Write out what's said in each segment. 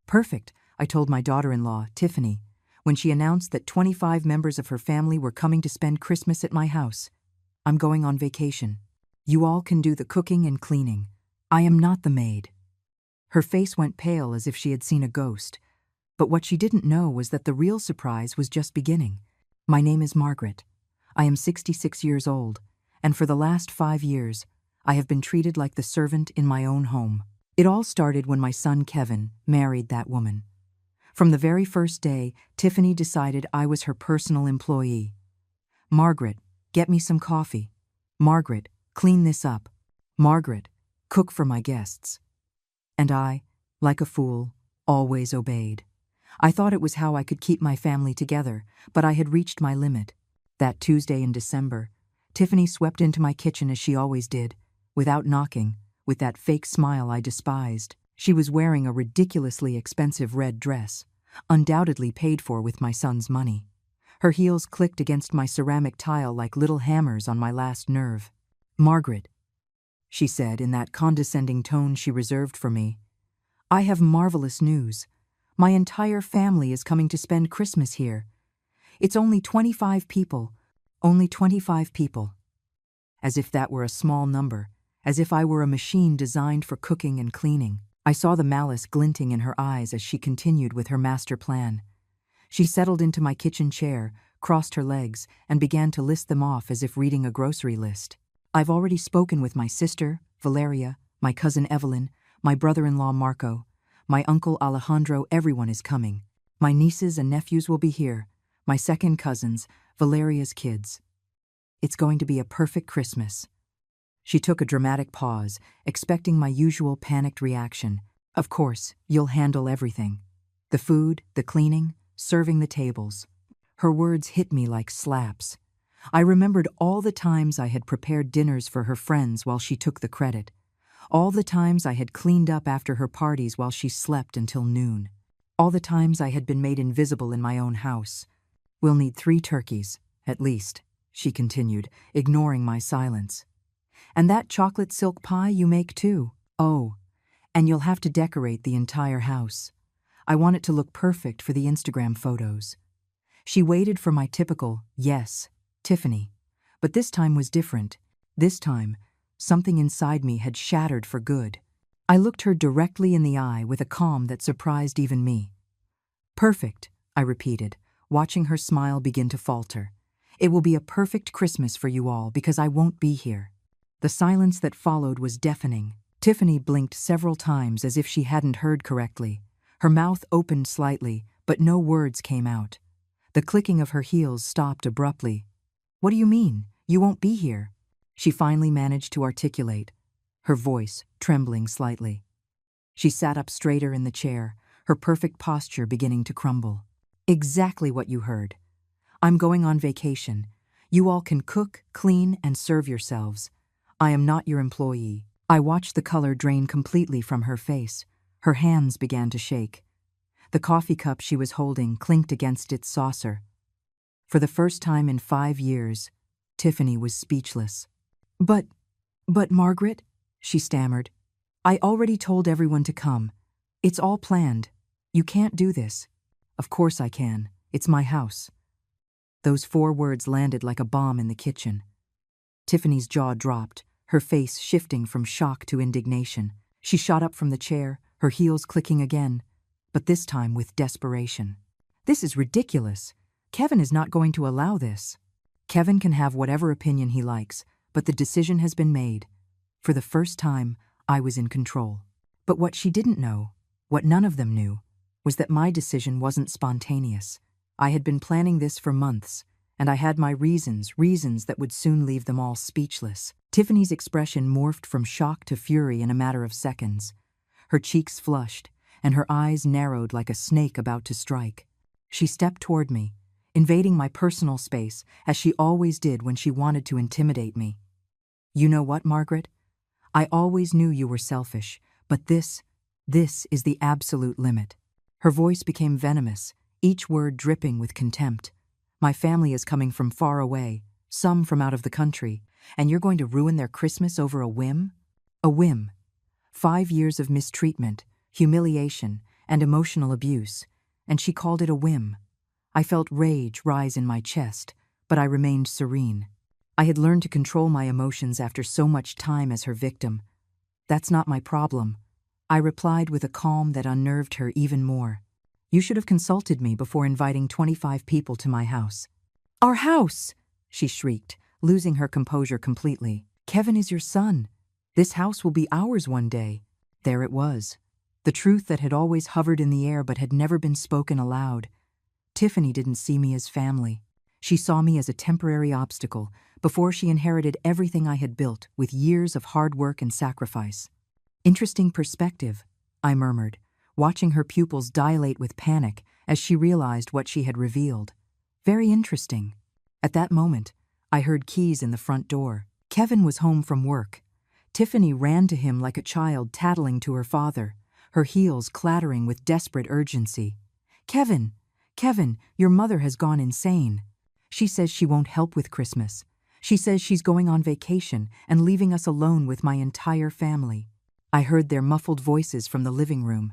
Perfect, I told my daughter-in-law, Tiffany, when she announced that 25 members of her family were coming to spend Christmas at my house. I'm going on vacation. You all can do the cooking and cleaning. I am not the maid. Her face went pale as if she had seen a ghost. But what she didn't know was that the real surprise was just beginning. My name is Margaret. I am 66 years old, and for the last 5 years, I have been treated like the servant in my own home. It all started when my son Kevin married that woman. From the very first day, Tiffany decided I was her personal employee. Margaret, get me some coffee. Margaret, clean this up. Margaret, cook for my guests. And I, like a fool, always obeyed. I thought it was how I could keep my family together, but I had reached my limit. That Tuesday in December, Tiffany swept into my kitchen as she always did, without knocking, with that fake smile I despised. She was wearing a ridiculously expensive red dress, undoubtedly paid for with my son's money. Her heels clicked against my ceramic tile like little hammers on my last nerve. Margaret, she said in that condescending tone she reserved for me, I have marvelous news. My entire family is coming to spend Christmas here. It's only 25 people. Only 25 people. As if that were a small number, as if I were a machine designed for cooking and cleaning. I saw the malice glinting in her eyes as she continued with her master plan. She settled into my kitchen chair, crossed her legs, and began to list them off as if reading a grocery list. I've already spoken with my sister, Valeria, my cousin Evelyn, my brother-in-law Marco, my uncle Alejandro. Everyone is coming. My nieces and nephews will be here, my second cousins, Valeria's kids. It's going to be a perfect Christmas. She took a dramatic pause, expecting my usual panicked reaction. Of course, you'll handle everything. The food, the cleaning, serving the tables. Her words hit me like slaps. I remembered all the times I had prepared dinners for her friends while she took the credit. All the times I had cleaned up after her parties while she slept until noon. All the times I had been made invisible in my own house. We'll need 3 turkeys, at least, she continued, ignoring my silence. And that chocolate silk pie you make too. Oh, and you'll have to decorate the entire house. I want it to look perfect for the Instagram photos. She waited for my typical, yes, Tiffany. But this time was different. This time, something inside me had shattered for good. I looked her directly in the eye with a calm that surprised even me. Perfect, I repeated, watching her smile begin to falter. It will be a perfect Christmas for you all because I won't be here. The silence that followed was deafening. Tiffany blinked several times as if she hadn't heard correctly. Her mouth opened slightly, but no words came out. The clicking of her heels stopped abruptly. What do you mean? You won't be here? She finally managed to articulate, her voice trembling slightly. She sat up straighter in the chair, her perfect posture beginning to crumble. Exactly what you heard. I'm going on vacation. You all can cook, clean, and serve yourselves. I am not your employee. I watched the color drain completely from her face. Her hands began to shake. The coffee cup she was holding clinked against its saucer. For the first time in 5 years, Tiffany was speechless. But Margaret, she stammered. I already told everyone to come. It's all planned. You can't do this. Of course I can. It's my house. Those 4 words landed like a bomb in the kitchen. Tiffany's jaw dropped, her face shifting from shock to indignation. She shot up from the chair, her heels clicking again, but this time with desperation. This is ridiculous. Kevin is not going to allow this. Kevin can have whatever opinion he likes, but the decision has been made. For the first time, I was in control. But what she didn't know, what none of them knew, was that my decision wasn't spontaneous. I had been planning this for months, and I had my reasons that would soon leave them all speechless. Tiffany's expression morphed from shock to fury in a matter of seconds. Her cheeks flushed, and her eyes narrowed like a snake about to strike. She stepped toward me, invading my personal space, as she always did when she wanted to intimidate me. You know what, Margaret? I always knew you were selfish, but this is the absolute limit. Her voice became venomous, each word dripping with contempt. My family is coming from far away, some from out of the country, and you're going to ruin their Christmas over a whim? A whim. 5 years of mistreatment, humiliation, and emotional abuse, and she called it a whim. I felt rage rise in my chest, but I remained serene. I had learned to control my emotions after so much time as her victim. "That's not my problem," I replied with a calm that unnerved her even more. "You should have consulted me before inviting 25 people to my house." "Our house!" she shrieked, losing her composure completely. "Kevin is your son. This house will be ours one day." There it was, the truth that had always hovered in the air but had never been spoken aloud. Tiffany didn't see me as family. She saw me as a temporary obstacle before she inherited everything I had built with years of hard work and sacrifice. "Interesting perspective," I murmured, watching her pupils dilate with panic as she realized what she had revealed. "Very interesting." At that moment, I heard keys in the front door. Kevin was home from work. Tiffany ran to him like a child tattling to her father, her heels clattering with desperate urgency. "Kevin! Kevin, your mother has gone insane. She says she won't help with Christmas. She says she's going on vacation and leaving us alone with my entire family." I heard their muffled voices from the living room.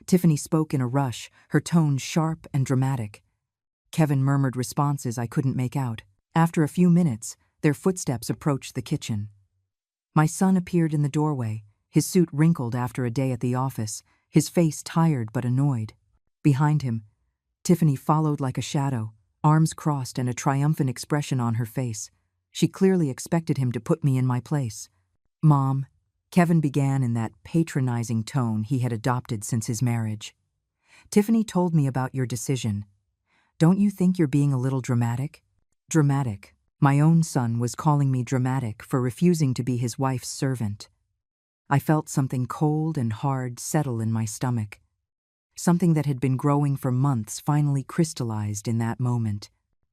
Tiffany spoke in a rush, her tone sharp and dramatic. Kevin murmured responses I couldn't make out. After a few minutes, their footsteps approached the kitchen. My son appeared in the doorway, his suit wrinkled after a day at the office, his face tired but annoyed. Behind him, Tiffany followed like a shadow, arms crossed and a triumphant expression on her face. She clearly expected him to put me in my place. "Mom," Kevin began in that patronizing tone he had adopted since his marriage. "Tiffany told me about your decision. Don't you think you're being a little dramatic?" Dramatic. My own son was calling me dramatic for refusing to be his wife's servant. I felt something cold and hard settle in my stomach. Something that had been growing for months finally crystallized in that moment.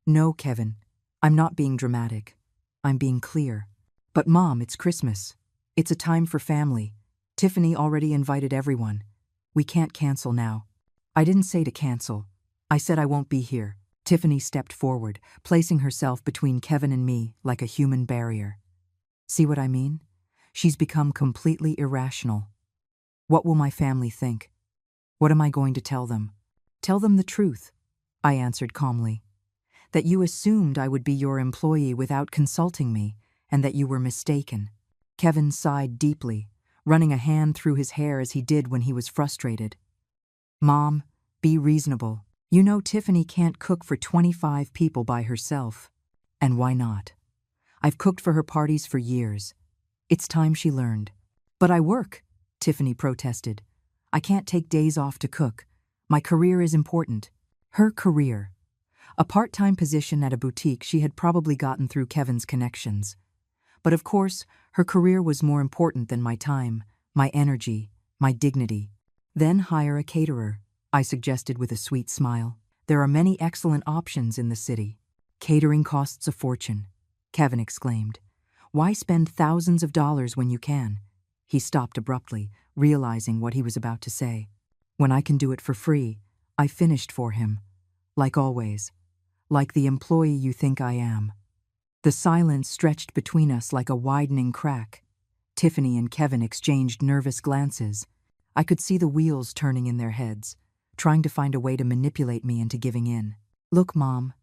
"No, Kevin, I'm not being dramatic. I'm being clear." "But Mom, it's Christmas. It's a time for family. Tiffany already invited everyone. We can't cancel now." "I didn't say to cancel. I said I won't be here." Tiffany stepped forward, placing herself between Kevin and me like a human barrier. "See what I mean? She's become completely irrational. What will my family think? What am I going to tell them?" "Tell them the truth," I answered calmly. "That you assumed I would be your employee without consulting me, and that you were mistaken." Kevin sighed deeply, running a hand through his hair as he did when he was frustrated. "Mom, be reasonable. You know Tiffany can't cook for 25 people by herself. And why not? I've cooked for her parties for years. It's time she learned." "But I work," Tiffany protested. "I can't take days off to cook. My career is important." Her career. A part-time position at a boutique she had probably gotten through Kevin's connections. But of course, her career was more important than my time, my energy, my dignity. "Then hire a caterer," I suggested with a sweet smile. "There are many excellent options in the city." "Catering costs a fortune," Kevin exclaimed. "Why spend thousands of dollars when you can?" He stopped abruptly, realizing what he was about to say. "When I can do it for free," I finished for him. "Like always. Like the employee you think I am." The silence stretched between us like a widening crack. Tiffany and Kevin exchanged nervous glances. I could see the wheels turning in their heads, trying to find a way to manipulate me into giving in. "Look, Mom,"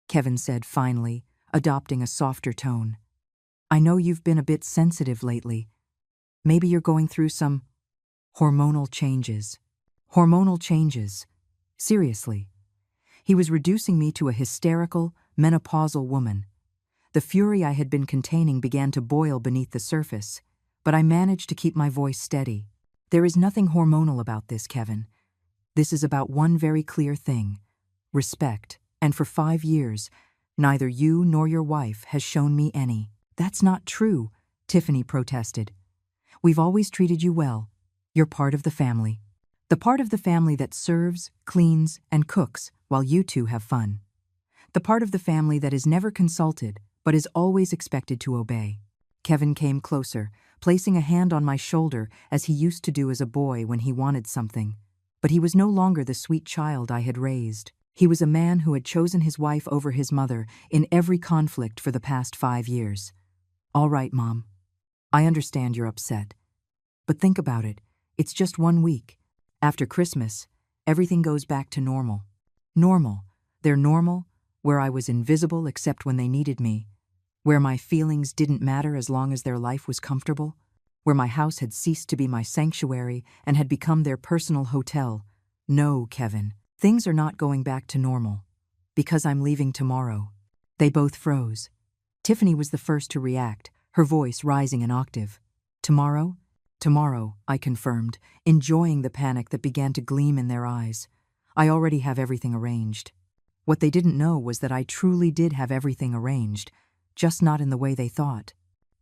Kevin said finally, adopting a softer tone. "I know you've been a bit sensitive lately. Maybe you're going through some hormonal changes." Hormonal changes. Seriously. He was reducing me to a hysterical, menopausal woman. The fury I had been containing began to boil beneath the surface, but I managed to keep my voice steady. "There is nothing hormonal about this, Kevin. This is about one very clear thing: respect, and for 5 years, neither you nor your wife has shown me any." "That's not true," Tiffany protested. "We've always treated you well. You're part of the family. The part of the family that serves, cleans, and cooks while you two have fun. The part of the family that is never consulted but is always expected to obey." Kevin came closer, placing a hand on my shoulder as he used to do as a boy when he wanted something. But he was no longer the sweet child I had raised. He was a man who had chosen his wife over his mother in every conflict for the past 5 years. "All right, Mom. I understand you're upset. But think about it. It's just 1 week. After Christmas, everything goes back to normal. Normal. They're normal, where I was invisible except when they needed me, where my feelings didn't matter as long as their life was comfortable, where my house had ceased to be my sanctuary and had become their personal hotel. No, Kevin, things are not going back to normal. Because I'm leaving tomorrow. They both froze. Tiffany was the first to react, her voice rising an octave. Tomorrow? Tomorrow, I confirmed, enjoying the panic that began to gleam in their eyes. I already have everything arranged. What they didn't know was that I truly did have everything arranged, just not in the way they thought.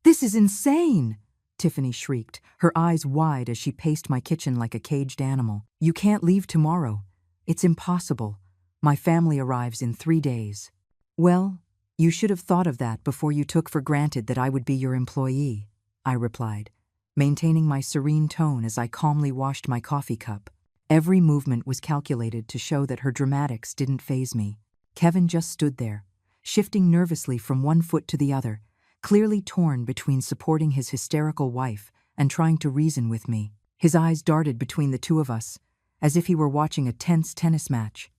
This is insane! Tiffany shrieked, her eyes wide as she paced my kitchen like a caged animal. You can't leave tomorrow. It's impossible. My family arrives in 3 days. Well, you should have thought of that before you took for granted that I would be your employee, I replied, maintaining my serene tone as I calmly washed my coffee cup. Every movement was calculated to show that her dramatics didn't faze me. Kevin just stood there, shifting nervously from one foot to the other, clearly torn between supporting his hysterical wife and trying to reason with me. His eyes darted between the two of us, as if he were watching a tense tennis match.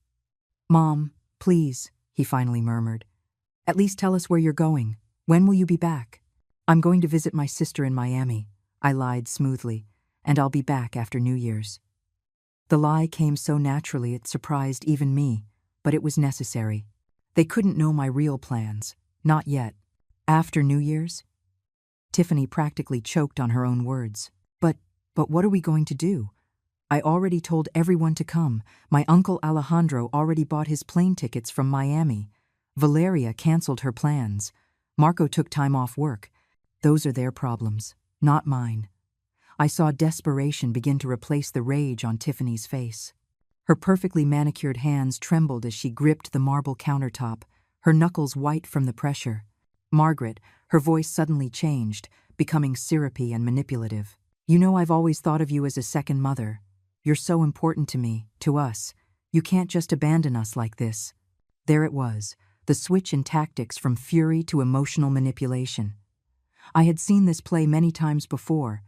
Mom, please, he finally murmured. At least tell us where you're going. When will you be back? I'm going to visit my sister in Miami, I lied smoothly, and I'll be back after New Year's. The lie came so naturally it surprised even me, but it was necessary. They couldn't know my real plans, not yet. After New Year's? Tiffany practically choked on her own words. But what are we going to do? I already told everyone to come. My uncle Alejandro already bought his plane tickets from Miami. Valeria canceled her plans. Marco took time off work. Those are their problems, not mine. I saw desperation begin to replace the rage on Tiffany's face. Her perfectly manicured hands trembled as she gripped the marble countertop, her knuckles white from the pressure. Margaret, her voice suddenly changed, becoming syrupy and manipulative. You know I've always thought of you as a second mother. You're so important to me, to us. You can't just abandon us like this. There it was, the switch in tactics from fury to emotional manipulation. I had seen this play many times before,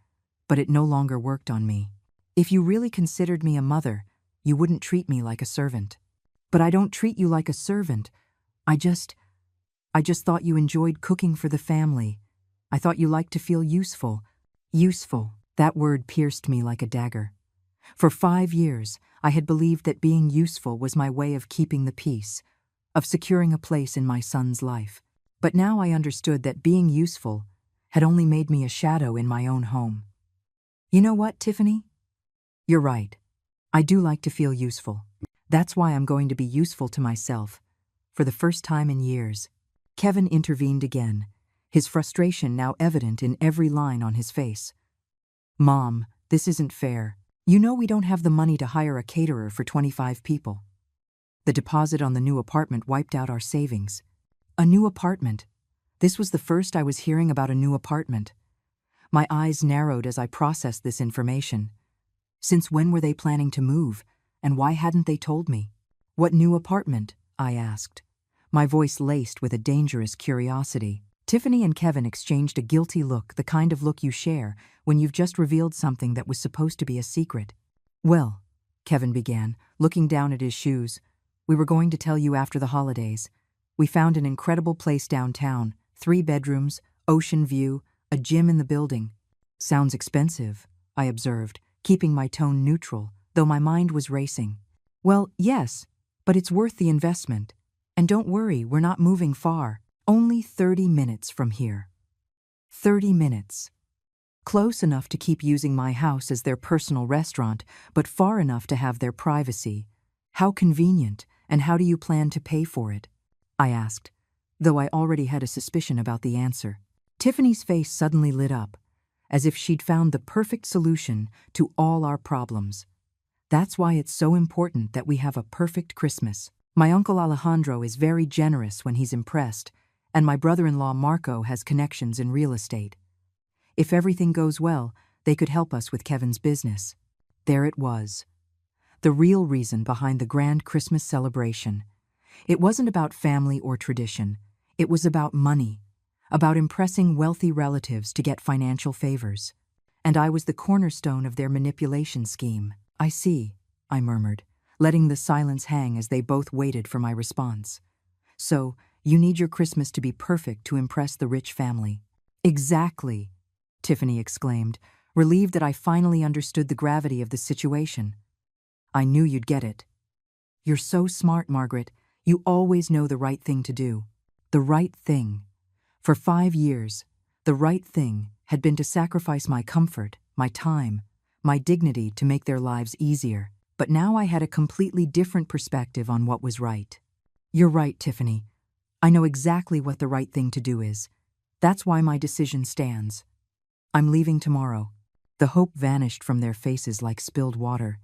but it no longer worked on me. If you really considered me a mother, you wouldn't treat me like a servant. But I don't treat you like a servant. I just thought you enjoyed cooking for the family. I thought you liked to feel useful. Useful, that word pierced me like a dagger. For 5 years, I had believed that being useful was my way of keeping the peace, of securing a place in my son's life. But now I understood that being useful had only made me a shadow in my own home. You know what, Tiffany? You're right. I do like to feel useful. That's why I'm going to be useful to myself, for the first time in years. Kevin intervened again, his frustration now evident in every line on his face. Mom, this isn't fair. You know we don't have the money to hire a caterer for 25 people. The deposit on the new apartment wiped out our savings. A new apartment. This was the first I was hearing about a new apartment. My eyes narrowed as I processed this information. Since when were they planning to move, and why hadn't they told me? What new apartment? I asked, my voice laced with a dangerous curiosity. Tiffany and Kevin exchanged a guilty look, the kind of look you share when you've just revealed something that was supposed to be a secret. Well, Kevin began, looking down at his shoes, we were going to tell you after the holidays. We found an incredible place downtown, 3 bedrooms, ocean view, a gym in the building. Sounds expensive, I observed, keeping my tone neutral, though my mind was racing. Well, yes, but it's worth the investment. And don't worry, we're not moving far. Only 30 minutes from here. 30 minutes. Close enough to keep using my house as their personal restaurant, but far enough to have their privacy. How convenient, and how do you plan to pay for it? I asked, though I already had a suspicion about the answer. Tiffany's face suddenly lit up, as if she'd found the perfect solution to all our problems. That's why it's so important that we have a perfect Christmas. My uncle Alejandro is very generous when he's impressed, and my brother-in-law Marco has connections in real estate. If everything goes well, they could help us with Kevin's business. There it was. The real reason behind the grand Christmas celebration. It wasn't about family or tradition. It was about money, about impressing wealthy relatives to get financial favors. And I was the cornerstone of their manipulation scheme. I see, I murmured, letting the silence hang as they both waited for my response. So, you need your Christmas to be perfect to impress the rich family. Exactly, Tiffany exclaimed, relieved that I finally understood the gravity of the situation. I knew you'd get it. You're so smart, Margaret. You always know the right thing to do. The right thing. For 5 years, the right thing had been to sacrifice my comfort, my time, my dignity to make their lives easier. But now I had a completely different perspective on what was right. You're right, Tiffany. I know exactly what the right thing to do is. That's why my decision stands. I'm leaving tomorrow. The hope vanished from their faces like spilled water.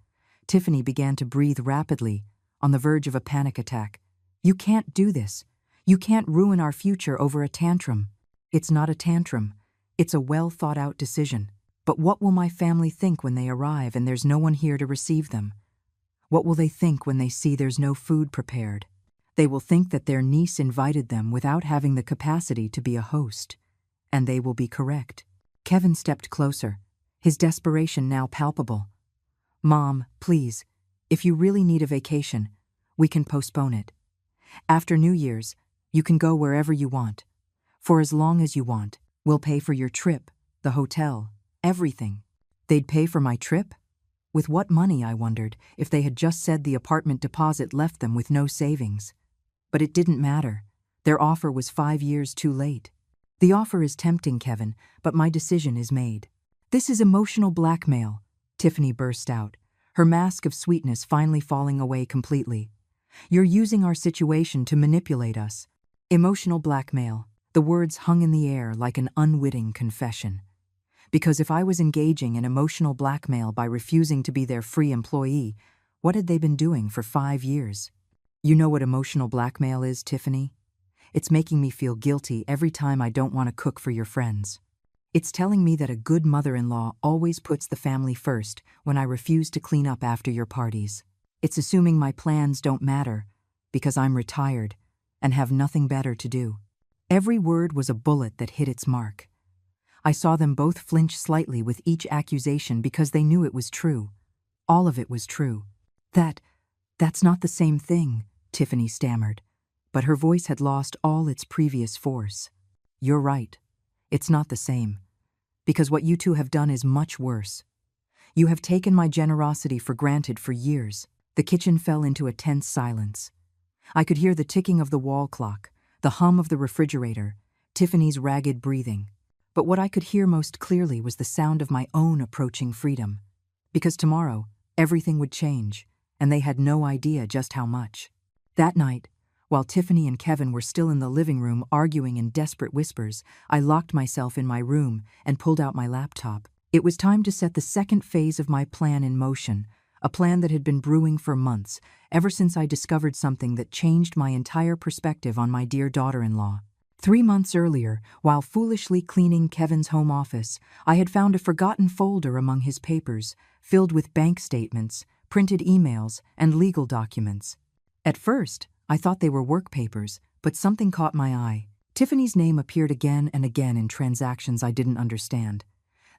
Tiffany began to breathe rapidly, on the verge of a panic attack. You can't do this. You can't ruin our future over a tantrum. It's not a tantrum. It's a well-thought-out decision. But what will my family think when they arrive and there's no one here to receive them? What will they think when they see there's no food prepared? They will think that their niece invited them without having the capacity to be a host. And they will be correct. Kevin stepped closer, his desperation now palpable. Mom, please, if you really need a vacation, we can postpone it. After New Year's, you can go wherever you want. For as long as you want, we'll pay for your trip, the hotel, everything. They'd pay for my trip? With what money, I wondered, if they had just said the apartment deposit left them with no savings. But it didn't matter. Their offer was 5 years too late. The offer is tempting, Kevin, but my decision is made. This is emotional blackmail, Tiffany burst out, her mask of sweetness finally falling away completely. You're using our situation to manipulate us. Emotional blackmail. The words hung in the air like an unwitting confession. Because if I was engaging in emotional blackmail by refusing to be their free employee, what had they been doing for 5 years? You know what emotional blackmail is, Tiffany? It's making me feel guilty every time I don't want to cook for your friends. It's telling me that a good mother-in-law always puts the family first when I refuse to clean up after your parties. It's assuming my plans don't matter because I'm retired and have nothing better to do. Every word was a bullet that hit its mark. I saw them both flinch slightly with each accusation because they knew it was true. All of it was true. That's not the same thing, Tiffany stammered, but her voice had lost all its previous force. You're right. It's not the same. Because what you two have done is much worse. You have taken my generosity for granted for years. The kitchen fell into a tense silence. I could hear the ticking of the wall clock, the hum of the refrigerator, Tiffany's ragged breathing. But what I could hear most clearly was the sound of my own approaching freedom. Because tomorrow, everything would change, and they had no idea just how much. That night, while Tiffany and Kevin were still in the living room arguing in desperate whispers, I locked myself in my room and pulled out my laptop. It was time to set the second phase of my plan in motion, a plan that had been brewing for months, ever since I discovered something that changed my entire perspective on my dear daughter-in-law. 3 months earlier, while foolishly cleaning Kevin's home office, I had found a forgotten folder among his papers, filled with bank statements, printed emails, and legal documents. At first, I thought they were work papers, but something caught my eye. Tiffany's name appeared again and again in transactions I didn't understand.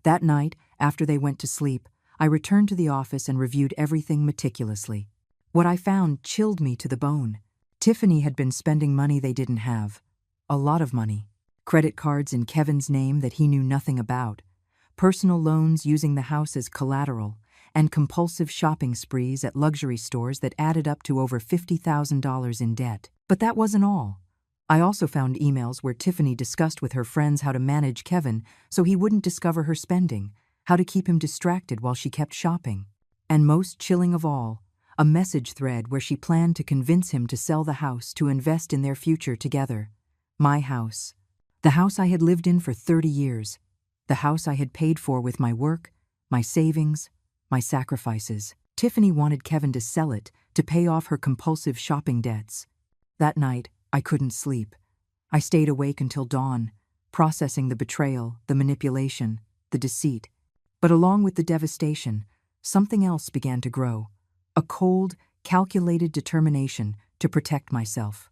That night, after they went to sleep, I returned to the office and reviewed everything meticulously. What I found chilled me to the bone. Tiffany had been spending money they didn't have. A lot of money. Credit cards in Kevin's name that he knew nothing about. Personal loans using the house as collateral, and compulsive shopping sprees at luxury stores that added up to over $50,000 in debt. But that wasn't all. I also found emails where Tiffany discussed with her friends how to manage Kevin so he wouldn't discover her spending, how to keep him distracted while she kept shopping. And most chilling of all, a message thread where she planned to convince him to sell the house to invest in their future together. My house. The house I had lived in for 30 years. The house I had paid for with my work, my savings, my sacrifices. Tiffany wanted Kevin to sell it to pay off her compulsive shopping debts. That night, I couldn't sleep. I stayed awake until dawn, processing the betrayal, the manipulation, the deceit. But along with the devastation, something else began to grow. A cold, calculated determination to protect myself.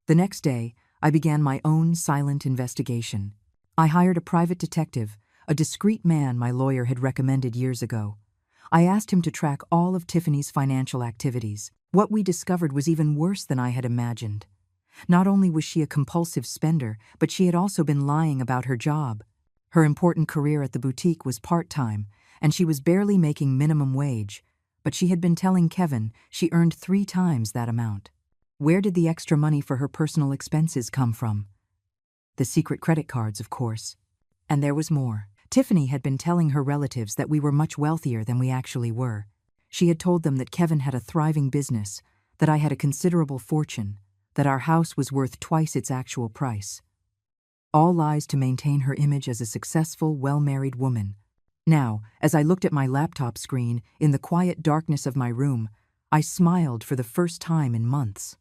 The next day, I began my own silent investigation. I hired a private detective, a discreet man my lawyer had recommended years ago. I asked him to track all of Tiffany's financial activities. What we discovered was even worse than I had imagined. Not only was she a compulsive spender, but she had also been lying about her job. Her important career at the boutique was part-time, and she was barely making minimum wage, but she had been telling Kevin she earned 3 times that amount. Where did the extra money for her personal expenses come from? The secret credit cards, of course. And there was more. Tiffany had been telling her relatives that we were much wealthier than we actually were. She had told them that Kevin had a thriving business, that I had a considerable fortune, that our house was worth twice its actual price. All lies to maintain her image as a successful, well-married woman. Now, as I looked at my laptop screen in the quiet darkness of my room, I smiled for the first time in months.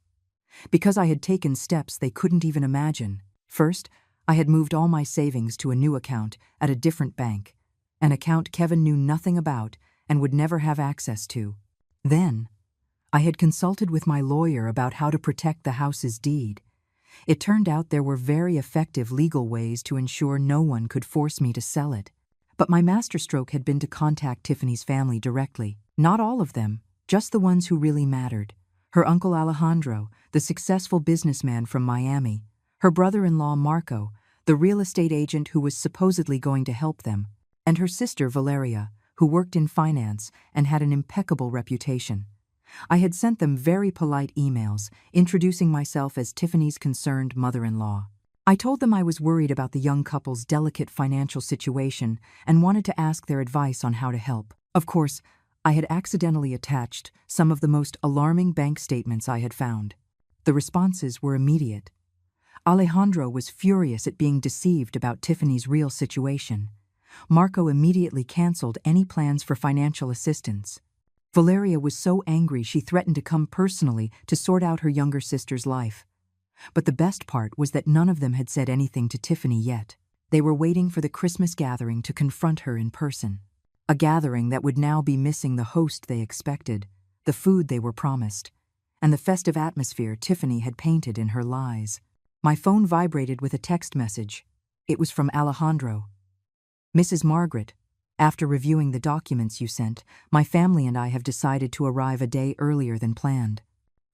Because I had taken steps they couldn't even imagine. First, I had moved all my savings to a new account at a different bank, an account Kevin knew nothing about and would never have access to. Then, I had consulted with my lawyer about how to protect the house's deed. It turned out there were very effective legal ways to ensure no one could force me to sell it. But my masterstroke had been to contact Tiffany's family directly. Not all of them, just the ones who really mattered. Her uncle Alejandro, the successful businessman from Miami, her brother-in-law Marco, the real estate agent who was supposedly going to help them, and her sister Valeria, who worked in finance and had an impeccable reputation. I had sent them very polite emails, introducing myself as Tiffany's concerned mother-in-law. I told them I was worried about the young couple's delicate financial situation and wanted to ask their advice on how to help. Of course, I had accidentally attached some of the most alarming bank statements I had found. The responses were immediate. Alejandro was furious at being deceived about Tiffany's real situation. Marco immediately canceled any plans for financial assistance. Valeria was so angry she threatened to come personally to sort out her younger sister's life. But the best part was that none of them had said anything to Tiffany yet. They were waiting for the Christmas gathering to confront her in person. A gathering that would now be missing the host they expected, the food they were promised, and the festive atmosphere Tiffany had painted in her lies. My phone vibrated with a text message. It was from Alejandro. "Mrs. Margaret, after reviewing the documents you sent, my family and I have decided to arrive a day earlier than planned.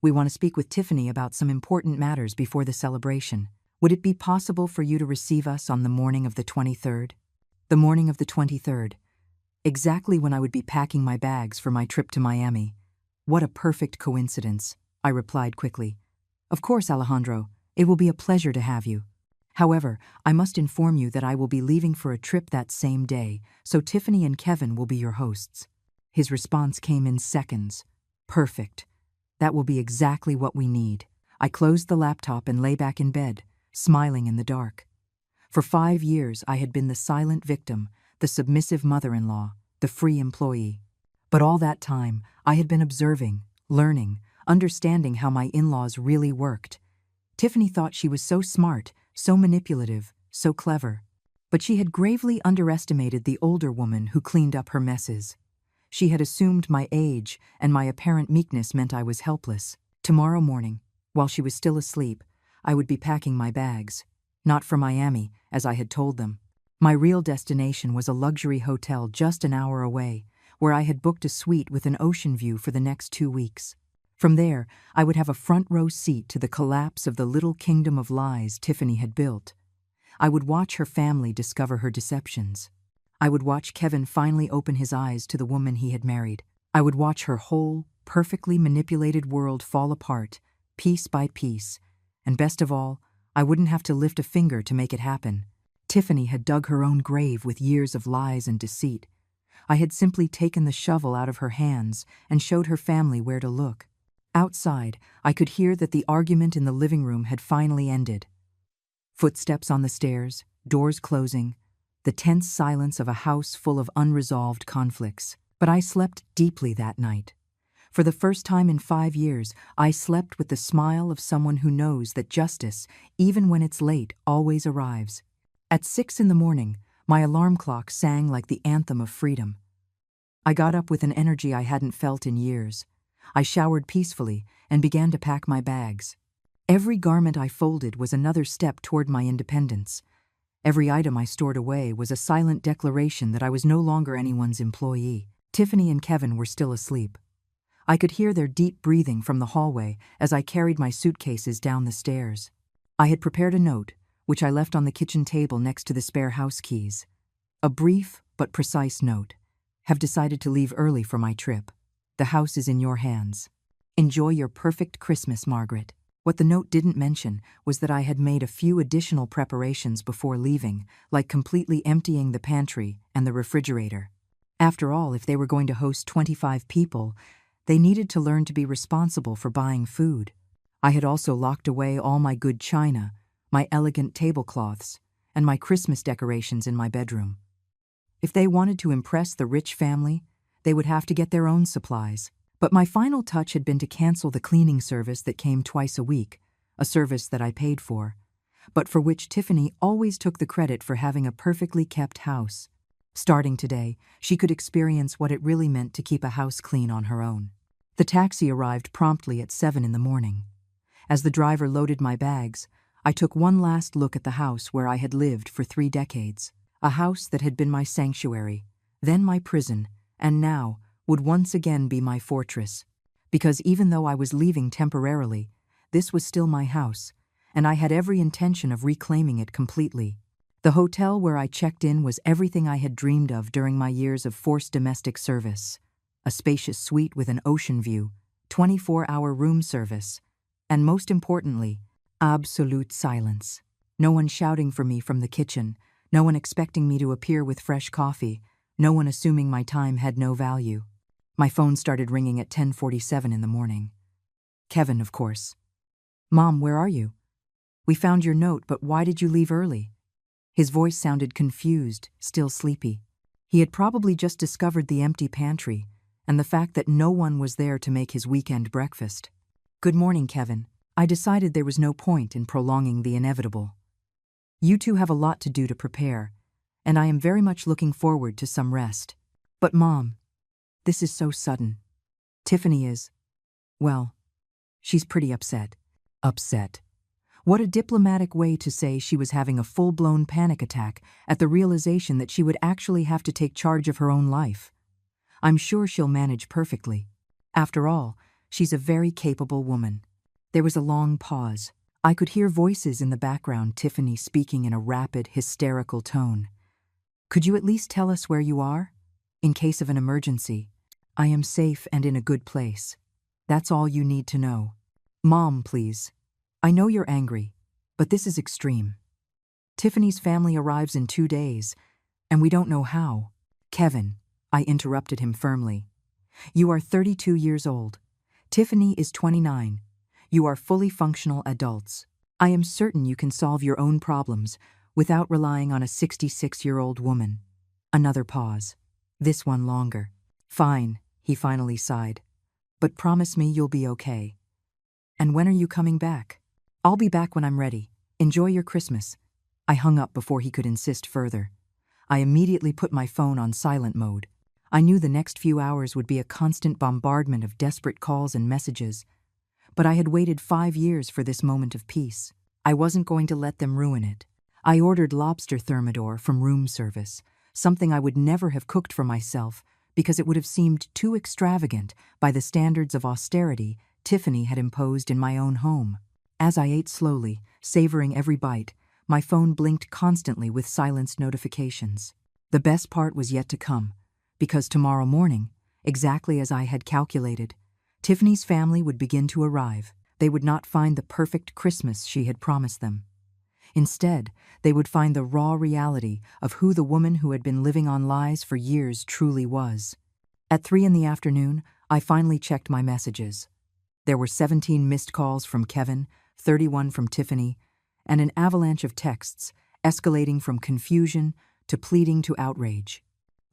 We want to speak with Tiffany about some important matters before the celebration. Would it be possible for you to receive us on the morning of the 23rd? The morning of the 23rd. Exactly when I would be packing my bags for my trip to Miami. What a perfect coincidence," I replied quickly. "Of course, Alejandro. It will be a pleasure to have you. However, I must inform you that I will be leaving for a trip that same day, so Tiffany and Kevin will be your hosts." His response came in seconds. "Perfect. That will be exactly what we need." I closed the laptop and lay back in bed, smiling in the dark. For 5 years, I had been the silent victim, the submissive mother-in-law, the free employee. But all that time, I had been observing, learning, understanding how my in-laws really worked. Tiffany thought she was so smart, so manipulative, so clever. But she had gravely underestimated the older woman who cleaned up her messes. She had assumed my age and my apparent meekness meant I was helpless. Tomorrow morning, while she was still asleep, I would be packing my bags. Not for Miami, as I had told them. My real destination was a luxury hotel just an hour away, where I had booked a suite with an ocean view for the next 2 weeks. From there, I would have a front-row seat to the collapse of the little kingdom of lies Tiffany had built. I would watch her family discover her deceptions. I would watch Kevin finally open his eyes to the woman he had married. I would watch her whole, perfectly manipulated world fall apart, piece by piece. And best of all, I wouldn't have to lift a finger to make it happen. Tiffany had dug her own grave with years of lies and deceit. I had simply taken the shovel out of her hands and showed her family where to look. Outside, I could hear that the argument in the living room had finally ended. Footsteps on the stairs, doors closing, the tense silence of a house full of unresolved conflicts. But I slept deeply that night. For the first time in 5 years, I slept with the smile of someone who knows that justice, even when it's late, always arrives. At 6 in the morning, my alarm clock sang like the anthem of freedom. I got up with an energy I hadn't felt in years. I showered peacefully and began to pack my bags. Every garment I folded was another step toward my independence. Every item I stored away was a silent declaration that I was no longer anyone's employee. Tiffany and Kevin were still asleep. I could hear their deep breathing from the hallway as I carried my suitcases down the stairs. I had prepared a note, which I left on the kitchen table next to the spare house keys. A brief but precise note. Have decided to leave early for my trip. The house is in your hands. Enjoy your perfect Christmas, Margaret. What the note didn't mention was that I had made a few additional preparations before leaving, like completely emptying the pantry and the refrigerator. After all, if they were going to host 25 people, they needed to learn to be responsible for buying food. I had also locked away all my good china, my elegant tablecloths, and my Christmas decorations in my bedroom. If they wanted to impress the rich family, they would have to get their own supplies. But my final touch had been to cancel the cleaning service that came twice a week, a service that I paid for, but for which Tiffany always took the credit for having a perfectly kept house. Starting today, she could experience what it really meant to keep a house clean on her own. The taxi arrived promptly at 7 in the morning. As the driver loaded my bags, I took one last look at the house where I had lived for 3 decades. A house that had been my sanctuary, then my prison, and now would once again be my fortress. Because even though I was leaving temporarily, this was still my house, and I had every intention of reclaiming it completely. The hotel where I checked in was everything I had dreamed of during my years of forced domestic service. A spacious suite with an ocean view, 24-hour room service, and most importantly, absolute silence. No one shouting for me from the kitchen, no one expecting me to appear with fresh coffee, no one assuming my time had no value. My phone started ringing at 10:47 in the morning. Kevin, of course. "Mom, where are you? We found your note, but why did you leave early?" His voice sounded confused, still sleepy. He had probably just discovered the empty pantry and the fact that no one was there to make his weekend breakfast. "Good morning, Kevin. I decided there was no point in prolonging the inevitable. You two have a lot to do to prepare, and I am very much looking forward to some rest. But Mom, this is so sudden. Tiffany is, well, she's pretty upset." Upset. What a diplomatic way to say she was having a full-blown panic attack at the realization that she would actually have to take charge of her own life. I'm sure she'll manage perfectly. After all, she's a very capable woman. There was a long pause. I could hear voices in the background, Tiffany speaking in a rapid, hysterical tone. "Could you at least tell us where you are? In case of an emergency, I am safe and in a good place. That's all you need to know. Mom, please. I know you're angry, but this is extreme. Tiffany's family arrives in 2 days, and we don't know how." "Kevin," I interrupted him firmly. "You are 32 years old. Tiffany is 29. You are fully functional adults. I am certain you can solve your own problems without relying on a 66-year-old woman." Another pause. This one longer. "Fine," he finally sighed. "But promise me you'll be okay. And when are you coming back?" "I'll be back when I'm ready. Enjoy your Christmas." I hung up before he could insist further. I immediately put my phone on silent mode. I knew the next few hours would be a constant bombardment of desperate calls and messages, but I had waited 5 years for this moment of peace. I wasn't going to let them ruin it. I ordered lobster thermidor from room service, something I would never have cooked for myself because it would have seemed too extravagant by the standards of austerity Tiffany had imposed in my own home. As I ate slowly, savoring every bite, my phone blinked constantly with silenced notifications. The best part was yet to come, because tomorrow morning, exactly as I had calculated, Tiffany's family would begin to arrive. They would not find the perfect Christmas she had promised them. Instead, they would find the raw reality of who the woman who had been living on lies for years truly was. At 3 in the afternoon, I finally checked my messages. There were 17 missed calls from Kevin, 31 from Tiffany, and an avalanche of texts, escalating from confusion to pleading to outrage.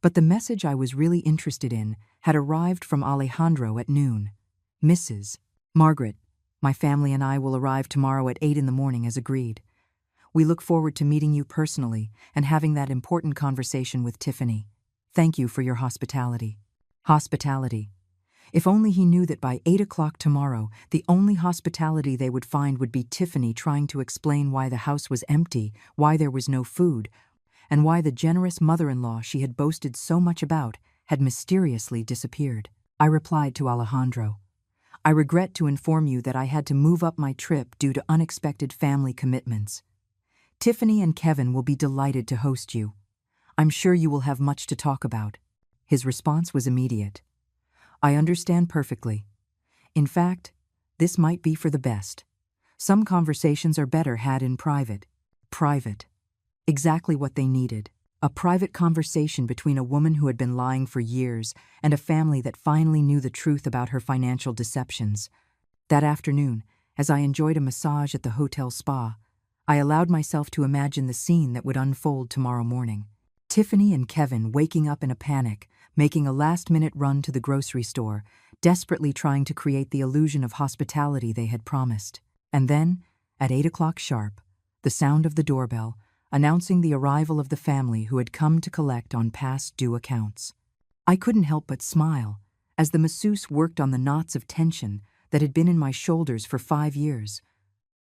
But the message I was really interested in had arrived from Alejandro at noon. "Mrs. Margaret, my family and I will arrive tomorrow at 8 in the morning as agreed. We look forward to meeting you personally and having that important conversation with Tiffany. Thank you for your hospitality." Hospitality. If only he knew that by 8 o'clock tomorrow, the only hospitality they would find would be Tiffany trying to explain why the house was empty, why there was no food, and why the generous mother-in-law she had boasted so much about had mysteriously disappeared. I replied to Alejandro, "I regret to inform you that I had to move up my trip due to unexpected family commitments. Tiffany and Kevin will be delighted to host you. I'm sure you will have much to talk about." His response was immediate. "I understand perfectly. In fact, this might be for the best. Some conversations are better had in private." Private. Exactly what they needed. A private conversation between a woman who had been lying for years and a family that finally knew the truth about her financial deceptions. That afternoon, as I enjoyed a massage at the hotel spa, I allowed myself to imagine the scene that would unfold tomorrow morning. Tiffany and Kevin waking up in a panic, making a last-minute run to the grocery store, desperately trying to create the illusion of hospitality they had promised. And then, at 8 o'clock sharp, the sound of the doorbell, announcing the arrival of the family who had come to collect on past due accounts. I couldn't help but smile as the masseuse worked on the knots of tension that had been in my shoulders for 5 years.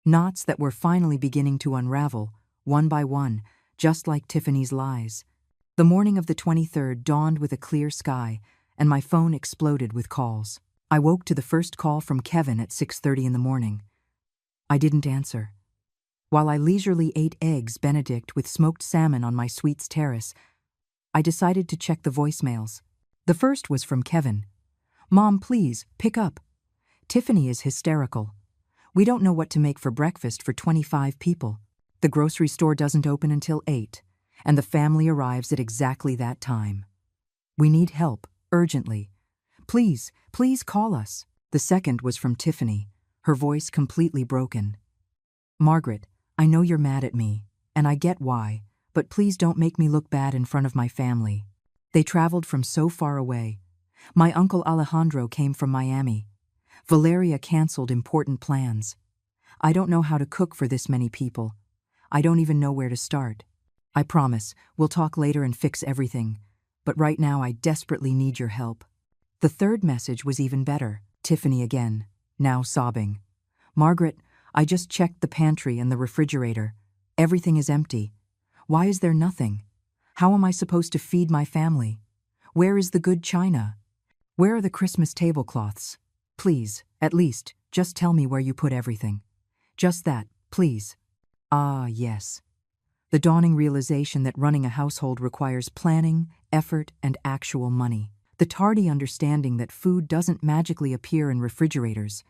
Knots that were finally beginning to unravel, one by one, just like Tiffany's lies. The morning of the 23rd dawned with a clear sky, and my phone exploded with calls. I woke to the first call from Kevin at 6:30 in the morning. I didn't answer. While I leisurely ate eggs Benedict with smoked salmon on my suite's terrace, I decided to check the voicemails. The first was from Kevin. "Mom, please, pick up. Tiffany is hysterical. We don't know what to make for breakfast for 25 people. The grocery store doesn't open until 8, and the family arrives at exactly that time. We need help, urgently. Please, please call us." The second was from Tiffany, her voice completely broken. "Margaret, I know you're mad at me, and I get why, but please don't make me look bad in front of my family. They traveled from so far away. My uncle Alejandro came from Miami. Valeria canceled important plans. I don't know how to cook for this many people. I don't even know where to start. I promise, we'll talk later and fix everything, but right now I desperately need your help." The third message was even better. Tiffany again, now sobbing. "Margaret, I just checked the pantry and the refrigerator. Everything is empty. Why is there nothing? How am I supposed to feed my family? Where is the good china? Where are the Christmas tablecloths? Please, at least, just tell me where you put everything. Just that, please." Ah, yes. The dawning realization that running a household requires planning, effort, and actual money. The tardy understanding that food doesn't magically appear in refrigerators,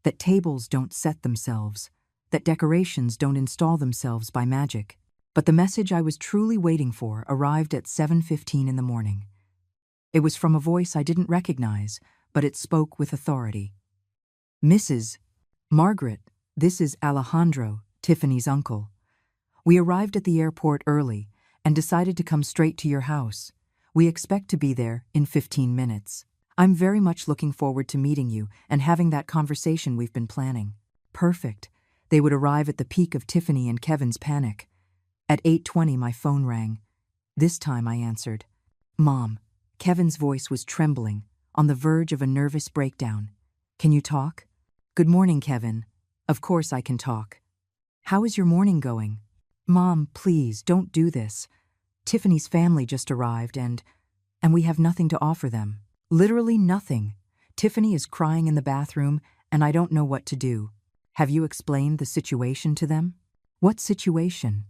that tables don't set themselves, that decorations don't install themselves by magic. But the message I was truly waiting for arrived at 7:15 in the morning. It was from a voice I didn't recognize, but it spoke with authority. "Mrs. Margaret, this is Alejandro, Tiffany's uncle. We arrived at the airport early and decided to come straight to your house. We expect to be there in 15 minutes. I'm very much looking forward to meeting you and having that conversation we've been planning." Perfect. They would arrive at the peak of Tiffany and Kevin's panic. At 8:20 my phone rang. This time I answered. "Mom." Kevin's voice was trembling, on the verge of a nervous breakdown. "Can you talk?" "Good morning, Kevin. Of course I can talk. How is your morning going?" "Mom, please, don't do this. Tiffany's family just arrived and we have nothing to offer them. Literally nothing. Tiffany is crying in the bathroom and I don't know what to do. Have you explained the situation to them?" "What situation?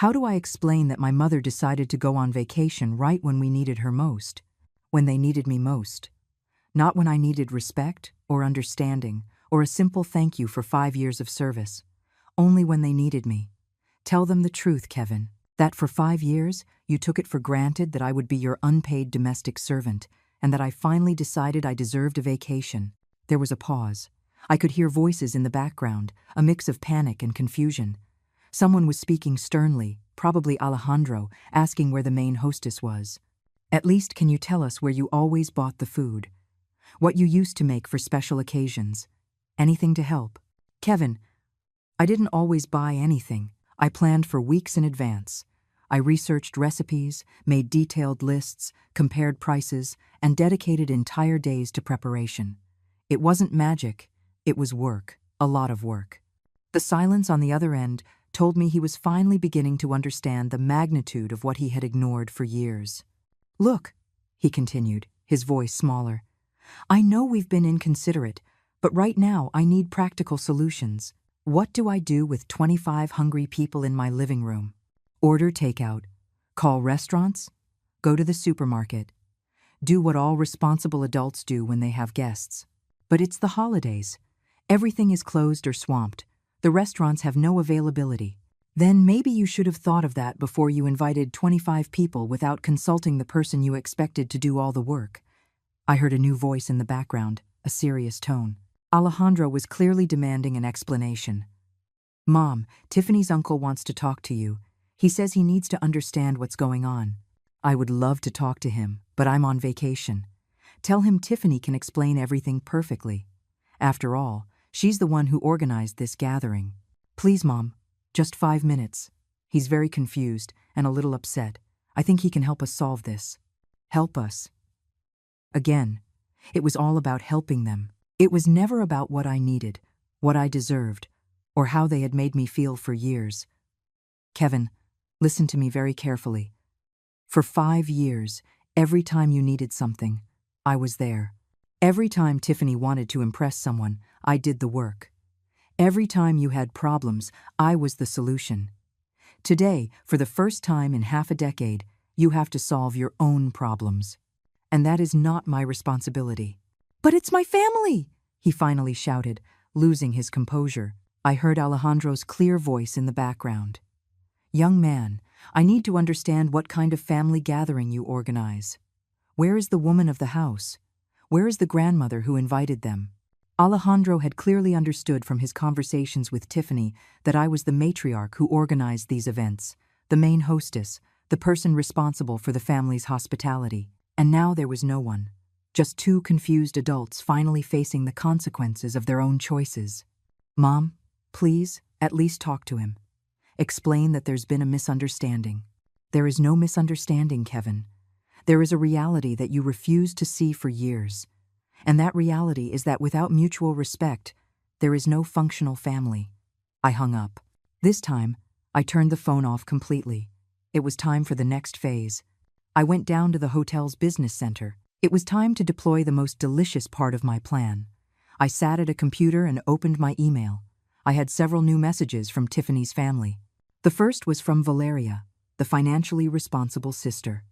How do I explain that my mother decided to go on vacation right when we needed her most? When they needed me most? Not when I needed respect or understanding or a simple thank you for 5 years of service. Only when they needed me. Tell them the truth, Kevin. That for 5 years, you took it for granted that I would be your unpaid domestic servant, and that I finally decided I deserved a vacation." There was a pause. I could hear voices in the background, a mix of panic and confusion. Someone was speaking sternly, probably Alejandro, asking where the main hostess was. "At least can you tell us where you always bought the food? What you used to make for special occasions? Anything to help?" "Kevin, I didn't always buy anything. I planned for weeks in advance. I researched recipes, made detailed lists, compared prices, and dedicated entire days to preparation. It wasn't magic, it was work, a lot of work." The silence on the other end told me he was finally beginning to understand the magnitude of what he had ignored for years. "Look," he continued, his voice smaller. I know we've been inconsiderate, but right now I need practical solutions. What do I do with 25 hungry people in my living room? Order takeout, call restaurants, go to the supermarket, do what all responsible adults do when they have guests. But it's the holidays. Everything is closed or swamped. The restaurants have no availability. Then maybe you should have thought of that before you invited 25 people without consulting the person you expected to do all the work. I heard a new voice in the background, a serious tone. Alejandro was clearly demanding an explanation. Mom, Tiffany's uncle wants to talk to you. He says he needs to understand what's going on. I would love to talk to him, but I'm on vacation. Tell him Tiffany can explain everything perfectly. After all, she's the one who organized this gathering. Please, Mom, just 5 minutes. He's very confused and a little upset. I think he can help us solve this. Help us. Again, it was all about helping them. It was never about what I needed, what I deserved, or how they had made me feel for years. Kevin, listen to me very carefully. For 5 years, every time you needed something, I was there. Every time Tiffany wanted to impress someone, I did the work. Every time you had problems, I was the solution. Today, for the first time in half a decade, you have to solve your own problems. And that is not my responsibility. But it's my family, he finally shouted, losing his composure. I heard Alejandro's clear voice in the background. Young man, I need to understand what kind of family gathering you organize. Where is the woman of the house? Where is the grandmother who invited them? Alejandro had clearly understood from his conversations with Tiffany that I was the matriarch who organized these events, the main hostess, the person responsible for the family's hospitality. And now there was no one. Just 2 confused adults finally facing the consequences of their own choices. Mom, please, at least talk to him. Explain that there's been a misunderstanding. There is no misunderstanding, Kevin. There is a reality that you refused to see for years. And that reality is that without mutual respect, there is no functional family. I hung up. This time, I turned the phone off completely. It was time for the next phase. I went down to the hotel's business center. It was time to deploy the most delicious part of my plan. I sat at a computer and opened my email. I had several new messages from Tiffany's family. The first was from Valeria, the financially responsible sister.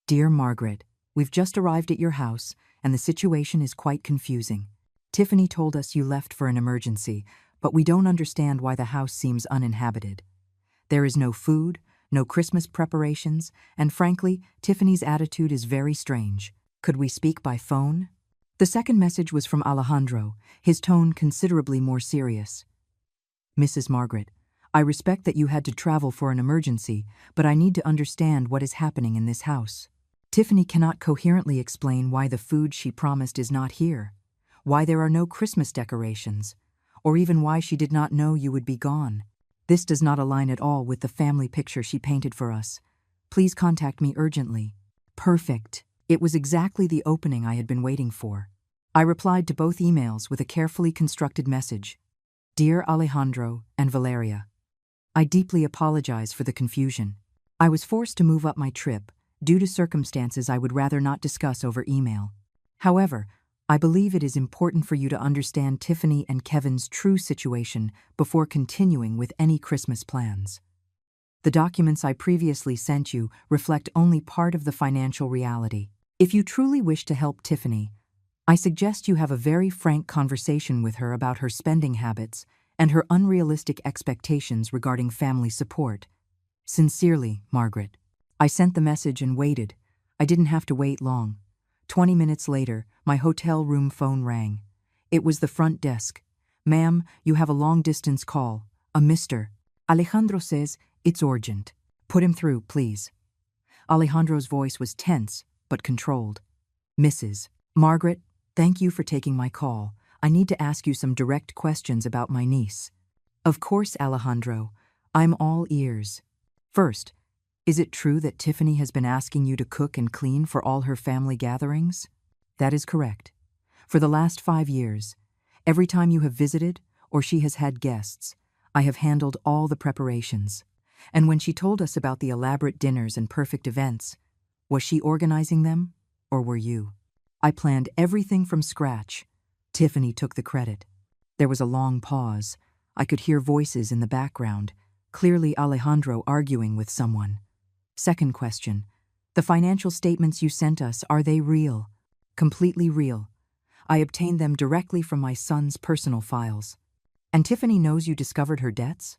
Dear Margaret, we've just arrived at your house, and the situation is quite confusing. Tiffany told us you left for an emergency, but we don't understand why the house seems uninhabited. There is no food, no Christmas preparations, and frankly, Tiffany's attitude is very strange. Could we speak by phone? The second message was from Alejandro, his tone considerably more serious. Mrs. Margaret, I respect that you had to travel for an emergency, but I need to understand what is happening in this house. Tiffany cannot coherently explain why the food she promised is not here, why there are no Christmas decorations, or even why she did not know you would be gone. This does not align at all with the family picture she painted for us. Please contact me urgently. Perfect. It was exactly the opening I had been waiting for. I replied to both emails with a carefully constructed message. Dear Alejandro and Valeria, I deeply apologize for the confusion. I was forced to move up my trip due to circumstances I would rather not discuss over email. However, I believe it is important for you to understand Tiffany and Kevin's true situation before continuing with any Christmas plans. The documents I previously sent you reflect only part of the financial reality. If you truly wish to help Tiffany, I suggest you have a very frank conversation with her about her spending habits and her unrealistic expectations regarding family support. Sincerely, Margaret. I sent the message and waited. I didn't have to wait long. 20 minutes later, my hotel room phone rang. It was the front desk. Ma'am, you have a long-distance call. A Mr. Alejandro says it's urgent. Put him through, please. Alejandro's voice was tense, but controlled. Mrs. Margaret, thank you for taking my call. I need to ask you some direct questions about my niece. Of course, Alejandro. I'm all ears. First, is it true that Tiffany has been asking you to cook and clean for all her family gatherings? That is correct. For the last 5 years, every time you have visited or she has had guests, I have handled all the preparations. And when she told us about the elaborate dinners and perfect events, was she organizing them? or were you? I planned everything from scratch. Tiffany took the credit. There was a long pause. I could hear voices in the background, clearly Alejandro arguing with someone. Second question. The financial statements you sent us, are they real? Completely real. I obtained them directly from my son's personal files. And Tiffany knows you discovered her debts?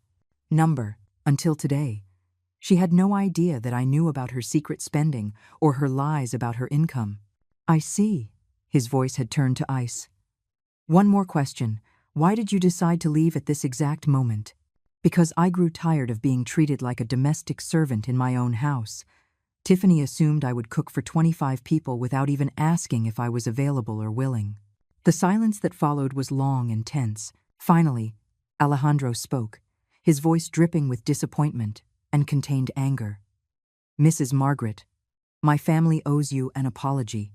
Number. Until today. She had no idea that I knew about her secret spending or her lies about her income. I see. His voice had turned to ice. One more question. Why did you decide to leave at this exact moment? Because I grew tired of being treated like a domestic servant in my own house. Tiffany assumed I would cook for 25 people without even asking if I was available or willing. The silence that followed was long and tense. Finally, Alejandro spoke, his voice dripping with disappointment and contained anger. Mrs. Margaret, my family owes you an apology.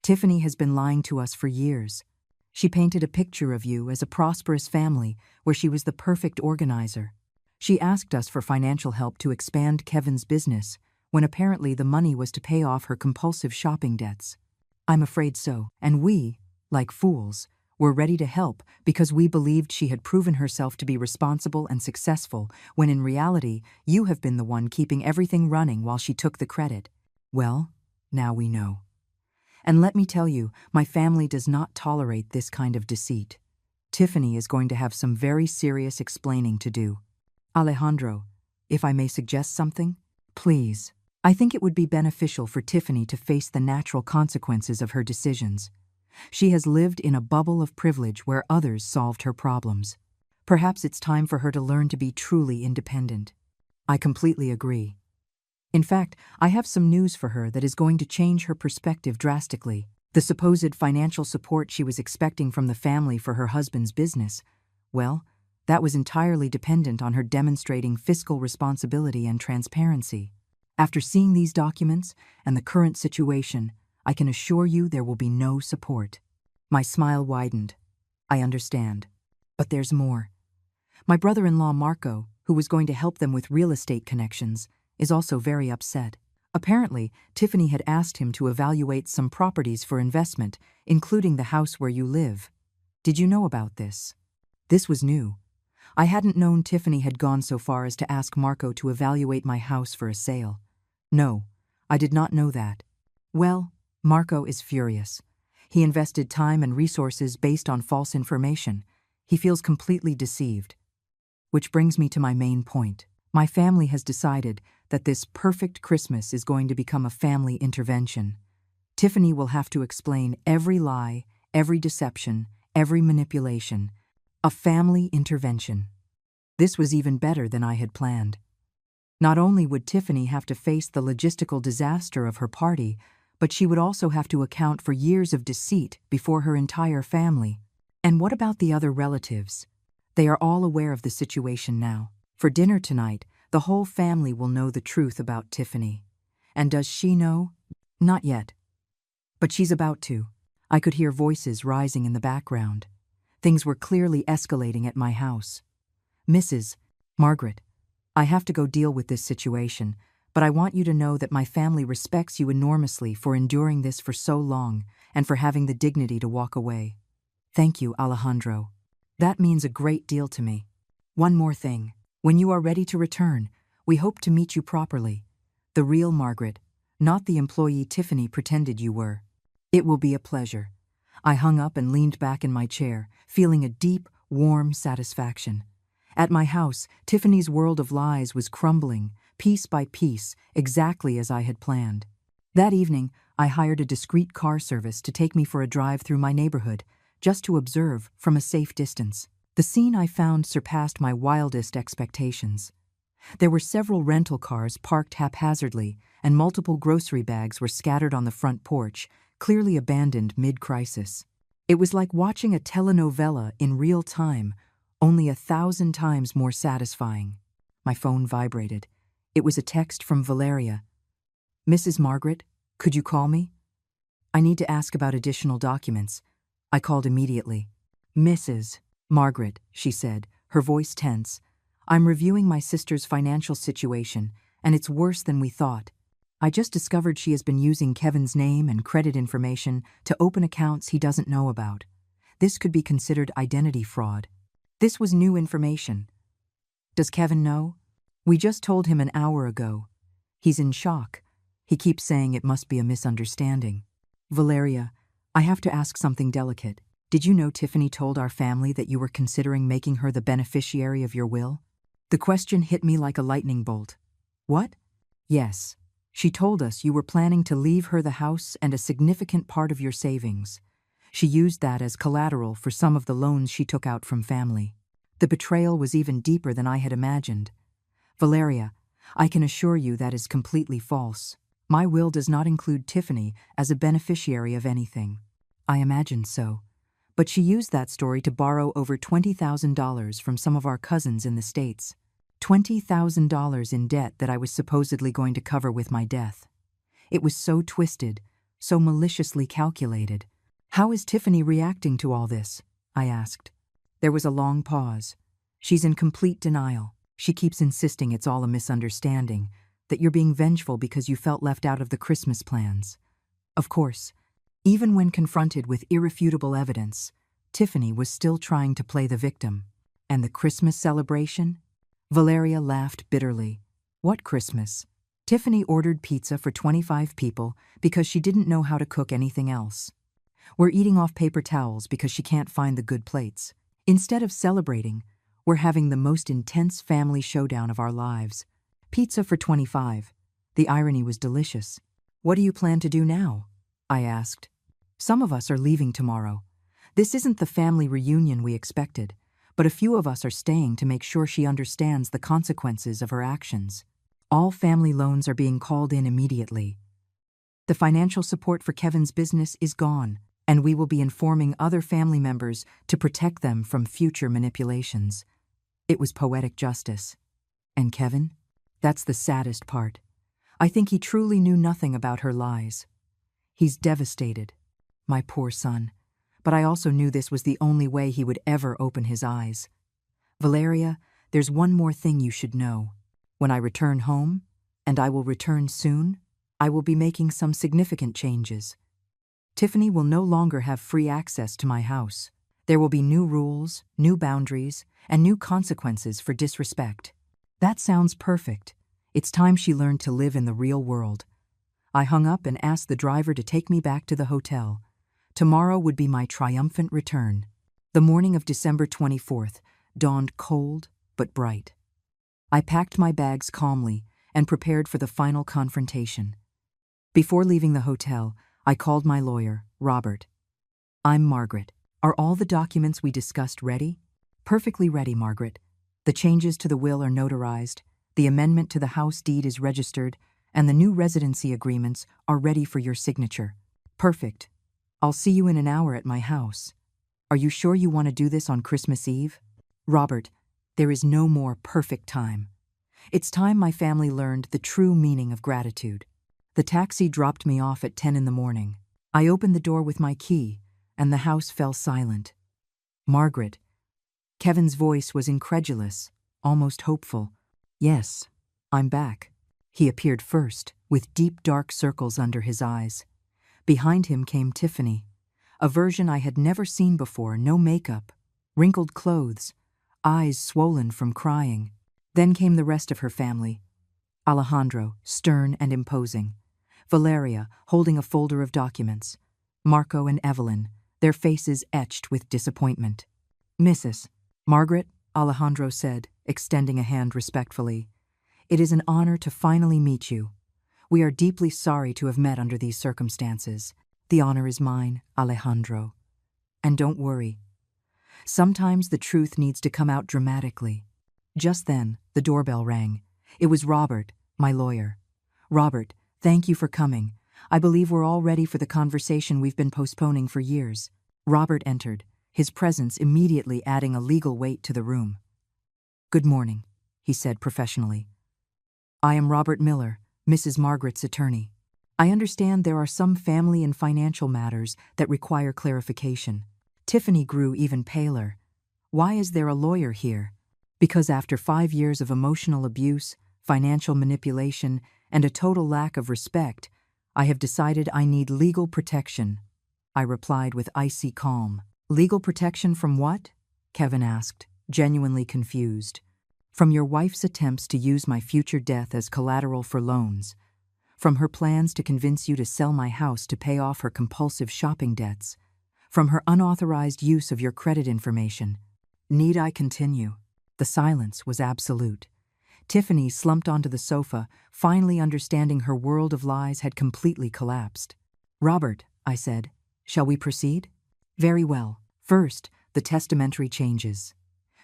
Tiffany has been lying to us for years. She painted a picture of you as a prosperous family where she was the perfect organizer. She asked us for financial help to expand Kevin's business, when apparently the money was to pay off her compulsive shopping debts. I'm afraid so, and we, like fools, were ready to help because we believed she had proven herself to be responsible and successful, when in reality, you have been the one keeping everything running while she took the credit. Well, now we know. And let me tell you, my family does not tolerate this kind of deceit. Tiffany is going to have some very serious explaining to do. Alejandro, if I may suggest something? Please. I think it would be beneficial for Tiffany to face the natural consequences of her decisions. She has lived in a bubble of privilege where others solved her problems. Perhaps it's time for her to learn to be truly independent. I completely agree. In fact, I have some news for her that is going to change her perspective drastically. The supposed financial support she was expecting from the family for her husband's business, well, that was entirely dependent on her demonstrating fiscal responsibility and transparency. After seeing these documents and the current situation, I can assure you there will be no support. My smile widened. I understand. But there's more. My brother-in-law Marco, who was going to help them with real estate connections, is also very upset. Apparently, Tiffany had asked him to evaluate some properties for investment, including the house where you live. Did you know about this? This was new. I hadn't known Tiffany had gone so far as to ask Marco to evaluate my house for a sale. No, I did not know that. Well, Marco is furious. He invested time and resources based on false information. He feels completely deceived. Which brings me to my main point. My family has decided that this perfect Christmas is going to become a family intervention. Tiffany will have to explain every lie, every deception, every manipulation. A family intervention. This was even better than I had planned. Not only would Tiffany have to face the logistical disaster of her party, but she would also have to account for years of deceit before her entire family. And what about the other relatives? They are all aware of the situation now. For dinner tonight, the whole family will know the truth about Tiffany. And does she know? Not yet. But she's about to. I could hear voices rising in the background. Things were clearly escalating at my house. Mrs. Margaret, I have to go deal with this situation, but I want you to know that my family respects you enormously for enduring this for so long and for having the dignity to walk away. Thank you, Alejandro. That means a great deal to me. One more thing. When you are ready to return, we hope to meet you properly. The real Margaret, not the employee Tiffany pretended you were. It will be a pleasure. I hung up and leaned back in my chair, feeling a deep, warm satisfaction. At my house, Tiffany's world of lies was crumbling, piece by piece, exactly as I had planned. That evening, I hired a discreet car service to take me for a drive through my neighborhood, just to observe from a safe distance. The scene I found surpassed my wildest expectations. There were several rental cars parked haphazardly, and multiple grocery bags were scattered on the front porch, clearly abandoned mid-crisis. It was like watching a telenovela in real time, only 1,000 times more satisfying. My phone vibrated. It was a text from Valeria. Mrs. Margaret, could you call me? I need to ask about additional documents. I called immediately. Mrs. Margaret, she said, her voice tense. I'm reviewing my sister's financial situation, and it's worse than we thought. I just discovered she has been using Kevin's name and credit information to open accounts he doesn't know about. This could be considered identity fraud. This was new information. Does Kevin know? We just told him an hour ago. He's in shock. He keeps saying it must be a misunderstanding. Valeria, I have to ask something delicate. Did you know Tiffany told our family that you were considering making her the beneficiary of your will? The question hit me like a lightning bolt. What? Yes. She told us you were planning to leave her the house and a significant part of your savings. She used that as collateral for some of the loans she took out from family. The betrayal was even deeper than I had imagined. Valeria, I can assure you that is completely false. My will does not include Tiffany as a beneficiary of anything. I imagined so. But she used that story to borrow over $20,000 from some of our cousins in the States. $20,000 in debt that I was supposedly going to cover with my death. It was so twisted, so maliciously calculated. How is Tiffany reacting to all this? I asked. There was a long pause. She's in complete denial. She keeps insisting it's all a misunderstanding, that you're being vengeful because you felt left out of the Christmas plans. Of course, even when confronted with irrefutable evidence, Tiffany was still trying to play the victim. And the Christmas celebration? Valeria laughed bitterly. What Christmas? Tiffany ordered pizza for 25 people because she didn't know how to cook anything else. We're eating off paper towels because she can't find the good plates. Instead of celebrating, we're having the most intense family showdown of our lives. Pizza for 25. The irony was delicious. What do you plan to do now? I asked. Some of us are leaving tomorrow. This isn't the family reunion we expected, but a few of us are staying to make sure she understands the consequences of her actions. All family loans are being called in immediately. The financial support for Kevin's business is gone, and we will be informing other family members to protect them from future manipulations. It was poetic justice. And Kevin? That's the saddest part. I think he truly knew nothing about her lies. He's devastated. My poor son. But I also knew this was the only way he would ever open his eyes. Valeria, there's one more thing you should know. When I return home, and I will return soon, I will be making some significant changes. Tiffany will no longer have free access to my house. There will be new rules, new boundaries, and new consequences for disrespect. That sounds perfect. It's time she learned to live in the real world. I hung up and asked the driver to take me back to the hotel. Tomorrow would be my triumphant return. The morning of December 24th dawned cold but bright. I packed my bags calmly and prepared for the final confrontation. Before leaving the hotel, I called my lawyer, Robert. I'm Margaret. Are all the documents we discussed ready? Perfectly ready, Margaret. The changes to the will are notarized, the amendment to the house deed is registered, and the new residency agreements are ready for your signature. Perfect. I'll see you in an hour at my house. Are you sure you want to do this on Christmas Eve? Robert, there is no more perfect time. It's time my family learned the true meaning of gratitude. The taxi dropped me off at 10 in the morning. I opened the door with my key, and the house fell silent. Margaret. Kevin's voice was incredulous, almost hopeful. Yes, I'm back. He appeared first, with deep dark circles under his eyes. Behind him came Tiffany, a version I had never seen before, no makeup, wrinkled clothes, eyes swollen from crying. Then came the rest of her family. Alejandro, stern and imposing. Valeria, holding a folder of documents. Marco and Evelyn, their faces etched with disappointment. Mrs. Margaret, Alejandro said, extending a hand respectfully. It is an honor to finally meet you. We are deeply sorry to have met under these circumstances. The honor is mine, Alejandro. And don't worry. Sometimes the truth needs to come out dramatically. Just then, the doorbell rang. It was Robert, my lawyer. Robert, thank you for coming. I believe we're all ready for the conversation we've been postponing for years. Robert entered, his presence immediately adding a legal weight to the room. Good morning, he said professionally. I am Robert Miller, Mrs. Margaret's attorney. I understand there are some family and financial matters that require clarification. Tiffany grew even paler. Why is there a lawyer here? Because after 5 years of emotional abuse, financial manipulation, and a total lack of respect, I have decided I need legal protection, I replied with icy calm. Legal protection from what? Kevin asked, genuinely confused. From your wife's attempts to use my future death as collateral for loans. From her plans to convince you to sell my house to pay off her compulsive shopping debts. From her unauthorized use of your credit information. Need I continue? The silence was absolute. Tiffany slumped onto the sofa, finally understanding her world of lies had completely collapsed. Robert, I said, shall we proceed? Very well. First, the testamentary changes.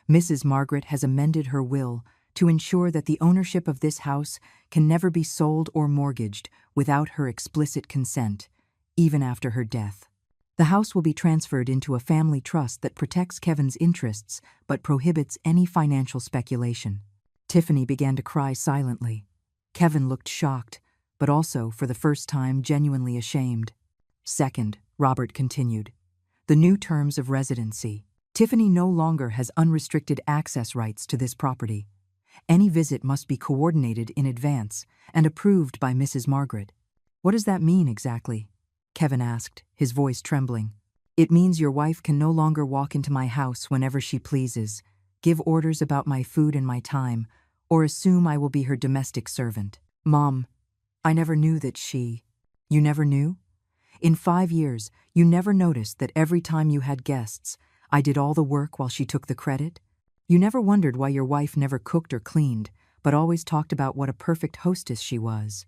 Mrs. Margaret has amended her will to ensure that the ownership of this house can never be sold or mortgaged without her explicit consent, even after her death. The house will be transferred into a family trust that protects Kevin's interests but prohibits any financial speculation. Tiffany began to cry silently. Kevin looked shocked, but also, for the first time, genuinely ashamed. Second, Robert continued, the new terms of residency. Tiffany no longer has unrestricted access rights to this property. Any visit must be coordinated in advance and approved by Mrs. Margaret. What does that mean exactly? Kevin asked, his voice trembling. It means your wife can no longer walk into my house whenever she pleases, give orders about my food and my time, or assume I will be her domestic servant. Mom, I never knew that she… You never knew? In 5 years, you never noticed that every time you had guests, I did all the work while she took the credit? You never wondered why your wife never cooked or cleaned, but always talked about what a perfect hostess she was.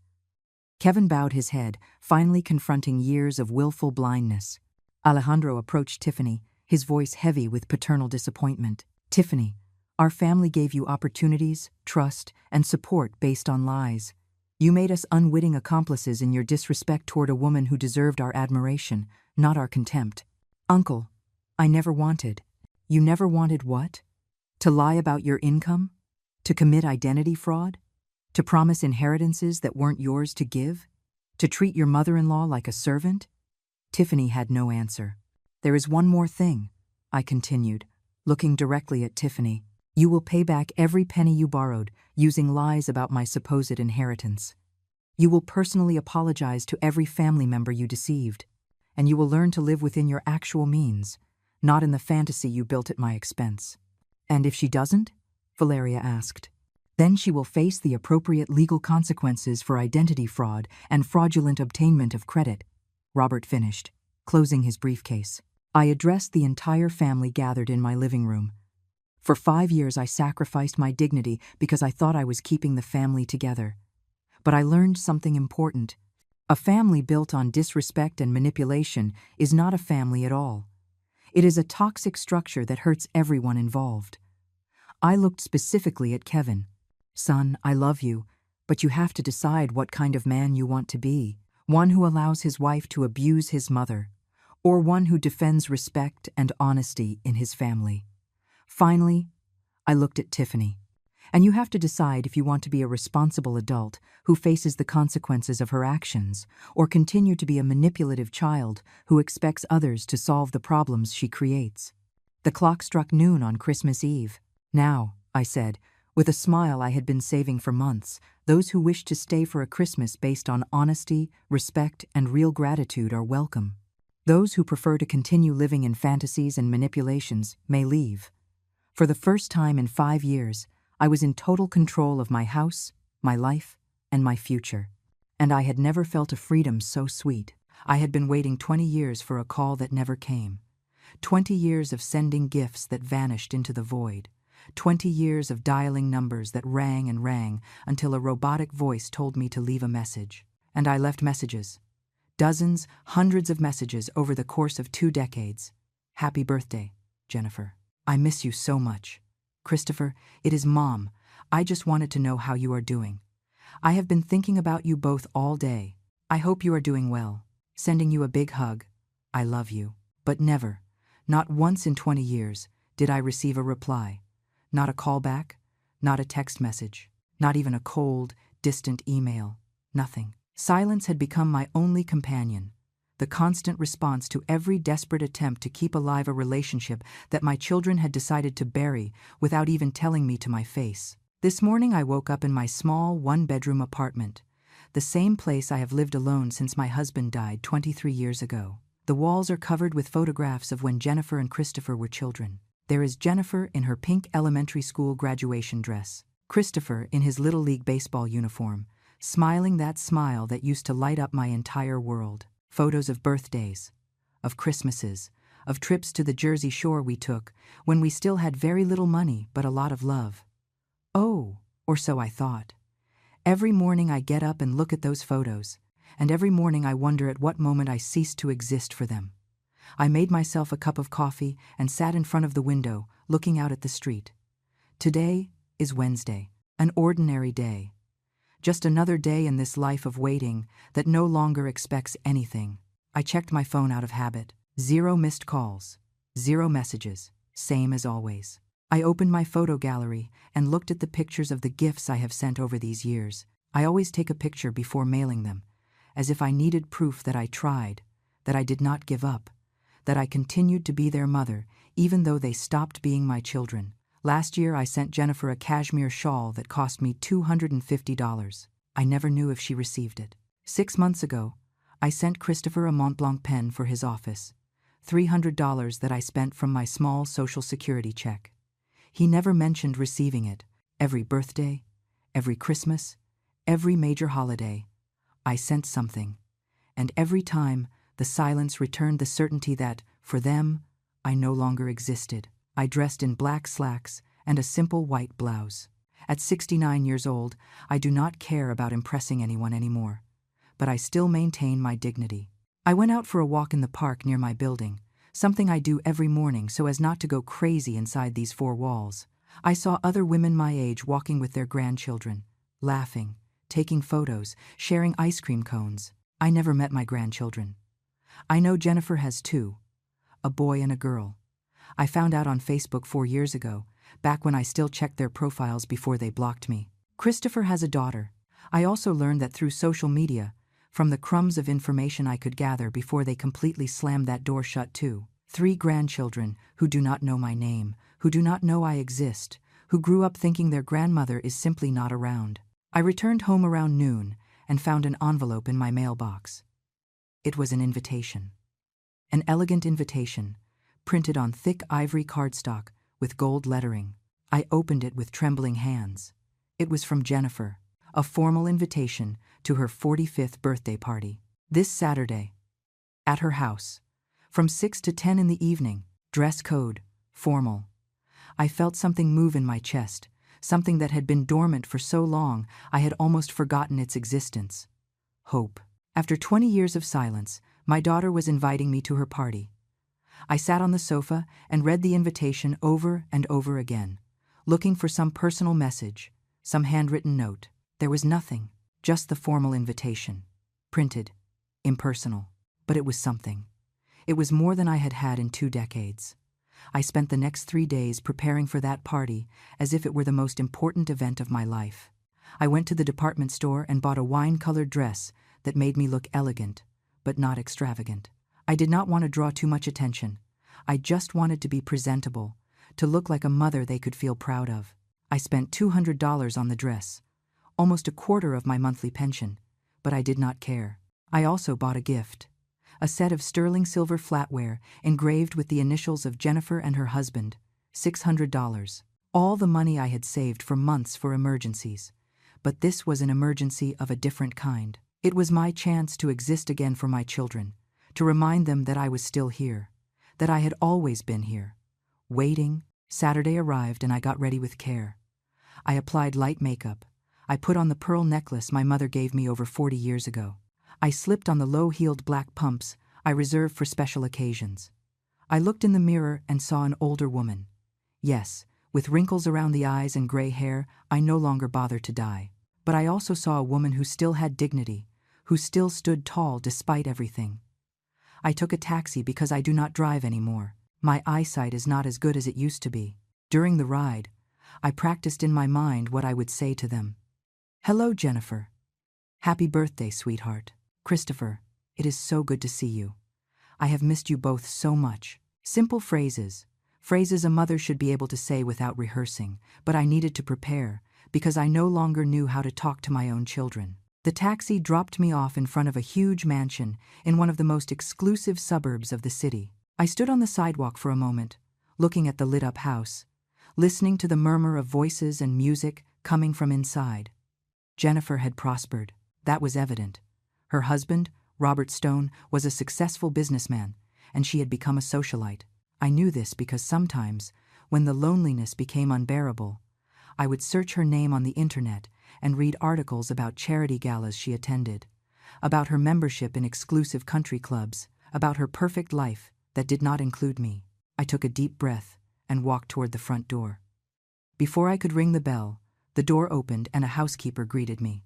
Kevin bowed his head, finally confronting years of willful blindness. Alejandro approached Tiffany, his voice heavy with paternal disappointment. Tiffany, our family gave you opportunities, trust, and support based on lies. You made us unwitting accomplices in your disrespect toward a woman who deserved our admiration, not our contempt. Uncle, I never wanted. You never wanted what? To lie about your income? To commit identity fraud? To promise inheritances that weren't yours to give? To treat your mother-in-law like a servant? Tiffany had no answer. There is one more thing, I continued, looking directly at Tiffany. You will pay back every penny you borrowed, using lies about my supposed inheritance. You will personally apologize to every family member you deceived, and you will learn to live within your actual means, not in the fantasy you built at my expense. And if she doesn't? Valeria asked. Then she will face the appropriate legal consequences for identity fraud and fraudulent obtainment of credit, Robert finished, closing his briefcase. I addressed the entire family gathered in my living room. For 5 years I sacrificed my dignity because I thought I was keeping the family together. But I learned something important. A family built on disrespect and manipulation is not a family at all. It is a toxic structure that hurts everyone involved. I looked specifically at Kevin. Son, I love you, but you have to decide what kind of man you want to be. One who allows his wife to abuse his mother, or one who defends respect and honesty in his family. Finally, I looked at Tiffany. And you have to decide if you want to be a responsible adult who faces the consequences of her actions, or continue to be a manipulative child who expects others to solve the problems she creates. The clock struck noon on Christmas Eve. Now, I said, with a smile I had been saving for months, those who wish to stay for a Christmas based on honesty, respect, and real gratitude are welcome. Those who prefer to continue living in fantasies and manipulations may leave. For the first time in 5 years, I was in total control of my house, my life, and my future. And I had never felt a freedom so sweet. I had been waiting 20 years for a call that never came. 20 years of sending gifts that vanished into the void. 20 years of dialing numbers that rang and rang until a robotic voice told me to leave a message. And I left messages. Dozens, hundreds of messages over the course of 2 decades. Happy birthday, Jennifer. I miss you so much. Christopher, it is Mom. I just wanted to know how you are doing. I have been thinking about you both all day. I hope you are doing well. Sending you a big hug. I love you. But never, not once in 20 years, did I receive a reply. Not a callback, not a text message, not even a cold, distant email. Nothing. Silence had become my only companion. The constant response to every desperate attempt to keep alive a relationship that my children had decided to bury without even telling me to my face. This morning I woke up in my small 1-bedroom apartment. the same place I have lived alone since my husband died 23 years ago. The walls are covered with photographs of when Jennifer and Christopher were children. There is Jennifer in her pink elementary school graduation dress, Christopher in his Little League baseball uniform, smiling that smile that used to light up my entire world. Photos of birthdays, of Christmases, of trips to the Jersey Shore we took when we still had very little money but a lot of love. Oh, or so I thought. Every morning I get up and look at those photos, and every morning I wonder at what moment I ceased to exist for them. I made myself a cup of coffee and sat in front of the window, looking out at the street. Today is Wednesday, an ordinary day. Just another day in this life of waiting that no longer expects anything. I checked my phone out of habit. 0 missed calls, 0 messages, same as always. I opened my photo gallery and looked at the pictures of the gifts I have sent over these years. I always take a picture before mailing them, as if I needed proof that I tried, that I did not give up, that I continued to be their mother, even though they stopped being my children. Last year I sent Jennifer a cashmere shawl that cost me $250. I never knew if she received it. 6 months ago, I sent Christopher a Montblanc pen for his office, $300 that I spent from my small Social Security check. He never mentioned receiving it. Every birthday, every Christmas, every major holiday, I sent something. And every time, the silence returned the certainty that, for them, I no longer existed. I dressed in black slacks and a simple white blouse. At 69 years old, I do not care about impressing anyone anymore. But I still maintain my dignity. I went out for a walk in the park near my building, something I do every morning so as not to go crazy inside these 4 walls. I saw other women my age walking with their grandchildren, laughing, taking photos, sharing ice cream cones. I never met my grandchildren. I know Jennifer has 2, a boy and a girl. I found out on Facebook 4 years ago, back when I still checked their profiles before they blocked me. Christopher has a daughter. I also learned that through social media, from the crumbs of information I could gather before they completely slammed that door shut too. 3 grandchildren who do not know my name, who do not know I exist, who grew up thinking their grandmother is simply not around. I returned home around noon and found an envelope in my mailbox. It was an invitation. An elegant invitation, printed on thick ivory cardstock with gold lettering. I opened it with trembling hands. It was from Jennifer, a formal invitation to her 45th birthday party. This Saturday, at her house, from 6 to 10 in the evening, dress code, formal. I felt something move in my chest, something that had been dormant for so long I had almost forgotten its existence. Hope. After 20 years of silence, my daughter was inviting me to her party. I sat on the sofa and read the invitation over and over again, looking for some personal message, some handwritten note. There was nothing, just the formal invitation, printed, impersonal. But it was something. It was more than I had had in 2 decades. I spent the next 3 days preparing for that party as if it were the most important event of my life. I went to the department store and bought a wine-colored dress that made me look elegant, but not extravagant. I did not want to draw too much attention. I just wanted to be presentable, to look like a mother they could feel proud of. I spent $200 on the dress, almost a quarter of my monthly pension, but I did not care. I also bought a gift, a set of sterling silver flatware engraved with the initials of Jennifer and her husband, $600. All the money I had saved for months for emergencies. But this was an emergency of a different kind. It was my chance to exist again for my children, to remind them that I was still here, that I had always been here. Waiting. Saturday arrived and I got ready with care. I applied light makeup. I put on the pearl necklace my mother gave me over 40 years ago. I slipped on the low-heeled black pumps I reserved for special occasions. I looked in the mirror and saw an older woman. Yes, with wrinkles around the eyes and gray hair, I no longer bothered to die. But I also saw a woman who still had dignity, who still stood tall despite everything. I took a taxi because I do not drive anymore. My eyesight is not as good as it used to be. During the ride, I practiced in my mind what I would say to them. Hello, Jennifer. Happy birthday, sweetheart. Christopher, it is so good to see you. I have missed you both so much. Simple phrases a mother should be able to say without rehearsing, but I needed to prepare because I no longer knew how to talk to my own children. The taxi dropped me off in front of a huge mansion in one of the most exclusive suburbs of the city. I stood on the sidewalk for a moment, looking at the lit-up house, listening to the murmur of voices and music coming from inside. Jennifer had prospered. That was evident. Her husband, Robert Stone, was a successful businessman, and she had become a socialite. I knew this because sometimes, when the loneliness became unbearable, I would search her name on the internet and read articles about charity galas she attended, about her membership in exclusive country clubs, about her perfect life that did not include me. I took a deep breath and walked toward the front door. Before I could ring the bell, the door opened and a housekeeper greeted me.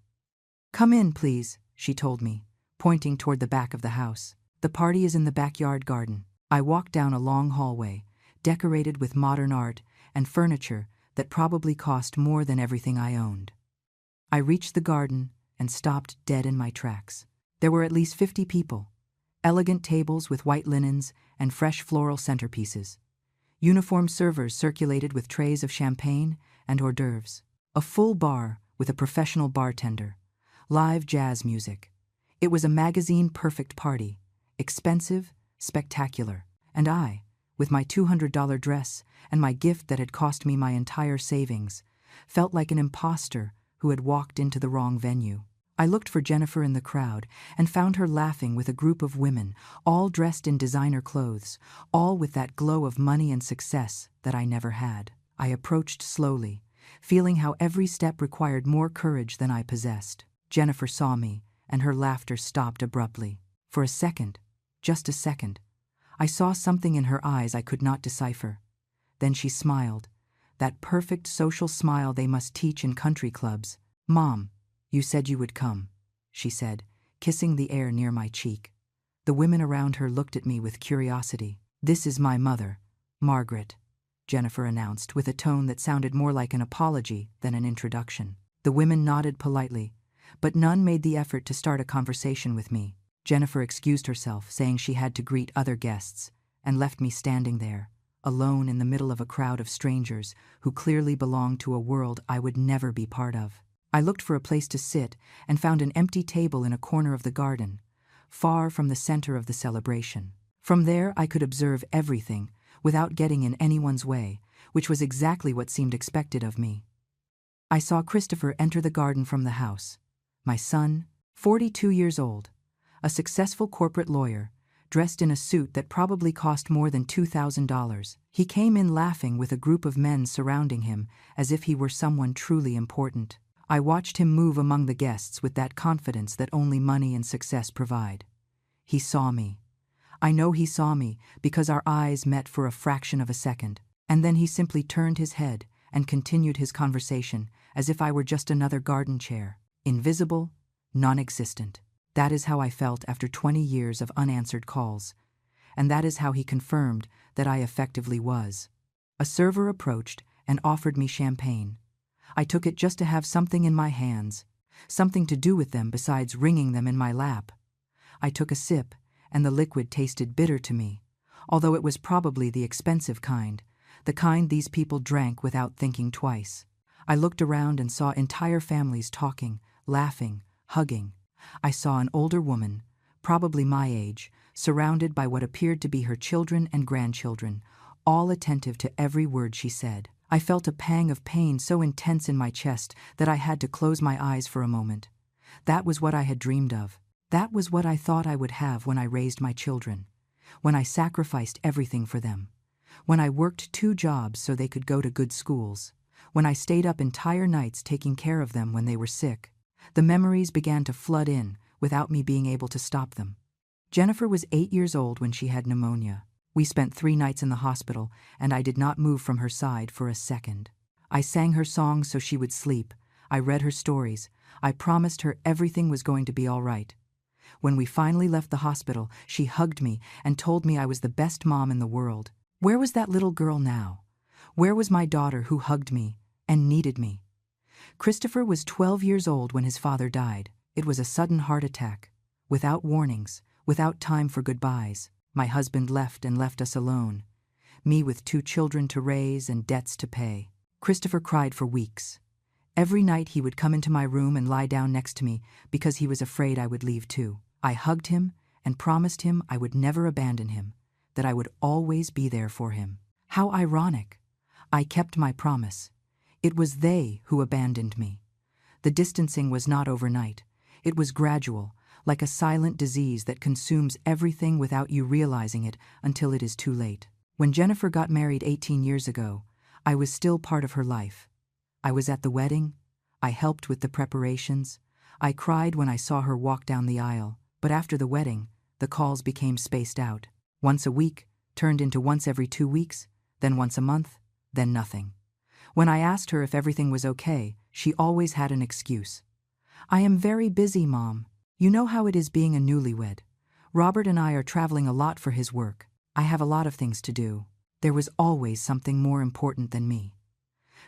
"Come in, please," she told me, pointing toward the back of the house. "The party is in the backyard garden." I walked down a long hallway, decorated with modern art and furniture that probably cost more than everything I owned. I reached the garden and stopped dead in my tracks. There were at least 50 people, elegant tables with white linens and fresh floral centerpieces. Uniformed servers circulated with trays of champagne and hors d'oeuvres. A full bar with a professional bartender. Live jazz music. It was a magazine-perfect party. Expensive, spectacular. And I, with my $200 dress and my gift that had cost me my entire savings, felt like an imposter who had walked into the wrong venue. I looked for Jennifer in the crowd and found her laughing with a group of women, all dressed in designer clothes, all with that glow of money and success that I never had. I approached slowly, feeling how every step required more courage than I possessed. Jennifer saw me, and her laughter stopped abruptly. For a second, just a second, I saw something in her eyes I could not decipher. Then she smiled, that perfect social smile they must teach in country clubs. "Mom, you said you would come," she said, kissing the air near my cheek. The women around her looked at me with curiosity. "This is my mother, Margaret," Jennifer announced with a tone that sounded more like an apology than an introduction. The women nodded politely, but none made the effort to start a conversation with me. Jennifer excused herself, saying she had to greet other guests, and left me standing there, alone in the middle of a crowd of strangers who clearly belonged to a world I would never be part of. I looked for a place to sit and found an empty table in a corner of the garden, far from the center of the celebration. From there I could observe everything without getting in anyone's way, which was exactly what seemed expected of me. I saw Christopher enter the garden from the house. My son, 42 years old, a successful corporate lawyer, dressed in a suit that probably cost more than $2,000. He came in laughing with a group of men surrounding him as if he were someone truly important. I watched him move among the guests with that confidence that only money and success provide. He saw me. I know he saw me because our eyes met for a fraction of a second, and then he simply turned his head and continued his conversation as if I were just another garden chair, invisible, non-existent. That is how I felt after 20 years of unanswered calls, and that is how he confirmed that I effectively was. A server approached and offered me champagne. I took it just to have something in my hands, something to do with them besides wringing them in my lap. I took a sip, and the liquid tasted bitter to me, although it was probably the expensive kind, the kind these people drank without thinking twice. I looked around and saw entire families talking, laughing, hugging. I saw an older woman, probably my age, surrounded by what appeared to be her children and grandchildren, all attentive to every word she said. I felt a pang of pain so intense in my chest that I had to close my eyes for a moment. That was what I had dreamed of. That was what I thought I would have when I raised my children, when I sacrificed everything for them, when I worked 2 jobs so they could go to good schools, when I stayed up entire nights taking care of them when they were sick. The memories began to flood in without me being able to stop them. Jennifer was 8 years old when she had pneumonia. We spent 3 nights in the hospital, and I did not move from her side for a second. I sang her songs so she would sleep. I read her stories. I promised her everything was going to be all right. When we finally left the hospital, she hugged me and told me I was the best mom in the world. Where was that little girl now? Where was my daughter who hugged me and needed me? Christopher was 12 years old when his father died. It was a sudden heart attack, without warnings, without time for goodbyes. My husband left and left us alone, me with 2 children to raise and debts to pay. Christopher cried for weeks. Every night he would come into my room and lie down next to me because he was afraid I would leave too. I hugged him and promised him I would never abandon him, that I would always be there for him. How ironic. I kept my promise. It was they who abandoned me. The distancing was not overnight. It was gradual, like a silent disease that consumes everything without you realizing it until it is too late. When Jennifer got married 18 years ago, I was still part of her life. I was at the wedding. I helped with the preparations. I cried when I saw her walk down the aisle. But after the wedding, the calls became spaced out. Once a week turned into once every 2 weeks, then once a month, then nothing. When I asked her if everything was okay, she always had an excuse. "I am very busy, Mom. You know how it is being a newlywed. Robert and I are traveling a lot for his work. I have a lot of things to do." There was always something more important than me.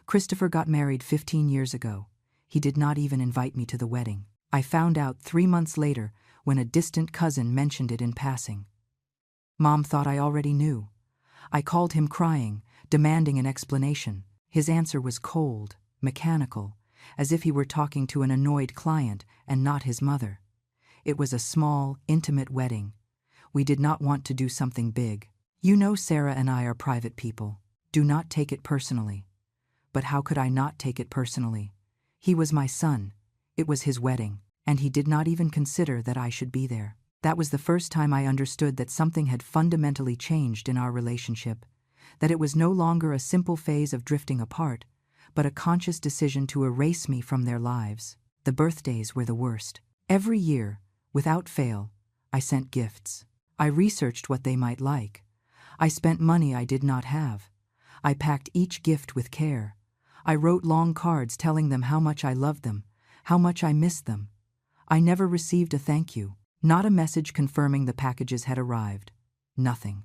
Christopher got married 15 years ago. He did not even invite me to the wedding. I found out 3 months later when a distant cousin mentioned it in passing. Mom thought I already knew. I called him crying, demanding an explanation. His answer was cold, mechanical, as if he were talking to an annoyed client and not his mother. It was a small, intimate wedding. We did not want to do something big. "You know Sarah and I are private people. Do not take it personally." But how could I not take it personally? He was my son. It was his wedding, and he did not even consider that I should be there. That was the first time I understood that something had fundamentally changed in our relationship, that it was no longer a simple phase of drifting apart, but a conscious decision to erase me from their lives. The birthdays were the worst. Every year, without fail, I sent gifts. I researched what they might like. I spent money I did not have. I packed each gift with care. I wrote long cards telling them how much I loved them, how much I missed them. I never received a thank you, not a message confirming the packages had arrived. Nothing.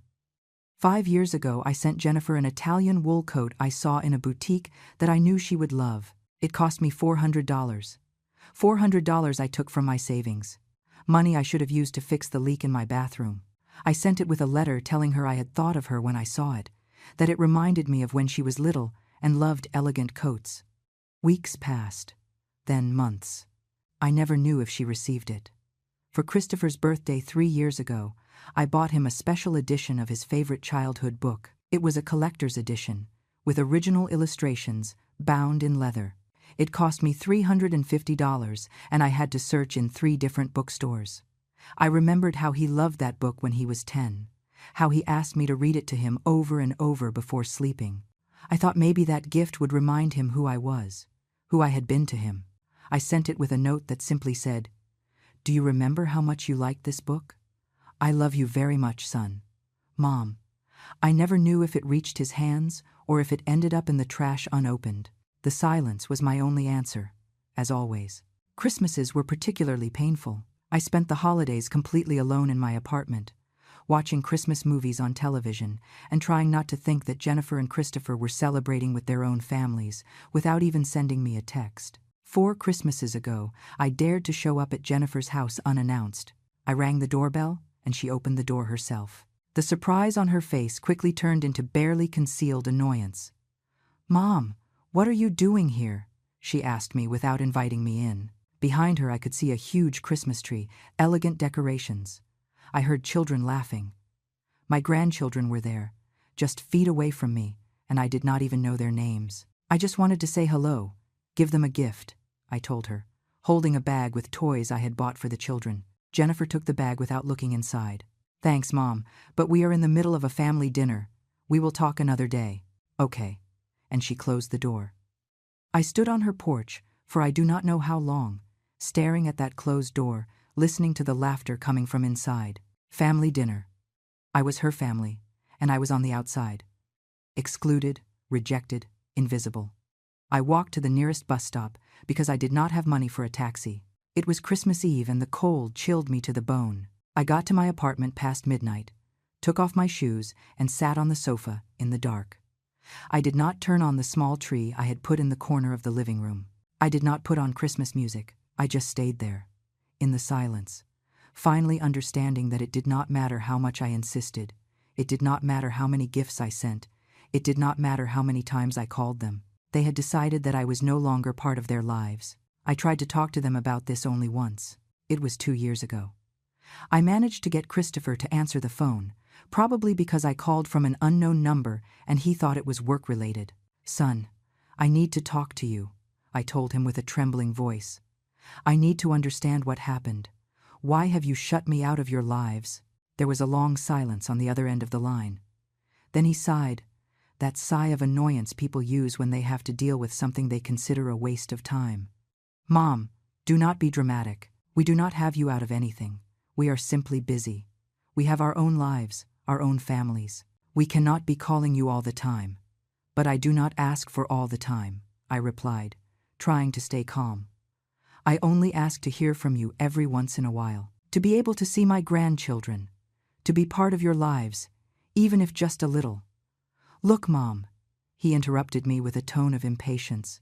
5 years ago, I sent Jennifer an Italian wool coat I saw in a boutique that I knew she would love. It cost me $400. $400 I took from my savings. Money I should have used to fix the leak in my bathroom. I sent it with a letter telling her I had thought of her when I saw it, that it reminded me of when she was little and loved elegant coats. Weeks passed, then months. I never knew if she received it. For Christopher's birthday 3 years ago, I bought him a special edition of his favorite childhood book. It was a collector's edition, with original illustrations, bound in leather. It cost me $350, and I had to search in 3 different bookstores. I remembered how he loved that book when he was 10, how he asked me to read it to him over and over before sleeping. I thought maybe that gift would remind him who I was, who I had been to him. I sent it with a note that simply said, "Do you remember how much you liked this book? I love you very much, son. Mom." I never knew if it reached his hands or if it ended up in the trash unopened. The silence was my only answer, as always. Christmases were particularly painful. I spent the holidays completely alone in my apartment, watching Christmas movies on television and trying not to think that Jennifer and Christopher were celebrating with their own families without even sending me a text. 4 Christmases ago, I dared to show up at Jennifer's house unannounced. I rang the doorbell, and she opened the door herself. The surprise on her face quickly turned into barely concealed annoyance. "Mom, what are you doing here?" she asked me without inviting me in. Behind her I could see a huge Christmas tree, elegant decorations. I heard children laughing. My grandchildren were there, just feet away from me, and I did not even know their names. "I just wanted to say hello, give them a gift," I told her, holding a bag with toys I had bought for the children. Jennifer took the bag without looking inside. "Thanks, Mom, but we are in the middle of a family dinner. We will talk another day." "Okay," and she closed the door. I stood on her porch for I do not know how long, staring at that closed door, listening to the laughter coming from inside. Family dinner. I was her family, and I was on the outside. Excluded, rejected, invisible. I walked to the nearest bus stop because I did not have money for a taxi. It was Christmas Eve and the cold chilled me to the bone. I got to my apartment past midnight, took off my shoes, and sat on the sofa in the dark. I did not turn on the small tree I had put in the corner of the living room. I did not put on Christmas music. I just stayed there, in the silence, finally understanding that it did not matter how much I insisted. It did not matter how many gifts I sent. It did not matter how many times I called them. They had decided that I was no longer part of their lives. I tried to talk to them about this only once. It was 2 years ago. I managed to get Christopher to answer the phone, probably because I called from an unknown number and he thought it was work-related. "Son, I need to talk to you," I told him with a trembling voice. "I need to understand what happened. Why have you shut me out of your lives?" There was a long silence on the other end of the line. Then he sighed, that sigh of annoyance people use when they have to deal with something they consider a waste of time. "Mom, do not be dramatic. We do not have you out of anything. We are simply busy. We have our own lives, our own families. We cannot be calling you all the time." "But I do not ask for all the time," I replied, trying to stay calm. "I only ask to hear from you every once in a while, to be able to see my grandchildren, to be part of your lives, even if just a little." "Look, Mom," he interrupted me with a tone of impatience.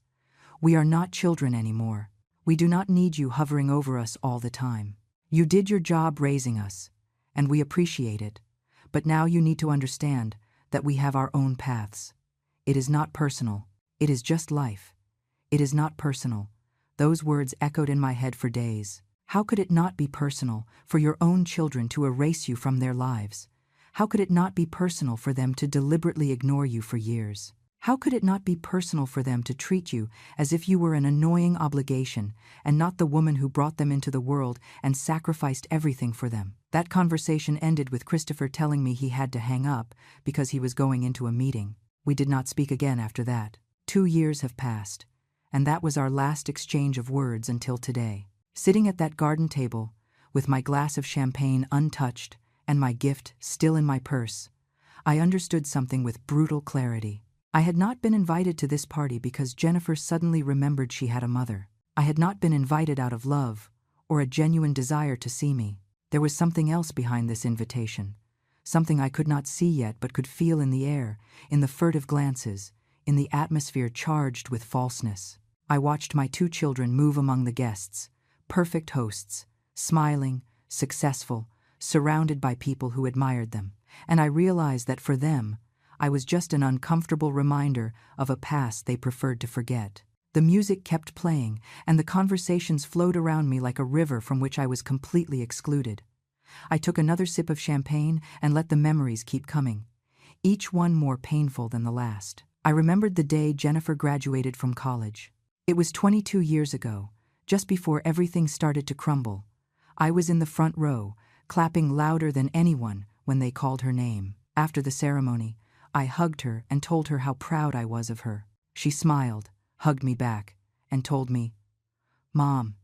"We are not children anymore. We do not need you hovering over us all the time. You did your job raising us, and we appreciate it, but now you need to understand that we have our own paths. It is not personal. It is just life. It is not personal." Those words echoed in my head for days. How could it not be personal for your own children to erase you from their lives? How could it not be personal for them to deliberately ignore you for years? How could it not be personal for them to treat you as if you were an annoying obligation and not the woman who brought them into the world and sacrificed everything for them? That conversation ended with Christopher telling me he had to hang up because he was going into a meeting. We did not speak again after that. 2 years have passed, and that was our last exchange of words until today. Sitting at that garden table, with my glass of champagne untouched and my gift still in my purse, I understood something with brutal clarity. I had not been invited to this party because Jennifer suddenly remembered she had a mother. I had not been invited out of love or a genuine desire to see me. There was something else behind this invitation, something I could not see yet but could feel in the air, in the furtive glances, in the atmosphere charged with falseness. I watched my 2 children move among the guests, perfect hosts, smiling, successful, surrounded by people who admired them, and I realized that for them, I was just an uncomfortable reminder of a past they preferred to forget. The music kept playing, and the conversations flowed around me like a river from which I was completely excluded. I took another sip of champagne and let the memories keep coming, each one more painful than the last. I remembered the day Jennifer graduated from college. It was 22 years ago, just before everything started to crumble. I was in the front row, clapping louder than anyone when they called her name. After the ceremony, I hugged her and told her how proud I was of her. She smiled, hugged me back, and told me, "Mom,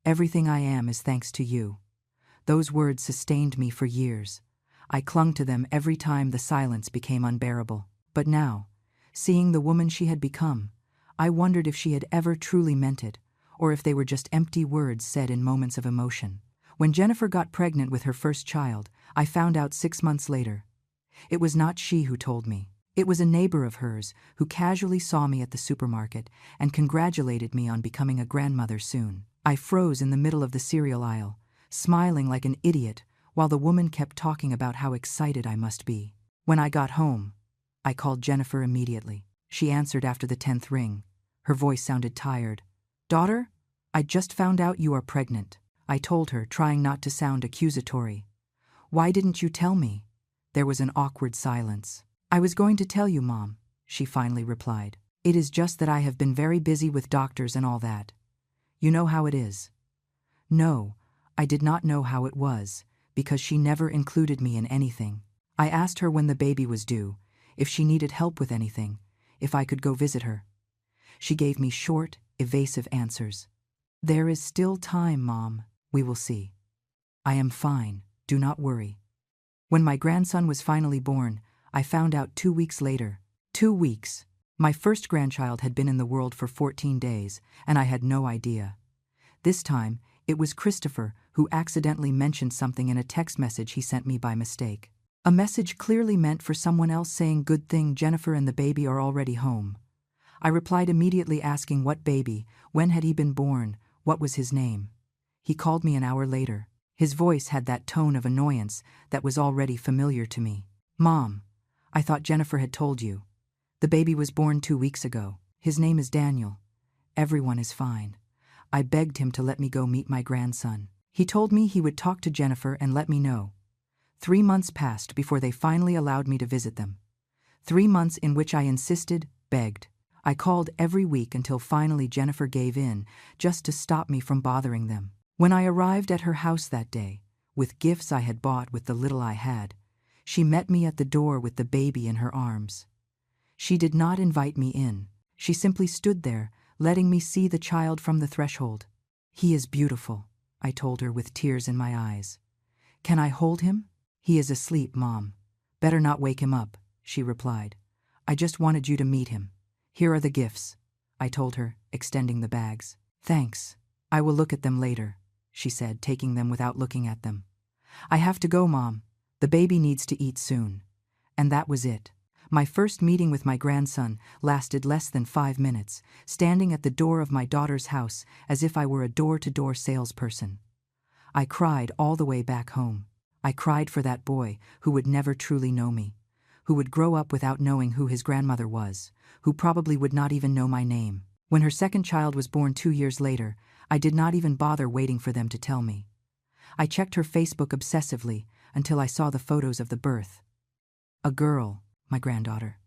everything I am is thanks to you." Those words sustained me for years. I clung to them every time the silence became unbearable. But now, seeing the woman she had become, I wondered if she had ever truly meant it, or if they were just empty words said in moments of emotion. When Jennifer got pregnant with her first child, I found out 6 months later. It was not she who told me. It was a neighbor of hers who casually saw me at the supermarket and congratulated me on becoming a grandmother soon. I froze in the middle of the cereal aisle, smiling like an idiot while the woman kept talking about how excited I must be. When I got home, I called Jennifer immediately. She answered after the 10th ring. Her voice sounded tired. "Daughter, I just found out you are pregnant," I told her, trying not to sound accusatory. "Why didn't you tell me?" There was an awkward silence. "I was going to tell you, Mom," she finally replied. "It is just that I have been very busy with doctors and all that. You know how it is." No, I did not know how it was, because she never included me in anything. I asked her when the baby was due, if she needed help with anything, if I could go visit her. She gave me short, evasive answers. "There is still time, Mom. We will see. I am fine. Do not worry." When my grandson was finally born, I found out 2 weeks later. 2 weeks. My first grandchild had been in the world for 14 days, and I had no idea. This time, it was Christopher who accidentally mentioned something in a text message he sent me by mistake. A message clearly meant for someone else saying, "Good thing Jennifer and the baby are already home." I replied immediately asking what baby, when had he been born, what was his name. He called me an hour later. His voice had that tone of annoyance that was already familiar to me. "Mom, I thought Jennifer had told you. The baby was born 2 weeks ago." His name is Daniel. Everyone is fine. I begged him to let me go meet my grandson. He told me he would talk to Jennifer and let me know. 3 months passed before they finally allowed me to visit them. 3 months in which I insisted, begged. I called every week until finally Jennifer gave in, just to stop me from bothering them. When I arrived at her house that day, with gifts I had bought with the little I had, she met me at the door with the baby in her arms. She did not invite me in. She simply stood there, letting me see the child from the threshold. "He is beautiful," I told her with tears in my eyes. "Can I hold him?" "He is asleep, Mom. Better not wake him up," she replied. "I just wanted you to meet him. Here are the gifts," I told her, extending the bags. "Thanks. I will look at them later," she said, taking them without looking at them. "I have to go, Mom. The baby needs to eat soon." And that was it. My first meeting with my grandson lasted less than 5 minutes, standing at the door of my daughter's house as if I were a door-to-door salesperson. I cried all the way back home. I cried for that boy who would never truly know me, who would grow up without knowing who his grandmother was, who probably would not even know my name. When her second child was born 2 years later, I did not even bother waiting for them to tell me. I checked her Facebook obsessively until I saw the photos of the birth. A girl, my granddaughter.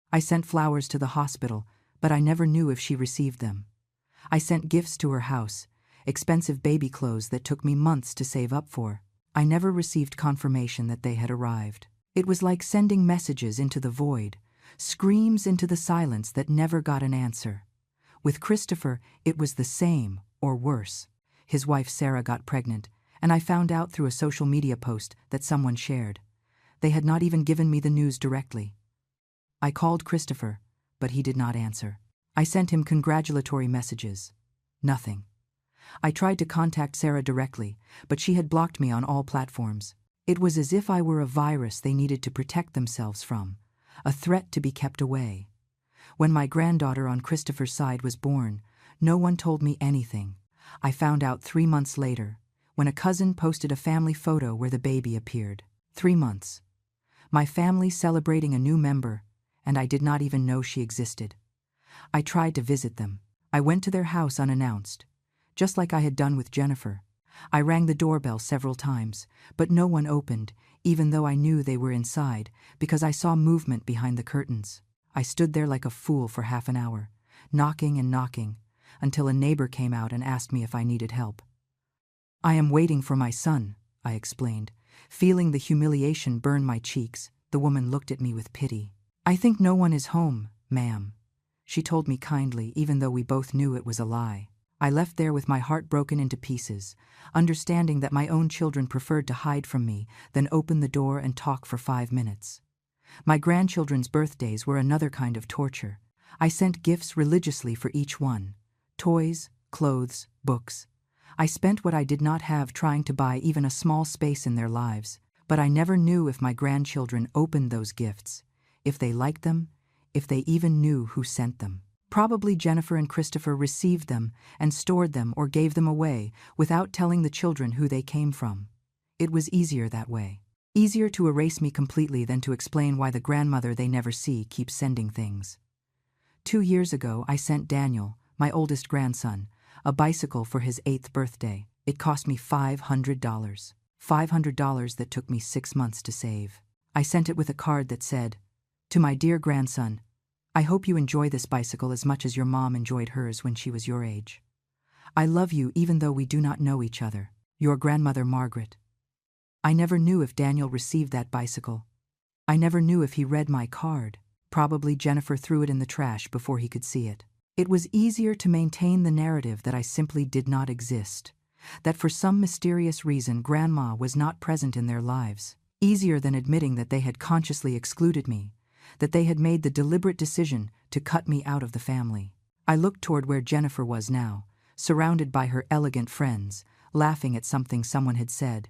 I sent flowers to the hospital, but I never knew if she received them. I sent gifts to her house, expensive baby clothes that took me months to save up for. I never received confirmation that they had arrived. It was like sending messages into the void, screams into the silence that never got an answer. With Christopher, it was the same, or worse. His wife Sarah got pregnant, and I found out through a social media post that someone shared. They had not even given me the news directly. I called Christopher, but he did not answer. I sent him congratulatory messages. Nothing. I tried to contact Sarah directly, but she had blocked me on all platforms. It was as if I were a virus they needed to protect themselves from, a threat to be kept away. When my granddaughter on Christopher's side was born, no one told me anything. I found out 3 months later, when a cousin posted a family photo where the baby appeared. 3 months. My family celebrating a new member, and I did not even know she existed. I tried to visit them. I went to their house unannounced, just like I had done with Jennifer. I rang the doorbell several times, but no one opened, even though I knew they were inside, because I saw movement behind the curtains. I stood there like a fool for half an hour, knocking and knocking, until a neighbor came out and asked me if I needed help. "I am waiting for my son," I explained. Feeling the humiliation burn my cheeks, the woman looked at me with pity. "I think no one is home, ma'am," she told me kindly, even though we both knew it was a lie. I left there with my heart broken into pieces, understanding that my own children preferred to hide from me than open the door and talk for 5 minutes. My grandchildren's birthdays were another kind of torture. I sent gifts religiously for each one: toys, clothes, books. I spent what I did not have trying to buy even a small space in their lives, but I never knew if my grandchildren opened those gifts, if they liked them, if they even knew who sent them. Probably Jennifer and Christopher received them and stored them or gave them away without telling the children who they came from. It was easier that way. Easier to erase me completely than to explain why the grandmother they never see keeps sending things. 2 years ago, I sent Daniel, my oldest grandson, a bicycle for his 8th birthday. It cost me $500. $500 that took me 6 months to save. I sent it with a card that said, "To my dear grandson, I hope you enjoy this bicycle as much as your mom enjoyed hers when she was your age. I love you even though we do not know each other. Your grandmother Margaret." I never knew if Daniel received that bicycle. I never knew if he read my card. Probably Jennifer threw it in the trash before he could see it. It was easier to maintain the narrative that I simply did not exist, that for some mysterious reason Grandma was not present in their lives. Easier than admitting that they had consciously excluded me, that they had made the deliberate decision to cut me out of the family. I looked toward where Jennifer was now, surrounded by her elegant friends, laughing at something someone had said.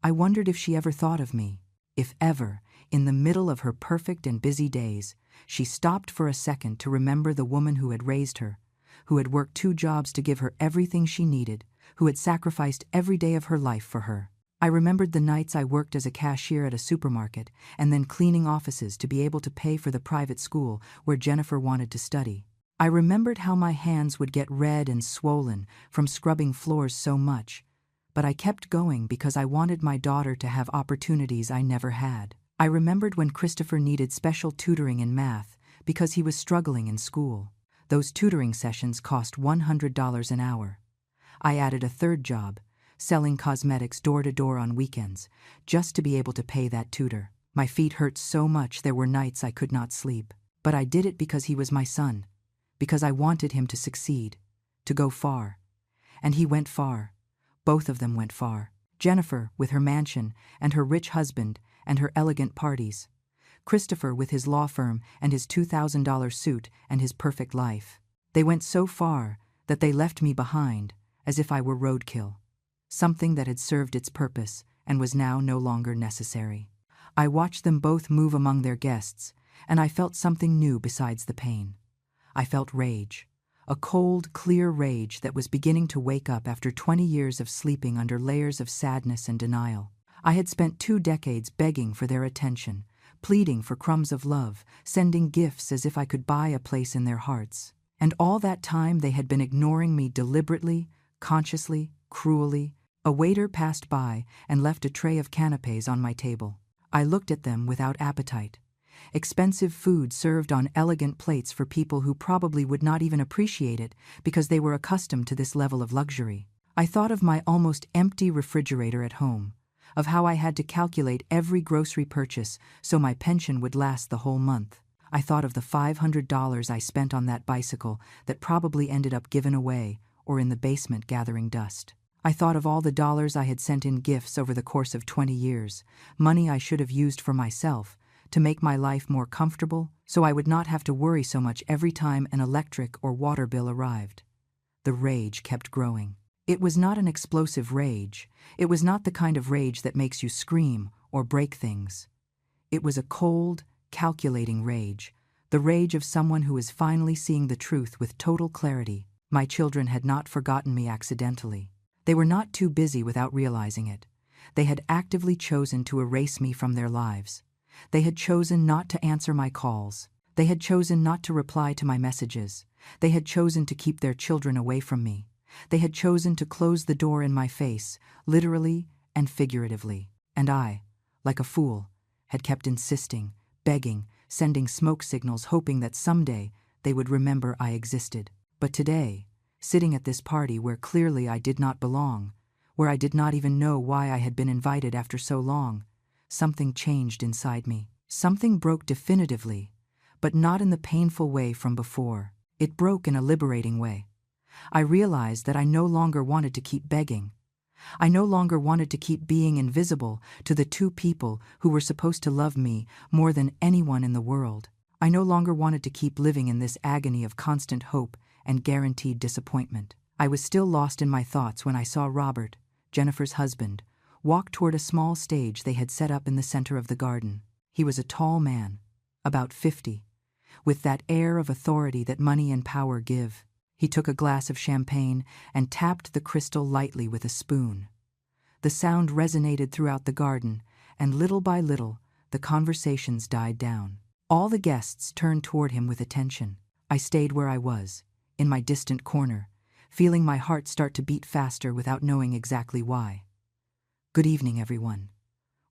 I wondered if she ever thought of me, if ever, in the middle of her perfect and busy days, she stopped for a second to remember the woman who had raised her, who had worked 2 jobs to give her everything she needed, who had sacrificed every day of her life for her. I remembered the nights I worked as a cashier at a supermarket and then cleaning offices to be able to pay for the private school where Jennifer wanted to study. I remembered how my hands would get red and swollen from scrubbing floors so much, but I kept going because I wanted my daughter to have opportunities I never had. I remembered when Christopher needed special tutoring in math because he was struggling in school. Those tutoring sessions cost $100 an hour. I added a third job, selling cosmetics door to door on weekends, just to be able to pay that tutor. My feet hurt so much there were nights I could not sleep. But I did it because he was my son, because I wanted him to succeed, to go far. And he went far. Both of them went far. Jennifer with her mansion and her rich husband and her elegant parties. Christopher with his law firm and his $2,000 suit and his perfect life. They went so far that they left me behind, as if I were roadkill, something that had served its purpose and was now no longer necessary. I watched them both move among their guests, and I felt something new besides the pain. I felt rage, a cold, clear rage that was beginning to wake up after 20 years of sleeping under layers of sadness and denial. I had spent 2 decades begging for their attention, pleading for crumbs of love, sending gifts as if I could buy a place in their hearts. And all that time they had been ignoring me deliberately, consciously, cruelly. A waiter passed by and left a tray of canapés on my table. I looked at them without appetite. Expensive food served on elegant plates for people who probably would not even appreciate it because they were accustomed to this level of luxury. I thought of my almost empty refrigerator at home, of how I had to calculate every grocery purchase so my pension would last the whole month. I thought of the $500 I spent on that bicycle that probably ended up given away or in the basement gathering dust. I thought of all the dollars I had sent in gifts over the course of 20 years, money I should have used for myself, to make my life more comfortable, so I would not have to worry so much every time an electric or water bill arrived. The rage kept growing. It was not an explosive rage. It was not the kind of rage that makes you scream or break things. It was a cold, calculating rage, the rage of someone who is finally seeing the truth with total clarity. My children had not forgotten me accidentally. They were not too busy without realizing it. They had actively chosen to erase me from their lives. They had chosen not to answer my calls. They had chosen not to reply to my messages. They had chosen to keep their children away from me. They had chosen to close the door in my face, literally and figuratively. And I, like a fool, had kept insisting, begging, sending smoke signals, hoping that someday they would remember I existed. But today, sitting at this party where clearly I did not belong, where I did not even know why I had been invited after so long, something changed inside me. Something broke definitively, but not in the painful way from before. It broke in a liberating way. I realized that I no longer wanted to keep begging. I no longer wanted to keep being invisible to the 2 people who were supposed to love me more than anyone in the world. I no longer wanted to keep living in this agony of constant hope and guaranteed disappointment. I was still lost in my thoughts when I saw Robert, Jennifer's husband, walk toward a small stage they had set up in the center of the garden. He was a tall man, about 50, with that air of authority that money and power give. He took a glass of champagne and tapped the crystal lightly with a spoon. The sound resonated throughout the garden, and little by little, the conversations died down. All the guests turned toward him with attention. I stayed where I was, in my distant corner, feeling my heart start to beat faster without knowing exactly why. "Good evening, everyone."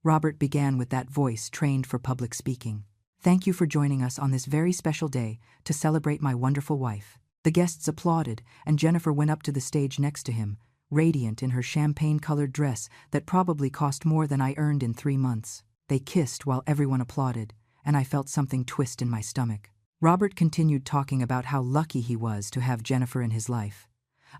Robert began with that voice trained for public speaking. "Thank you for joining us on this very special day to celebrate my wonderful wife." The guests applauded, and Jennifer went up to the stage next to him, radiant in her champagne-colored dress that probably cost more than I earned in 3 months. They kissed while everyone applauded, and I felt something twist in my stomach. Robert continued talking about how lucky he was to have Jennifer in his life,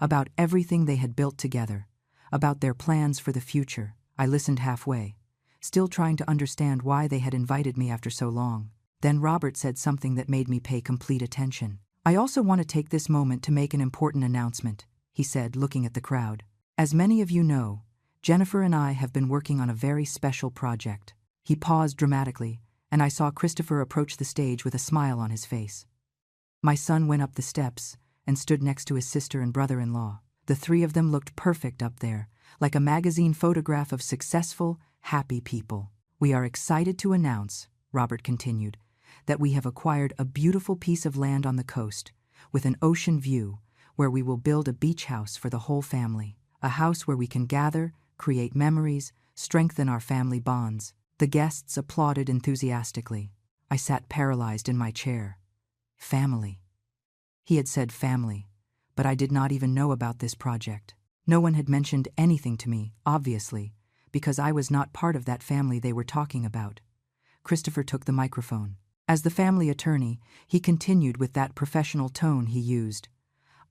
about everything they had built together, about their plans for the future. I listened halfway, still trying to understand why they had invited me after so long. Then Robert said something that made me pay complete attention. "I also want to take this moment to make an important announcement," he said, looking at the crowd. "As many of you know, Jennifer and I have been working on a very special project." He paused dramatically, and I saw Christopher approach the stage with a smile on his face. My son went up the steps and stood next to his sister and brother-in-law. The 3 of them looked perfect up there, like a magazine photograph of successful, happy people. "We are excited to announce," Robert continued, "that we have acquired a beautiful piece of land on the coast, with an ocean view, where we will build a beach house for the whole family. A house where we can gather, create memories, strengthen our family bonds. The guests applauded enthusiastically. I sat paralyzed in my chair. Family. He had said family, but I did not even know about this project. No one had mentioned anything to me, obviously, because I was not part of that family they were talking about. Christopher took the microphone. As the family attorney, he continued with that professional tone he used.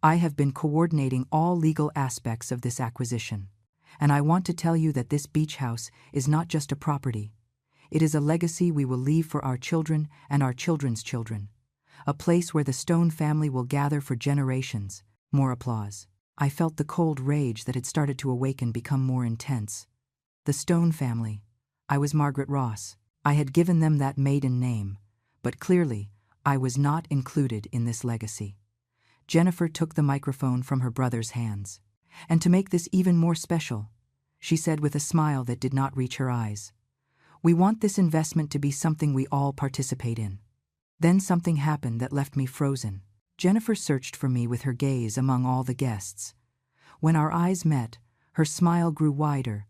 I have been coordinating all legal aspects of this acquisition, and I want to tell you that this beach house is not just a property. It is a legacy we will leave for our children and our children's children. A place where the Stone family will gather for generations. More applause. I felt the cold rage that had started to awaken become more intense. The Stone family. I was Margaret Ross. I had given them that maiden name, but clearly, I was not included in this legacy. Jennifer took the microphone from her brother's hands. And to make this even more special, she said with a smile that did not reach her eyes, "We want this investment to be something we all participate in." Then something happened that left me frozen. Jennifer searched for me with her gaze among all the guests. When our eyes met, her smile grew wider,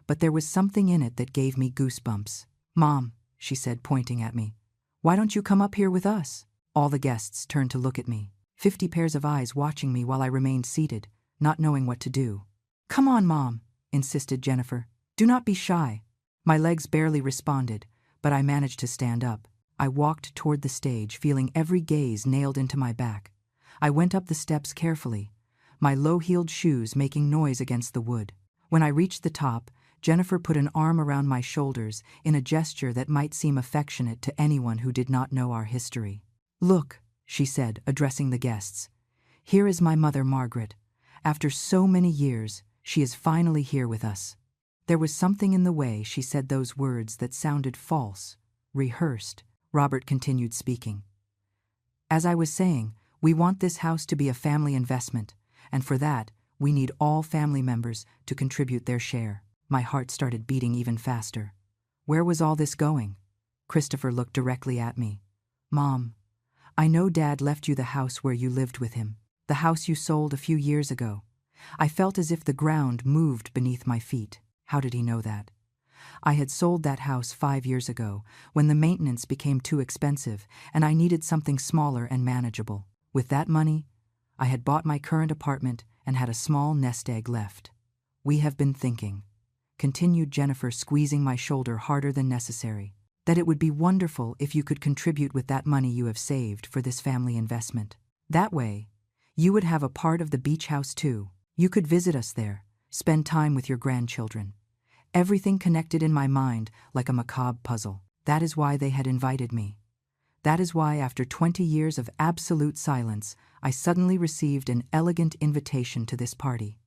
but there was something in it that gave me goosebumps. "Mom," she said, pointing at me, "why don't you come up here with us?" All the guests turned to look at me, 50 pairs of eyes watching me while I remained seated, not knowing what to do. "Come on, Mom," insisted Jennifer. "Do not be shy." My legs barely responded, but I managed to stand up. I walked toward the stage, feeling every gaze nailed into my back. I went up the steps carefully, my low-heeled shoes making noise against the wood. When I reached the top, Jennifer put an arm around my shoulders in a gesture that might seem affectionate to anyone who did not know our history. "Look," she said, addressing the guests. "Here is my mother, Margaret. After so many years, she is finally here with us." There was something in the way she said those words that sounded false, rehearsed. Robert continued speaking. "As I was saying, we want this house to be a family investment, and for that, we need all family members to contribute their share." My heart started beating even faster. Where was all this going? Christopher looked directly at me. "Mom, I know Dad left you the house where you lived with him, the house you sold a few years ago." I felt as if the ground moved beneath my feet. How did he know that? I had sold that house 5 years ago, when the maintenance became too expensive, and I needed something smaller and manageable. With that money, I had bought my current apartment and had a small nest egg left. "We have been thinking," continued Jennifer, squeezing my shoulder harder than necessary, "that it would be wonderful if you could contribute with that money you have saved for this family investment. That way, you would have a part of the beach house too. You could visit us there, spend time with your grandchildren." Everything connected in my mind like a macabre puzzle. That is why they had invited me. That is why, after 20 years of absolute silence, I suddenly received an elegant invitation to this party.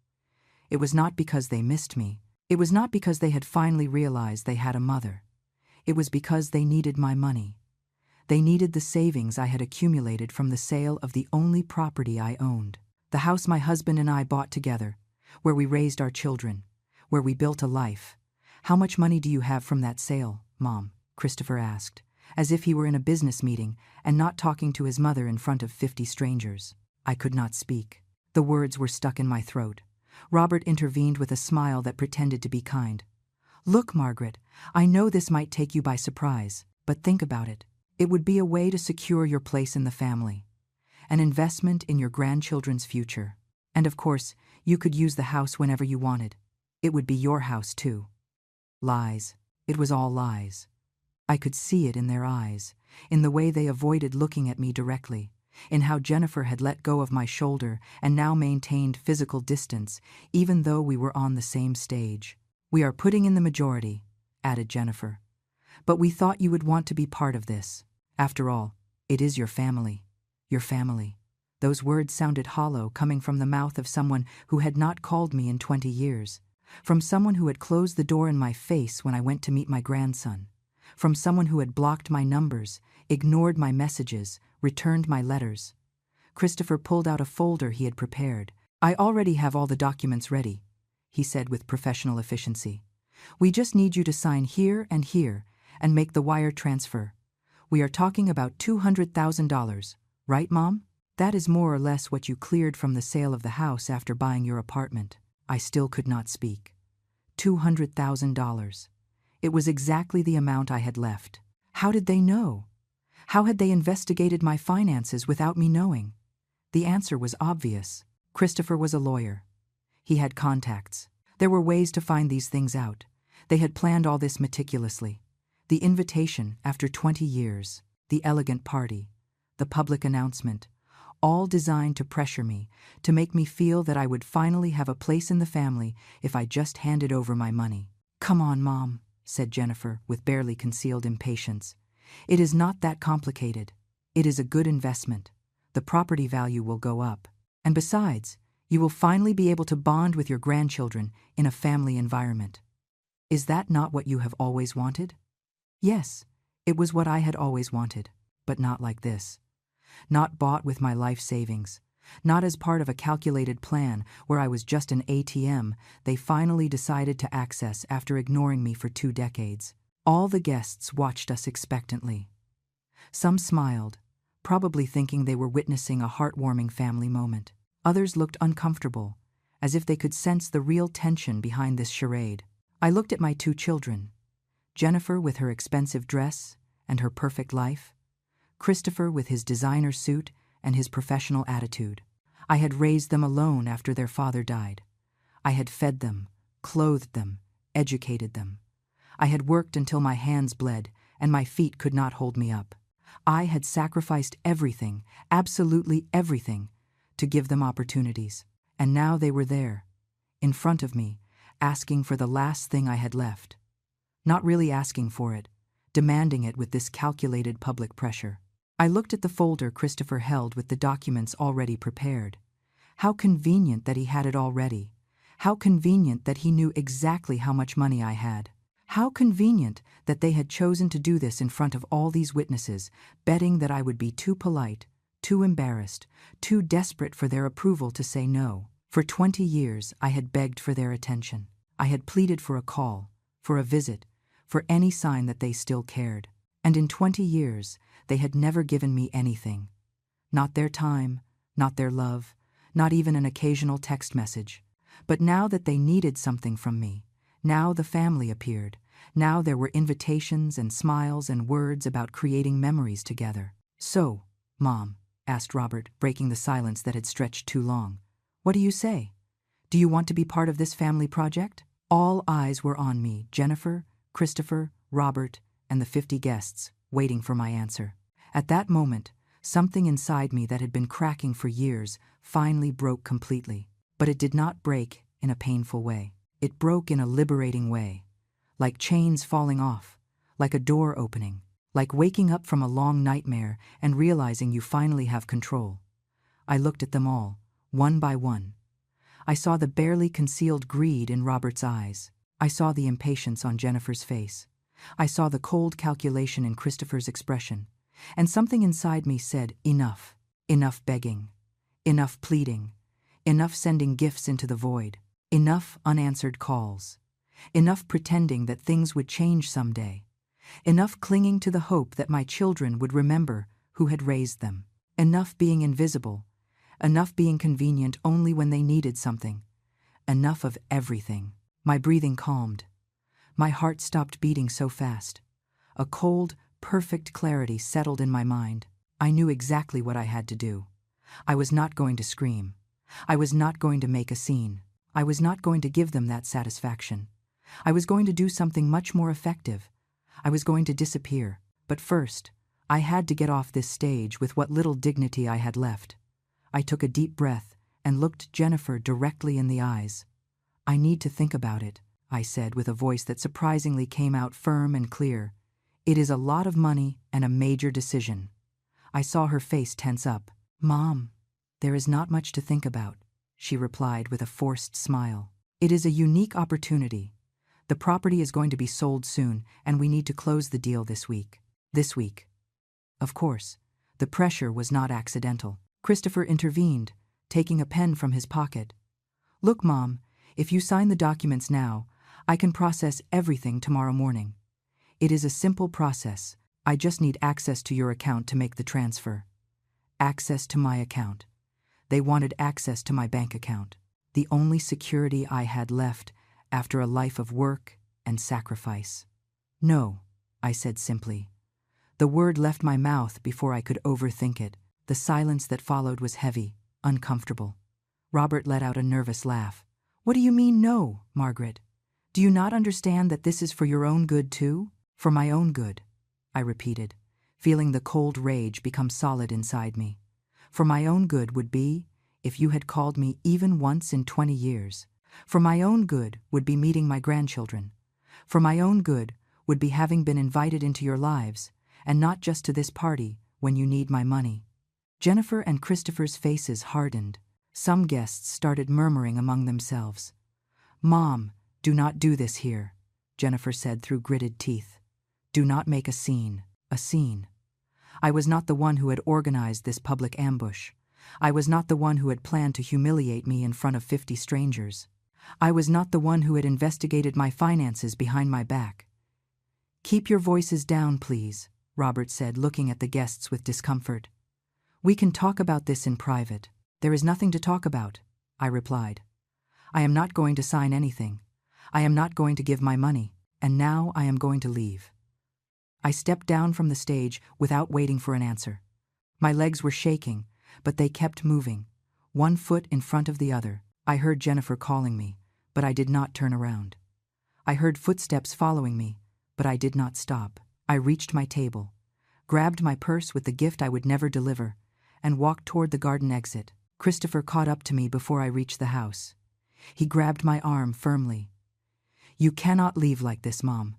It was not because they missed me. It was not because they had finally realized they had a mother. It was because they needed my money. They needed the savings I had accumulated from the sale of the only property I owned. The house my husband and I bought together, where we raised our children, where we built a life. "How much money do you have from that sale, Mom?" Christopher asked, as if he were in a business meeting and not talking to his mother in front of 50 strangers. I could not speak. The words were stuck in my throat. Robert intervened with a smile that pretended to be kind. "Look, Margaret, I know this might take you by surprise, but think about it. It would be a way to secure your place in the family, an investment in your grandchildren's future. And of course, you could use the house whenever you wanted. It would be your house too." Lies. It was all lies. I could see it in their eyes, in the way they avoided looking at me directly, in how Jennifer had let go of my shoulder and now maintained physical distance, even though we were on the same stage. "We are putting in the majority," added Jennifer. "But we thought you would want to be part of this. After all, it is your family. Your family." Those words sounded hollow, coming from the mouth of someone who had not called me in 20 years. From someone who had closed the door in my face when I went to meet my grandson. From someone who had blocked my numbers, ignored my messages, returned my letters. Christopher pulled out a folder he had prepared. "I already have all the documents ready," he said with professional efficiency. "We just need you to sign here and make the wire transfer. We are talking about $200,000, right, Mom?" That is more or less what you cleared from the sale of the house after buying your apartment. I still could not speak. $200,000. It was exactly the amount I had left. How did they know? How had they investigated my finances without me knowing? The answer was obvious. Christopher was a lawyer. He had contacts. There were ways to find these things out. They had planned all this meticulously. The invitation after 20 years, the elegant party, the public announcement, all designed to pressure me, to make me feel that I would finally have a place in the family if I just handed over my money. "Come on, Mom," said Jennifer with barely concealed impatience. "It is not that complicated. It is a good investment. The property value will go up. And besides, you will finally be able to bond with your grandchildren in a family environment. Is that not what you have always wanted?" Yes, it was what I had always wanted, but not like this. Not bought with my life savings. Not as part of a calculated plan where I was just an ATM they finally decided to access after ignoring me for 2 decades. All the guests watched us expectantly. Some smiled, probably thinking they were witnessing a heartwarming family moment. Others looked uncomfortable, as if they could sense the real tension behind this charade. I looked at my 2 children, Jennifer with her expensive dress and her perfect life, Christopher with his designer suit and his professional attitude. I had raised them alone after their father died. I had fed them, clothed them, educated them. I had worked until my hands bled and my feet could not hold me up. I had sacrificed everything, absolutely everything, to give them opportunities. And now they were there, in front of me, asking for the last thing I had left. Not really asking for it, demanding it with this calculated public pressure. I looked at the folder Christopher held with the documents already prepared. How convenient that he had it already. How convenient that he knew exactly how much money I had. How convenient that they had chosen to do this in front of all these witnesses, betting that I would be too polite, too embarrassed, too desperate for their approval to say no. For 20 years, I had begged for their attention. I had pleaded for a call, for a visit, for any sign that they still cared. And in 20 years, they had never given me anything. Not their time, not their love, not even an occasional text message. But now that they needed something from me, now the family appeared. Now there were invitations and smiles and words about creating memories together. "So, Mom," asked Robert, breaking the silence that had stretched too long, "what do you say? Do you want to be part of this family project?" All eyes were on me, Jennifer, Christopher, Robert, and the 50 guests, waiting for my answer. At that moment, something inside me that had been cracking for years finally broke completely. But it did not break in a painful way. It broke in a liberating way, like chains falling off, like a door opening, like waking up from a long nightmare and realizing you finally have control. I looked at them all, one by one. I saw the barely concealed greed in Robert's eyes. I saw the impatience on Jennifer's face. I saw the cold calculation in Christopher's expression. And something inside me said, enough. Enough begging. Enough pleading. Enough sending gifts into the void. Enough unanswered calls. Enough pretending that things would change someday. Enough clinging to the hope that my children would remember who had raised them. Enough being invisible. Enough being convenient only when they needed something. Enough of everything. My breathing calmed. My heart stopped beating so fast. A cold, perfect clarity settled in my mind. I knew exactly what I had to do. I was not going to scream. I was not going to make a scene. I was not going to give them that satisfaction. I was going to do something much more effective. I was going to disappear. But first, I had to get off this stage with what little dignity I had left. I took a deep breath and looked Jennifer directly in the eyes. "I need to think about it," I said with a voice that surprisingly came out firm and clear. "It is a lot of money and a major decision." I saw her face tense up. "Mom, there is not much to think about," she replied with a forced smile. "It is a unique opportunity. The property is going to be sold soon, and we need to close the deal this week." This week. Of course, the pressure was not accidental. Christopher intervened, taking a pen from his pocket. "Look, Mom, if you sign the documents now, I can process everything tomorrow morning. It is a simple process. I just need access to your account to make the transfer." access to my account. They wanted access to my bank account, the only security I had left after a life of work and sacrifice. No, I said simply. The word left my mouth before I could overthink it. The silence that followed was heavy, uncomfortable. Robert let out a nervous laugh. What do you mean, no, Margaret? Do you not understand that this is for your own good too? For my own good, I repeated, feeling the cold rage become solid inside me. For my own good would be, if you had called me even once in 20 years. For my own good would be meeting my grandchildren. For my own good would be having been invited into your lives, and not just to this party when you need my money. Jennifer and Christopher's faces hardened. Some guests started murmuring among themselves. Mom, do not do this here, Jennifer said through gritted teeth. Do not make a scene. A scene. I was not the one who had organized this public ambush. I was not the one who had planned to humiliate me in front of 50 strangers. I was not the one who had investigated my finances behind my back. Keep your voices down, please, Robert said, looking at the guests with discomfort. We can talk about this in private. There is nothing to talk about, I replied. I am not going to sign anything. I am not going to give my money, and now I am going to leave. I stepped down from the stage without waiting for an answer. My legs were shaking, but they kept moving, one foot in front of the other. I heard Jennifer calling me, but I did not turn around. I heard footsteps following me, but I did not stop. I reached my table, grabbed my purse with the gift I would never deliver, and walked toward the garden exit. Christopher caught up to me before I reached the house. He grabbed my arm firmly. You cannot leave like this, Mom,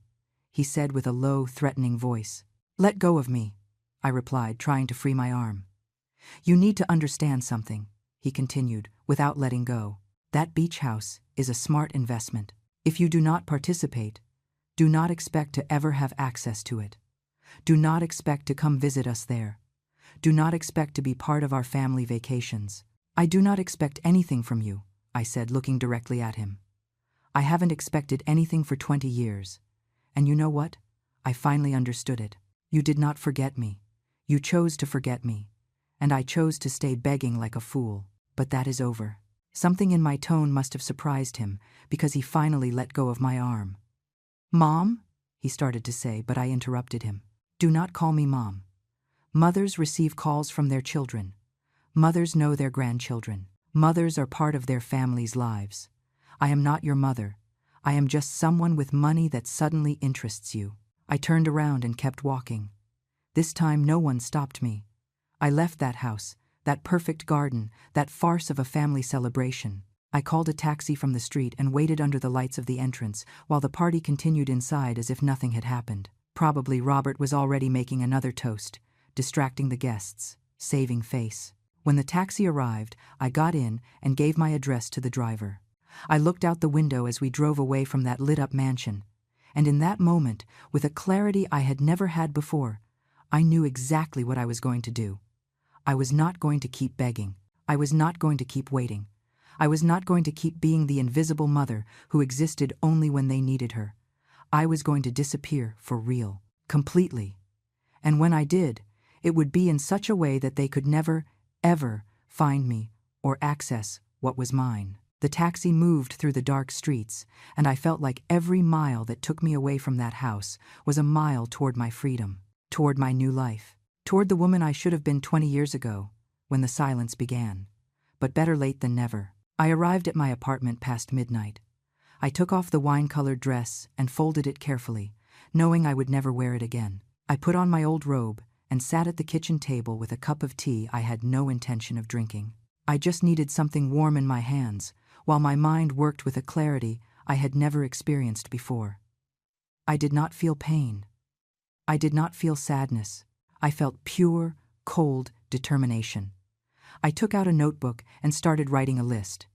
he said with a low, threatening voice. Let go of me, I replied, trying to free my arm. You need to understand something, he continued, without letting go. That beach house is a smart investment. If you do not participate, do not expect to ever have access to it. Do not expect to come visit us there. Do not expect to be part of our family vacations. I do not expect anything from you, I said, looking directly at him. I haven't expected anything for 20 years. And you know what? I finally understood it. You did not forget me. You chose to forget me. And I chose to stay begging like a fool. But that is over. Something in my tone must have surprised him, because he finally let go of my arm. Mom? He started to say, but I interrupted him. Do not call me Mom. Mothers receive calls from their children. Mothers know their grandchildren. Mothers are part of their families' lives. I am not your mother. I am just someone with money that suddenly interests you. I turned around and kept walking. This time no one stopped me. I left that house, that perfect garden, that farce of a family celebration. I called a taxi from the street and waited under the lights of the entrance while the party continued inside as if nothing had happened. Probably Robert was already making another toast, distracting the guests, saving face. When the taxi arrived, I got in and gave my address to the driver. I looked out the window as we drove away from that lit-up mansion, and in that moment, with a clarity I had never had before, I knew exactly what I was going to do. I was not going to keep begging. I was not going to keep waiting. I was not going to keep being the invisible mother who existed only when they needed her. I was going to disappear for real, completely. And when I did, it would be in such a way that they could never, ever find me or access what was mine. The taxi moved through the dark streets, and I felt like every mile that took me away from that house was a mile toward my freedom, toward my new life, toward the woman I should have been 20 years ago, when the silence began. But better late than never. I arrived at my apartment past midnight. I took off the wine-colored dress and folded it carefully, knowing I would never wear it again. I put on my old robe and sat at the kitchen table with a cup of tea I had no intention of drinking. I just needed something warm in my hands, while my mind worked with a clarity I had never experienced before. I did not feel pain. I did not feel sadness. I felt pure, cold determination. I took out a notebook and started writing a list.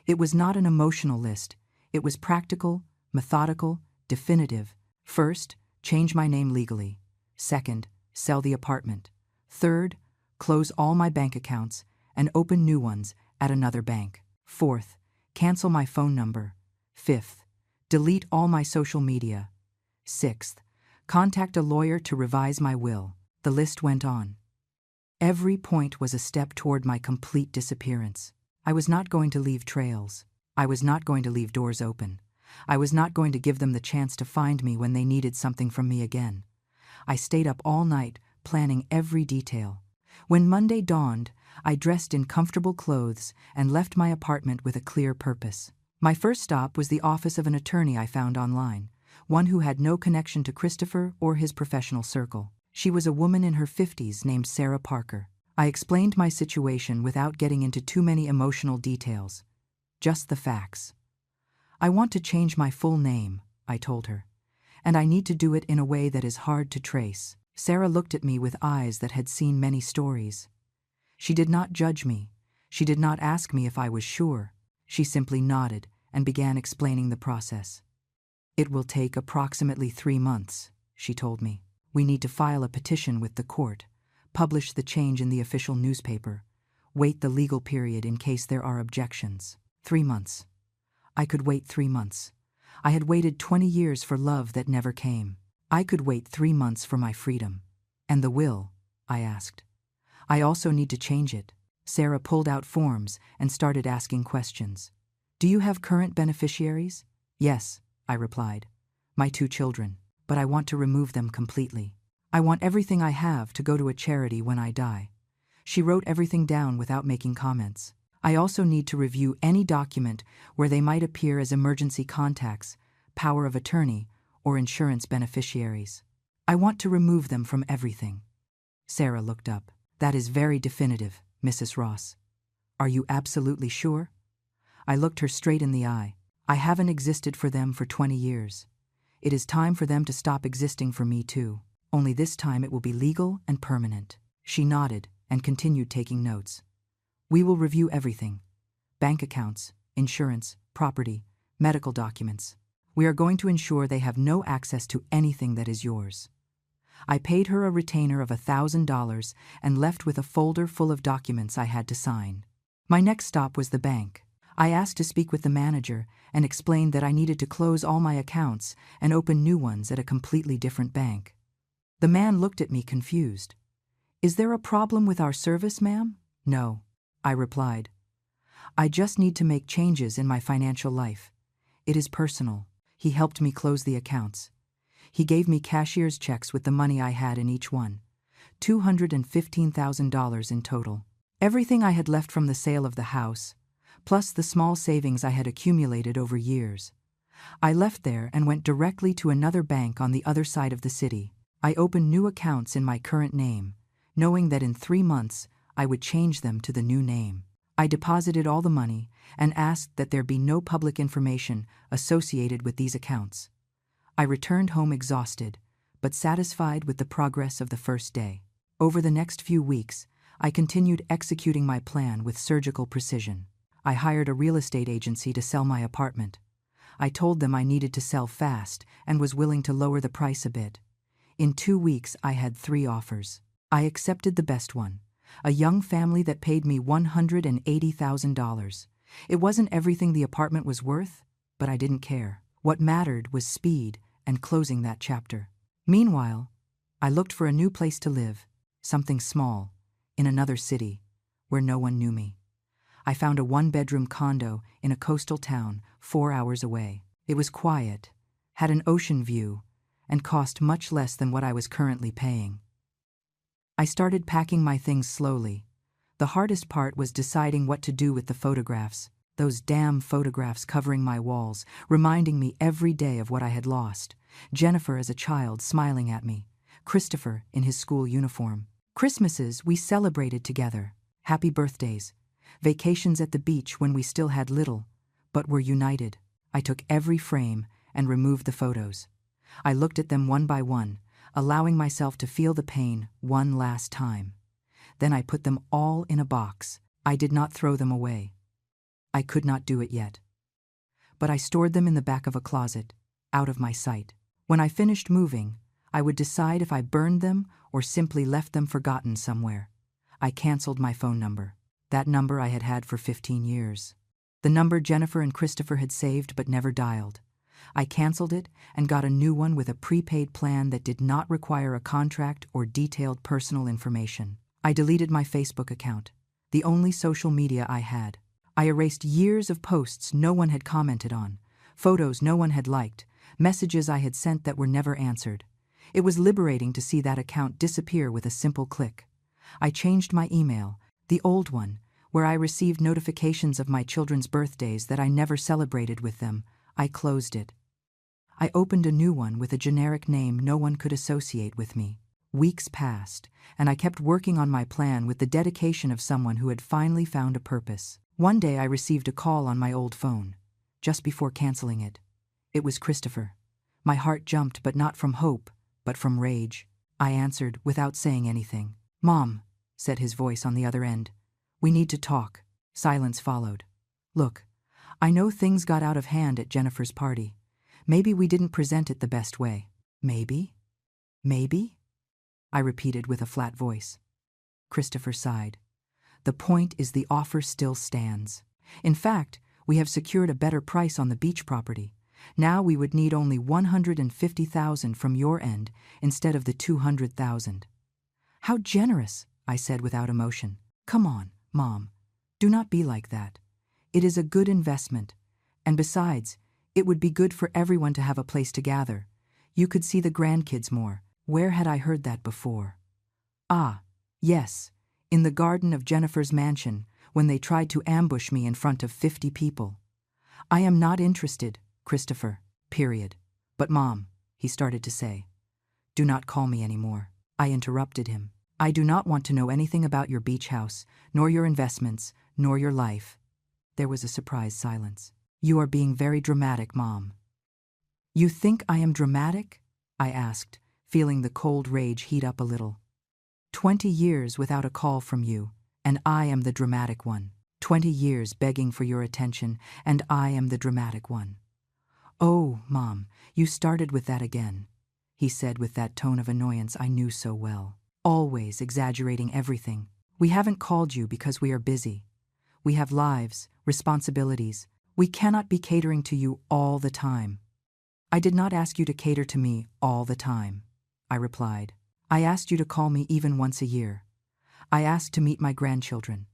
It was not an emotional list. It was practical, methodical, definitive. First, change my name legally. Second, sell the apartment. Third, close all my bank accounts and open new ones at another bank. Fourth, cancel my phone number. Fifth, delete all my social media. Sixth, contact a lawyer to revise my will. The list went on. Every point was a step toward my complete disappearance. I was not going to leave trails. I was not going to leave doors open. I was not going to give them the chance to find me when they needed something from me again. I stayed up all night, planning every detail. When Monday dawned, I dressed in comfortable clothes and left my apartment with a clear purpose. My first stop was the office of an attorney I found online, one who had no connection to Christopher or his professional circle. She was a woman in her 50s named Sarah Parker. I explained my situation without getting into too many emotional details. Just the facts. I want to change my full name, I told her, and I need to do it in a way that is hard to trace. Sarah looked at me with eyes that had seen many stories. She did not judge me. She did not ask me if I was sure. She simply nodded and began explaining the process. It will take approximately 3 months, she told me. We need to file a petition with the court, publish the change in the official newspaper, wait the legal period in case there are objections. 3 months. I could wait 3 months. I had waited 20 years for love that never came. I could wait 3 months for my freedom. And the will? I asked. I also need to change it. Sarah pulled out forms and started asking questions. Do you have current beneficiaries? Yes, I replied. My 2 children. But I want to remove them completely. I want everything I have to go to a charity when I die. She wrote everything down without making comments. I also need to review any document where they might appear as emergency contacts, power of attorney, or insurance beneficiaries. I want to remove them from everything. Sarah looked up. That is very definitive, Mrs. Ross. Are you absolutely sure? I looked her straight in the eye. I haven't existed for them for 20 years. It is time for them to stop existing for me too. Only this time it will be legal and permanent. She nodded and continued taking notes. We will review everything. Bank accounts, insurance, property, medical documents. We are going to ensure they have no access to anything that is yours. I paid her a retainer of $1,000 and left with a folder full of documents I had to sign. My next stop was the bank. I asked to speak with the manager and explained that I needed to close all my accounts and open new ones at a completely different bank. The man looked at me confused. Is there a problem with our service, ma'am? No, I replied. I just need to make changes in my financial life. It is personal. He helped me close the accounts. He gave me cashier's checks with the money I had in each one. $215,000 in total. Everything I had left from the sale of the house, plus the small savings I had accumulated over years. I left there and went directly to another bank on the other side of the city. I opened new accounts in my current name, knowing that in 3 months I would change them to the new name. I deposited all the money and asked that there be no public information associated with these accounts. I returned home exhausted, but satisfied with the progress of the first day. Over the next few weeks, I continued executing my plan with surgical precision. I hired a real estate agency to sell my apartment. I told them I needed to sell fast and was willing to lower the price a bit. In 2 weeks, I had 3 offers. I accepted the best one, a young family that paid me $180,000. It wasn't everything the apartment was worth, but I didn't care. What mattered was speed and closing that chapter. Meanwhile, I looked for a new place to live, something small, in another city, where no one knew me. I found a 1-bedroom condo in a coastal town 4 hours away. It was quiet, had an ocean view, and cost much less than what I was currently paying. I started packing my things slowly. The hardest part was deciding what to do with the photographs, those damn photographs covering my walls, reminding me every day of what I had lost. Jennifer as a child smiling at me, Christopher in his school uniform. Christmases we celebrated together, happy birthdays, vacations at the beach when we still had little, but were united. I took every frame and removed the photos. I looked at them one by one, allowing myself to feel the pain one last time. Then I put them all in a box. I did not throw them away. I could not do it yet. But I stored them in the back of a closet, out of my sight. When I finished moving, I would decide if I burned them or simply left them forgotten somewhere. I canceled my phone number. That number I had had for 15 years. The number Jennifer and Christopher had saved but never dialed. I canceled it and got a new one with a prepaid plan that did not require a contract or detailed personal information. I deleted my Facebook account, the only social media I had. I erased years of posts no one had commented on, photos no one had liked, messages I had sent that were never answered. It was liberating to see that account disappear with a simple click. I changed my email, the old one, where I received notifications of my children's birthdays that I never celebrated with them. I closed it. I opened a new one with a generic name no one could associate with me. Weeks passed, and I kept working on my plan with the dedication of someone who had finally found a purpose. One day I received a call on my old phone, just before canceling it. It was Christopher. My heart jumped, but not from hope, but from rage. I answered without saying anything. "Mom," said his voice on the other end. "We need to talk." Silence followed. "Look, I know things got out of hand at Jennifer's party. Maybe we didn't present it the best way." "Maybe? Maybe?" I repeated with a flat voice. Christopher sighed. "The point is the offer still stands. In fact, we have secured a better price on the beach property. Now we would need only $150,000 from your end instead of the $200,000. "How generous," I said without emotion. "Come on, Mom. Do not be like that. It is a good investment. And besides, it would be good for everyone to have a place to gather. You could see the grandkids more." Where had I heard that before? Ah, yes, in the garden of Jennifer's mansion, when they tried to ambush me in front of 50 people. "I am not interested, Christopher, period." "But Mom," he started to say. "Do not call me anymore." I interrupted him. "I do not want to know anything about your beach house, nor your investments, nor your life." There was a surprised silence. "You are being very dramatic, Mom." "You think I am dramatic?" I asked, feeling the cold rage heat up a little. 20 years without a call from you, and I am the dramatic one. 20 years begging for your attention, and I am the dramatic one. "Oh, Mom, you started with that again," he said with that tone of annoyance I knew so well. "Always exaggerating everything. We haven't called you because we are busy. We have lives, responsibilities. We cannot be catering to you all the time." "I did not ask you to cater to me all the time," I replied. "I asked you to call me even once a year. I asked to meet my grandchildren.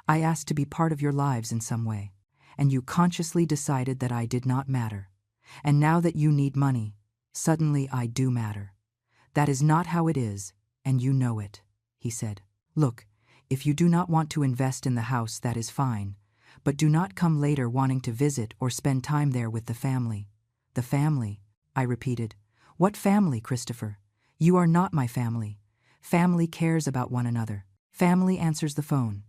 I asked to be part of your lives in some way. And you consciously decided that I did not matter. And now that you need money, suddenly I do matter. That is not how it is, and you know it," he said. "Look, if you do not want to invest in the house, that is fine. But do not come later wanting to visit or spend time there with the family." "The family," I repeated. "What family, Christopher? You are not my family. Family cares about one another. Family answers the phone.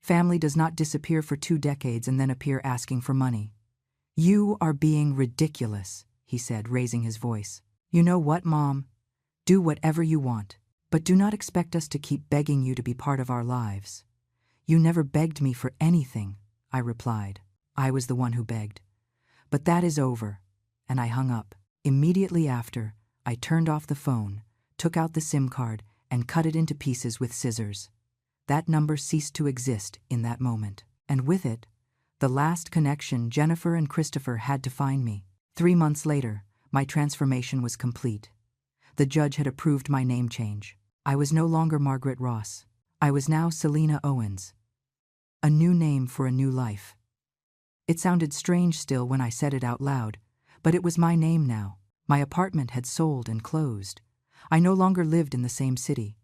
Family does not disappear for 2 decades and then appear asking for money." "You are being ridiculous," he said, raising his voice. "You know what, Mom? Do whatever you want, but do not expect us to keep begging you to be part of our lives." "You never begged me for anything," I replied. "I was the one who begged. But that is over," and I hung up. Immediately after, I turned off the phone, took out the SIM card, and cut it into pieces with scissors. That number ceased to exist in that moment, and with it, the last connection Jennifer and Christopher had to find me. 3 months later, my transformation was complete. The judge had approved my name change. I was no longer Margaret Ross. I was now Selena Owens. A new name for a new life. It sounded strange still when I said it out loud, but it was my name now. My apartment had sold and closed. I no longer lived in the same city.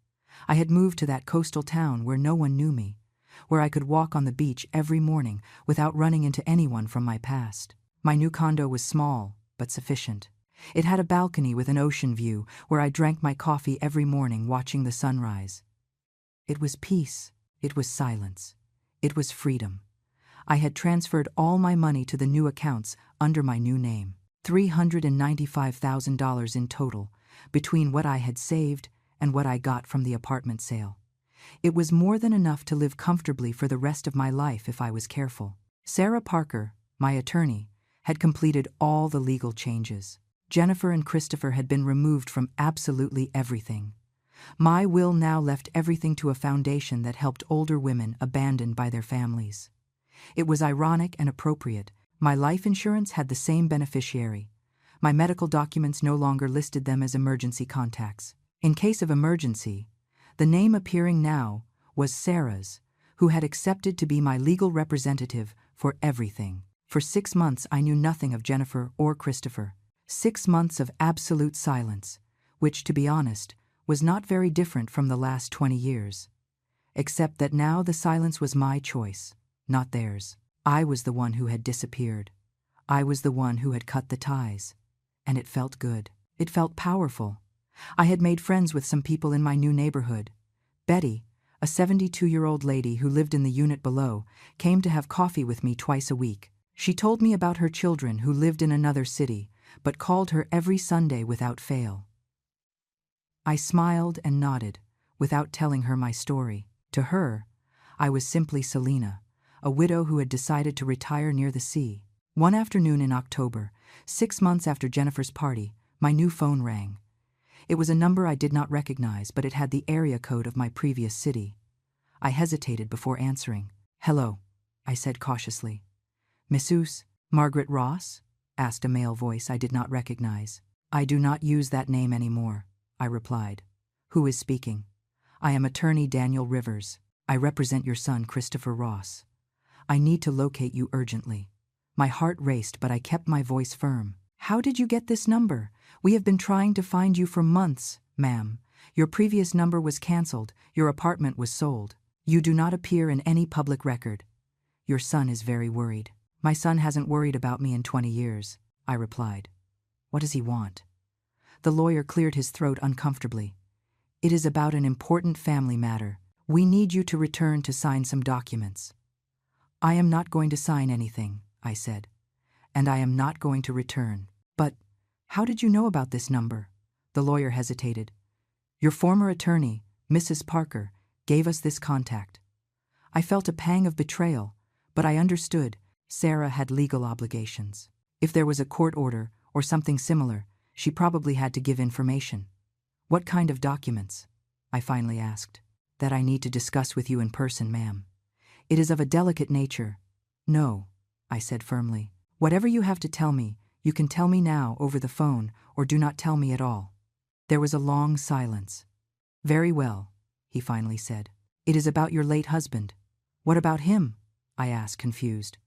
I had moved to that coastal town where no one knew me, where I could walk on the beach every morning without running into anyone from my past. My new condo was small, but sufficient. It had a balcony with an ocean view where I drank my coffee every morning watching the sunrise. It was peace. It was silence. It was freedom. I had transferred all my money to the new accounts under my new name. $395,000 in total, between what I had saved and what I got from the apartment sale. It was more than enough to live comfortably for the rest of my life if I was careful. Sarah Parker, my attorney, had completed all the legal changes. Jennifer and Christopher had been removed from absolutely everything. My will now left everything to a foundation that helped older women abandoned by their families. It was ironic and appropriate. My life insurance had the same beneficiary. My medical documents no longer listed them as emergency contacts. In case of emergency, the name appearing now was Sarah's, who had accepted to be my legal representative for everything. For 6 months I knew nothing of Jennifer or Christopher. 6 months of absolute silence, which, to be honest, was not very different from the last 20 years. Except that now the silence was my choice, not theirs. I was the one who had disappeared. I was the one who had cut the ties. And it felt good. It felt powerful. I had made friends with some people in my new neighborhood. Betty, a 72-year-old lady who lived in the unit below, came to have coffee with me twice a week. She told me about her children who lived in another city, but called her every Sunday without fail. I smiled and nodded, without telling her my story. To her, I was simply Selena, a widow who had decided to retire near the sea. One afternoon in October, 6 months after Jennifer's party, my new phone rang. It was a number I did not recognize, but it had the area code of my previous city. I hesitated before answering. "Hello," I said cautiously. "Mrs. Margaret Ross?" asked a male voice I did not recognize. "I do not use that name anymore," I replied. "Who is speaking?" "I am attorney Daniel Rivers. I represent your son, Christopher Ross. I need to locate you urgently." My heart raced, but I kept my voice firm. "How did you get this number? We have been trying to find you for months, ma'am. Your previous number was canceled. Your apartment was sold. You do not appear in any public record. Your son is very worried." "My son hasn't worried about me in 20 years, I replied. "What does he want?" The lawyer cleared his throat uncomfortably. "It is about an important family matter. We need you to return to sign some documents." "I am not going to sign anything," I said. "And I am not going to return." "But how did you know about this number?" The lawyer hesitated. "Your former attorney, Mrs. Parker, gave us this contact." I felt a pang of betrayal, but I understood Sarah had legal obligations. If there was a court order or something similar, she probably had to give information. "What kind of documents?" I finally asked. "That I need to discuss with you in person, ma'am. It is of a delicate nature." "No," I said firmly. "Whatever you have to tell me, you can tell me now over the phone, or do not tell me at all." There was a long silence. "Very well," he finally said. "It is about your late husband." "What about him?" I asked, confused.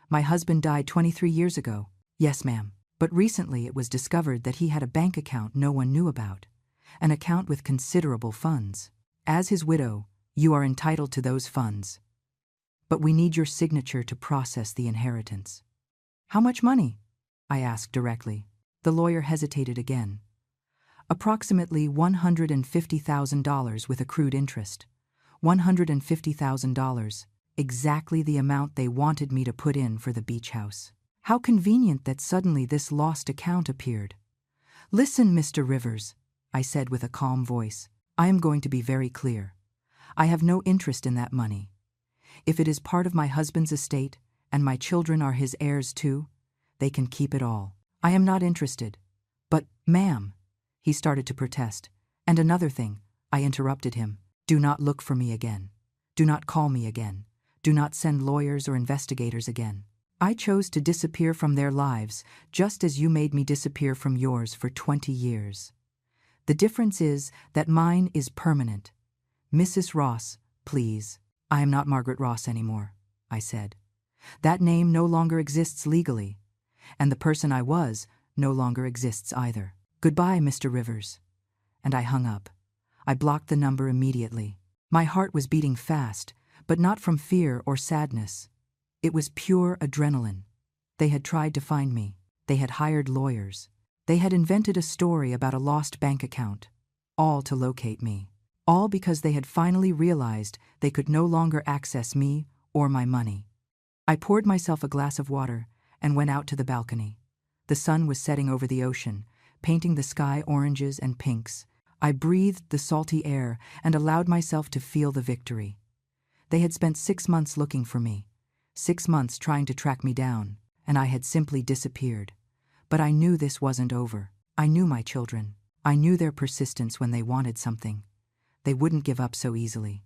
"My husband died 23 years ago." "Yes, ma'am. But recently it was discovered that he had a bank account no one knew about, an account with considerable funds. As his widow, you are entitled to those funds. But we need your signature to process the inheritance." "How much money?" I asked directly. The lawyer hesitated again. "Approximately $150,000 with accrued interest. $150,000, exactly the amount they wanted me to put in for the beach house." How convenient that suddenly this lost account appeared. "Listen, Mr. Rivers," I said with a calm voice. "I am going to be very clear. I have no interest in that money. If it is part of my husband's estate, and my children are his heirs too, they can keep it all. I am not interested." "But, ma'am," he started to protest. "And another thing," I interrupted him. "Do not look for me again. Do not call me again. Do not send lawyers or investigators again. I chose to disappear from their lives, just as you made me disappear from yours for 20 years. The difference is that mine is permanent. Mrs. Ross, please." "I am not Margaret Ross anymore," I said. "That name no longer exists legally, and the person I was no longer exists either. Goodbye, Mr. Rivers." And I hung up. I blocked the number immediately. My heart was beating fast, but not from fear or sadness. It was pure adrenaline. They had tried to find me. They had hired lawyers. They had invented a story about a lost bank account, all to locate me. All because they had finally realized they could no longer access me or my money. I poured myself a glass of water and went out to the balcony. The sun was setting over the ocean, painting the sky oranges and pinks. I breathed the salty air and allowed myself to feel the victory. They had spent 6 months looking for me, 6 months trying to track me down, and I had simply disappeared. But I knew this wasn't over. I knew my children. I knew their persistence when they wanted something. They wouldn't give up so easily.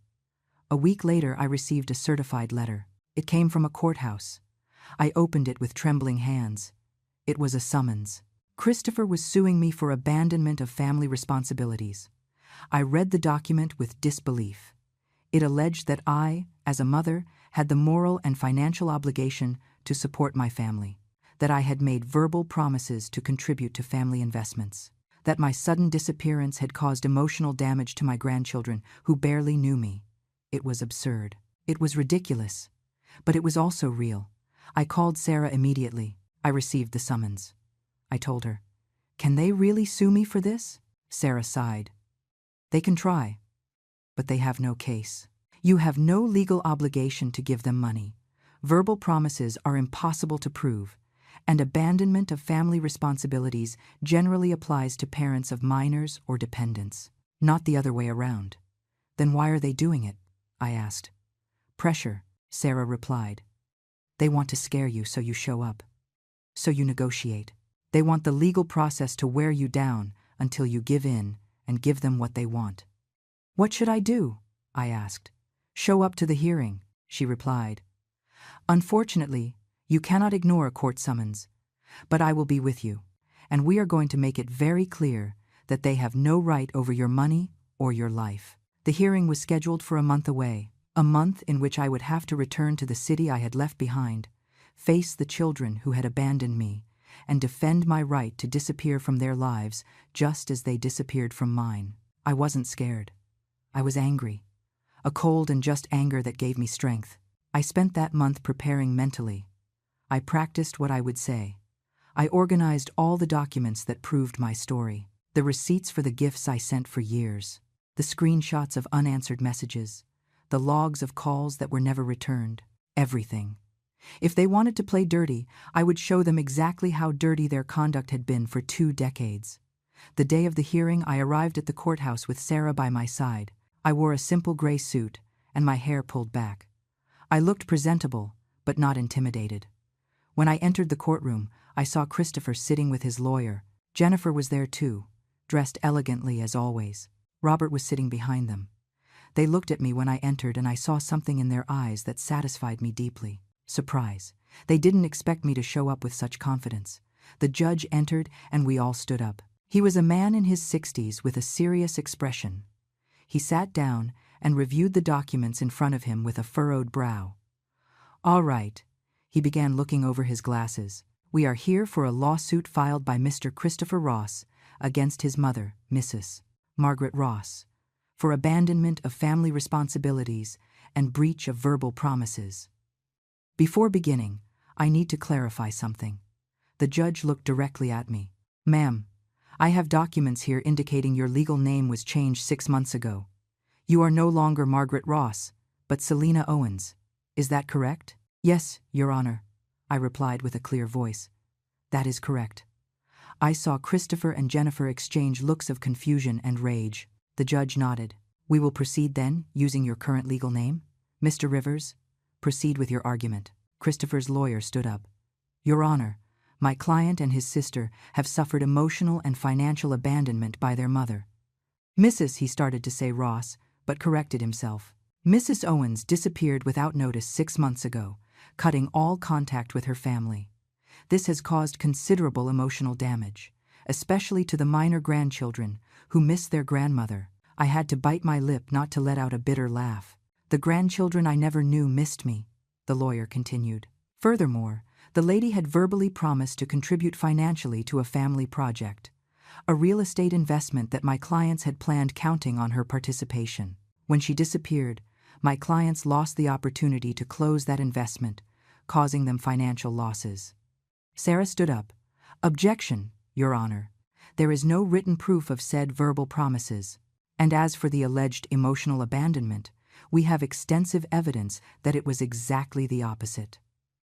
A week later, I received a certified letter. It came from a courthouse. I opened it with trembling hands. It was a summons. Christopher was suing me for abandonment of family responsibilities. I read the document with disbelief. It alleged that I, as a mother, had the moral and financial obligation to support my family, that I had made verbal promises to contribute to family investments, that my sudden disappearance had caused emotional damage to my grandchildren who barely knew me. It was absurd. It was ridiculous. But it was also real. I called Sarah immediately. I received the summons. I told her, "Can they really sue me for this?" Sarah sighed. "They can try, but they have no case. You have no legal obligation to give them money. Verbal promises are impossible to prove, and abandonment of family responsibilities generally applies to parents of minors or dependents, not the other way around." "Then why are they doing it?" I asked. "Pressure," Sarah replied. "They want to scare you so you show up. So you negotiate. They want the legal process to wear you down until you give in and give them what they want." "What should I do?" I asked. "Show up to the hearing," she replied. "Unfortunately, you cannot ignore a court summons, but I will be with you, and we are going to make it very clear that they have no right over your money or your life." The hearing was scheduled for a month away, a month in which I would have to return to the city I had left behind, face the children who had abandoned me, and defend my right to disappear from their lives just as they disappeared from mine. I wasn't scared. I was angry, a cold and just anger that gave me strength. I spent that month preparing mentally. I practiced what I would say. I organized all the documents that proved my story, the receipts for the gifts I sent for years, the screenshots of unanswered messages, the logs of calls that were never returned, everything. If they wanted to play dirty, I would show them exactly how dirty their conduct had been for 2 decades. The day of the hearing, I arrived at the courthouse with Sarah by my side. I wore a simple gray suit, and my hair pulled back. I looked presentable, but not intimidated. When I entered the courtroom, I saw Christopher sitting with his lawyer. Jennifer was there too, dressed elegantly as always. Robert was sitting behind them. They looked at me when I entered, and I saw something in their eyes that satisfied me deeply. Surprise. They didn't expect me to show up with such confidence. The judge entered, and we all stood up. He was a man in his 60s with a serious expression. He sat down and reviewed the documents in front of him with a furrowed brow. "All right," he began, looking over his glasses. "We are here for a lawsuit filed by Mr. Christopher Ross against his mother, Mrs. Margaret Ross, for abandonment of family responsibilities and breach of verbal promises. Before beginning, I need to clarify something." The judge looked directly at me. "Ma'am, I have documents here indicating your legal name was changed 6 months ago. You are no longer Margaret Ross, but Selena Owens. Is that correct?" "Yes, Your Honor," I replied with a clear voice. "That is correct." I saw Christopher and Jennifer exchange looks of confusion and rage. The judge nodded. "We will proceed then, using your current legal name. Mr. Rivers, proceed with your argument." Christopher's lawyer stood up. "Your Honor, my client and his sister have suffered emotional and financial abandonment by their mother." "Mrs." he started to say Ross, but corrected himself. "Mrs. Owens disappeared without notice 6 months ago, cutting all contact with her family. This has caused considerable emotional damage, especially to the minor grandchildren who miss their grandmother." I had to bite my lip not to let out a bitter laugh. "The grandchildren I never knew missed me," the lawyer continued. "Furthermore, the lady had verbally promised to contribute financially to a family project, a real estate investment that my clients had planned, counting on her participation. When she disappeared, my clients lost the opportunity to close that investment, causing them financial losses." Sarah stood up. "Objection, Your Honor. There is no written proof of said verbal promises. And as for the alleged emotional abandonment, we have extensive evidence that it was exactly the opposite."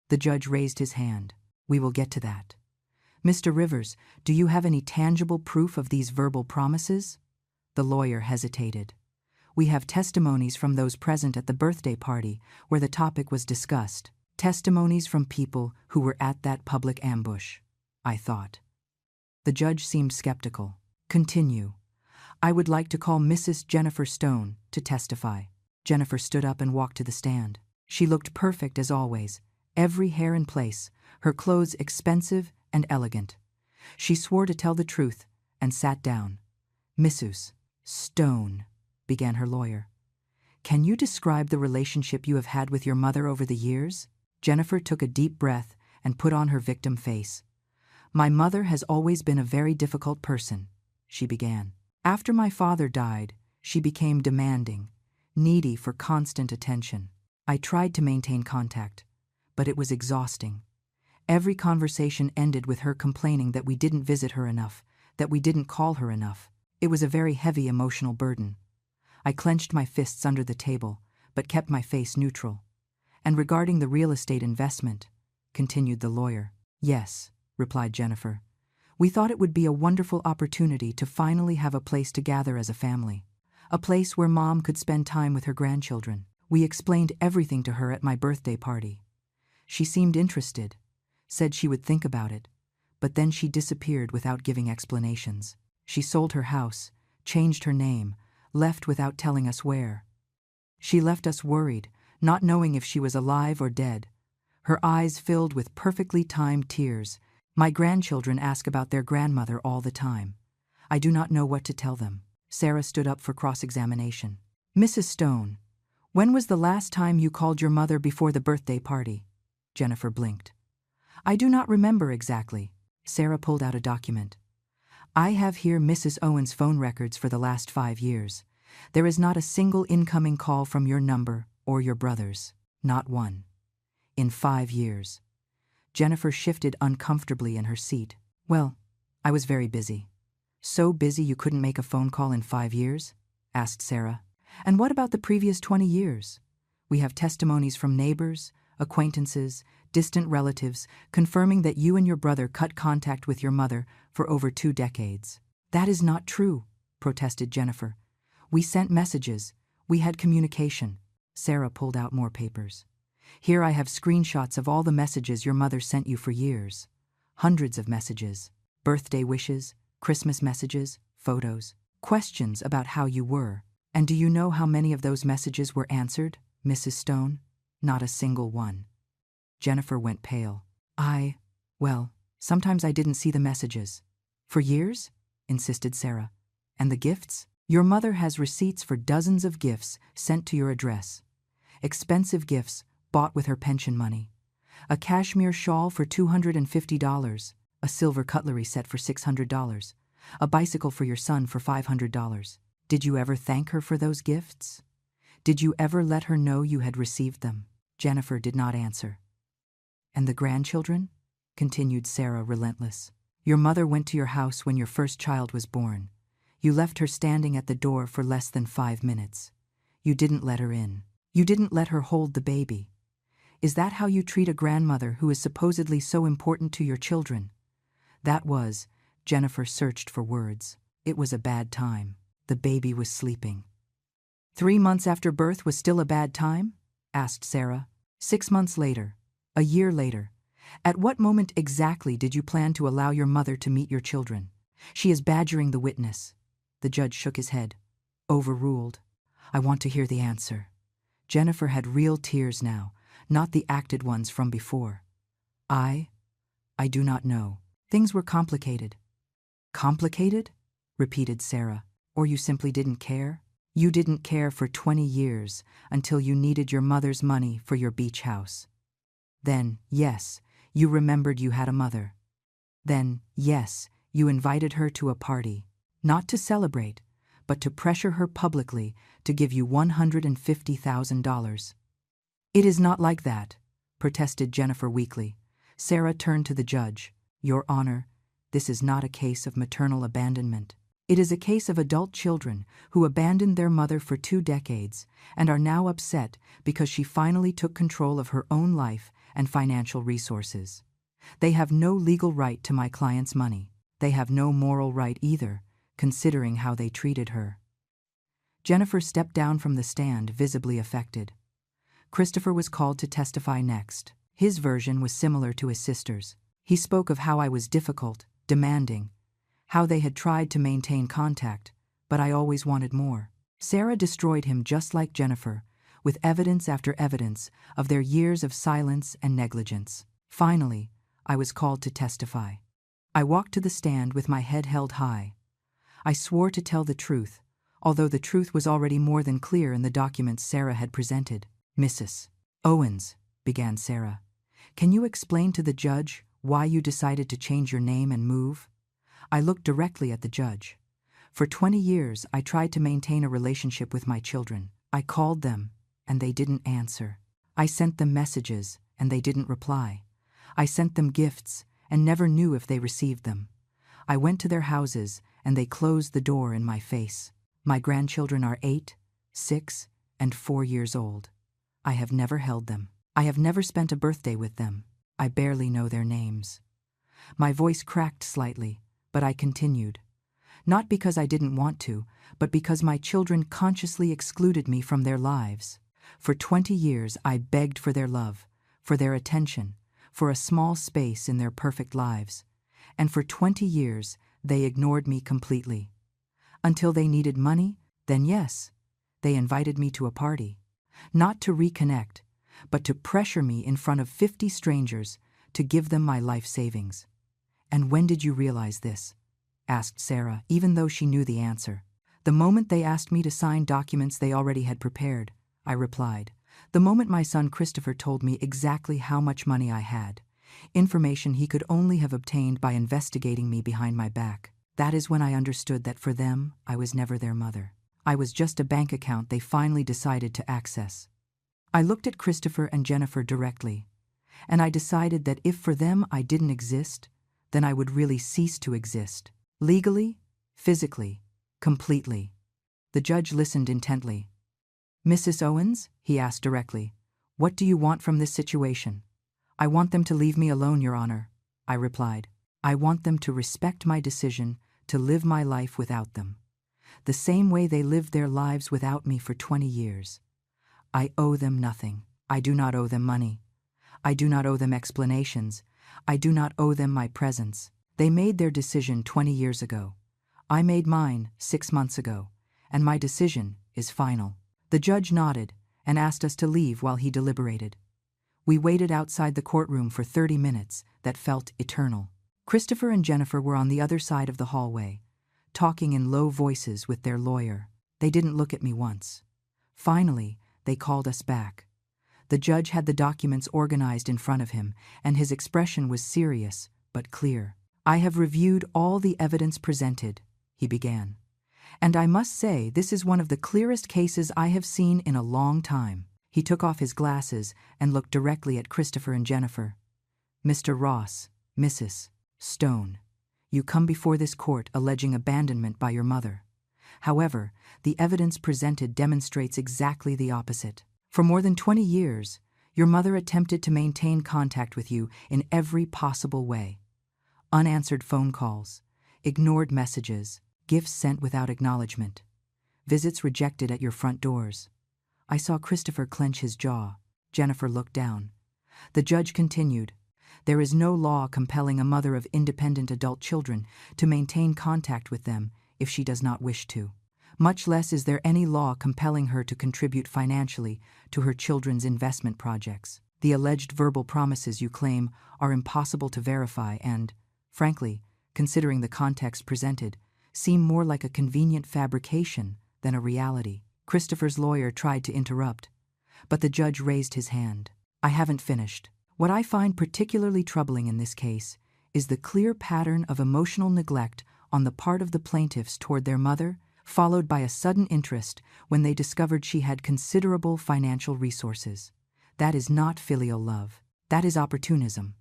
The judge raised his hand. "We will get to that. Mr. Rivers, do you have any tangible proof of these verbal promises?" The lawyer hesitated. "We have testimonies from those present at the birthday party where the topic was discussed. Testimonies from people who were at that public ambush," I thought. The judge seemed skeptical. "Continue. I would like to call Mrs. Jennifer Stone to testify." Jennifer stood up and walked to the stand. She looked perfect as always, every hair in place, her clothes expensive and elegant. She swore to tell the truth and sat down. "Mrs. Stone," began her lawyer. Can you describe the relationship you have had with your mother over the years? Jennifer took a deep breath and put on her victim face. My mother has always been a very difficult person, she began. After my father died, she became demanding, needy for constant attention. I tried to maintain contact, but it was exhausting. Every conversation ended with her complaining that we didn't visit her enough, that we didn't call her enough. It was a very heavy emotional burden. I clenched my fists under the table, but kept my face neutral. And regarding the real estate investment, continued the lawyer. Yes, replied Jennifer. We thought it would be a wonderful opportunity to finally have a place to gather as a family. A place where Mom could spend time with her grandchildren. We explained everything to her at my birthday party. She seemed interested, said she would think about it, but then she disappeared without giving explanations. She sold her house, changed her name, left without telling us where. She left us worried, not knowing if she was alive or dead. Her eyes filled with perfectly timed tears. My grandchildren ask about their grandmother all the time. I do not know what to tell them. Sarah stood up for cross-examination. Mrs. Stone, when was the last time you called your mother before the birthday party? Jennifer blinked. I do not remember exactly. Sarah pulled out a document. I have here Mrs. Owen's phone records for the last 5 years. There is not a single incoming call from your number or your brother's. Not one. In 5 years. Jennifer shifted uncomfortably in her seat. Well, I was very busy. So busy you couldn't make a phone call in 5 years? Asked Sarah. And what about the previous 20 years? We have testimonies from neighbors, acquaintances, distant relatives, confirming that you and your brother cut contact with your mother for over 2 decades. That is not true, protested Jennifer. We sent messages. We had communication. Sarah pulled out more papers. Here I have screenshots of all the messages your mother sent you for years. Hundreds of messages. Birthday wishes, Christmas messages, photos, questions about how you were. And do you know how many of those messages were answered, Mrs. Stone? Not a single one. Jennifer went pale. Well, sometimes I didn't see the messages. For years? Insisted Sarah. And the gifts? Your mother has receipts for dozens of gifts sent to your address. Expensive gifts bought with her pension money. A cashmere shawl for $250, a silver cutlery set for $600, a bicycle for your son for $500. Did you ever thank her for those gifts? Did you ever let her know you had received them? Jennifer did not answer. And the grandchildren? Continued Sarah, relentless. Your mother went to your house when your first child was born. You left her standing at the door for less than 5 minutes. You didn't let her in. You didn't let her hold the baby. Is that how you treat a grandmother who is supposedly so important to your children? That was, Jennifer searched for words. It was a bad time. The baby was sleeping. 3 months after birth was still a bad time? Asked Sarah. 6 months later. A year later. At what moment exactly did you plan to allow your mother to meet your children? She is badgering the witness. The judge shook his head. Overruled. I want to hear the answer. Jennifer had real tears now, not the acted ones from before. I do not know. Things were complicated. Complicated? Repeated Sarah. Or you simply didn't care? You didn't care for 20 years until you needed your mother's money for your beach house. Then, yes, you remembered you had a mother. Then, yes, you invited her to a party, not to celebrate, but to pressure her publicly to give you $150,000. It is not like that, protested Jennifer weakly. Sarah turned to the judge. Your Honor, this is not a case of maternal abandonment. It is a case of adult children who abandoned their mother for 2 decades and are now upset because she finally took control of her own life and financial resources. They have no legal right to my client's money. They have no moral right either, considering how they treated her. Jennifer stepped down from the stand, visibly affected. Christopher was called to testify next. His version was similar to his sister's. He spoke of how I was difficult, demanding, how they had tried to maintain contact, but I always wanted more. Sarah destroyed him just like Jennifer, with evidence after evidence of their years of silence and negligence. Finally, I was called to testify. I walked to the stand with my head held high. I swore to tell the truth, although the truth was already more than clear in the documents Sarah had presented. "Mrs. Owens," began Sarah, "can you explain to the judge why you decided to change your name and move?" I looked directly at the judge. For 20 years, I tried to maintain a relationship with my children. I called them, and they didn't answer. I sent them messages, and they didn't reply. I sent them gifts, and never knew if they received them. I went to their houses, and they closed the door in my face. My grandchildren are 8, 6, and 4 years old. I have never held them. I have never spent a birthday with them. I barely know their names. My voice cracked slightly, but I continued. Not because I didn't want to, but because my children consciously excluded me from their lives. For 20 years, I begged for their love, for their attention, for a small space in their perfect lives. And for 20 years, they ignored me completely. Until they needed money, then yes, they invited me to a party. Not to reconnect, but to pressure me in front of 50 strangers to give them my life savings. "And when did you realize this?" asked Sarah, even though she knew the answer. "The moment they asked me to sign documents they already had prepared," I replied. "The moment my son Christopher told me exactly how much money I had, information he could only have obtained by investigating me behind my back. That is when I understood that for them, I was never their mother. I was just a bank account they finally decided to access." I looked at Christopher and Jennifer directly, and I decided that if for them I didn't exist, then I would really cease to exist. Legally, physically, completely. The judge listened intently. "Mrs. Owens," he asked directly, "what do you want from this situation?" "I want them to leave me alone, Your Honor," I replied. "I want them to respect my decision to live my life without them, the same way they lived their lives without me for 20 years. I owe them nothing. I do not owe them money. I do not owe them explanations. I do not owe them my presence. They made their decision 20 years ago. I made mine 6 months ago, and my decision is final." The judge nodded and asked us to leave while he deliberated. We waited outside the courtroom for 30 minutes that felt eternal. Christopher and Jennifer were on the other side of the hallway, talking in low voices with their lawyer. They didn't look at me once. Finally, they called us back. The judge had the documents organized in front of him, and his expression was serious but clear. "I have reviewed all the evidence presented," he began, "and I must say this is one of the clearest cases I have seen in a long time." He took off his glasses and looked directly at Christopher and Jennifer. "Mr. Ross, Mrs. Stone, you come before this court alleging abandonment by your mother. However, the evidence presented demonstrates exactly the opposite. For more than 20 years, your mother attempted to maintain contact with you in every possible way. Unanswered phone calls, ignored messages, gifts sent without acknowledgement, visits rejected at your front doors." I saw Christopher clench his jaw. Jennifer looked down. The judge continued, "There is no law compelling a mother of independent adult children to maintain contact with them if she does not wish to. Much less is there any law compelling her to contribute financially to her children's investment projects. The alleged verbal promises you claim are impossible to verify and, frankly, considering the context presented, seem more like a convenient fabrication than a reality." Christopher's lawyer tried to interrupt, but the judge raised his hand. "I haven't finished. What I find particularly troubling in this case is the clear pattern of emotional neglect on the part of the plaintiffs toward their mother, followed by a sudden interest when they discovered she had considerable financial resources. That is not filial love. That is opportunism.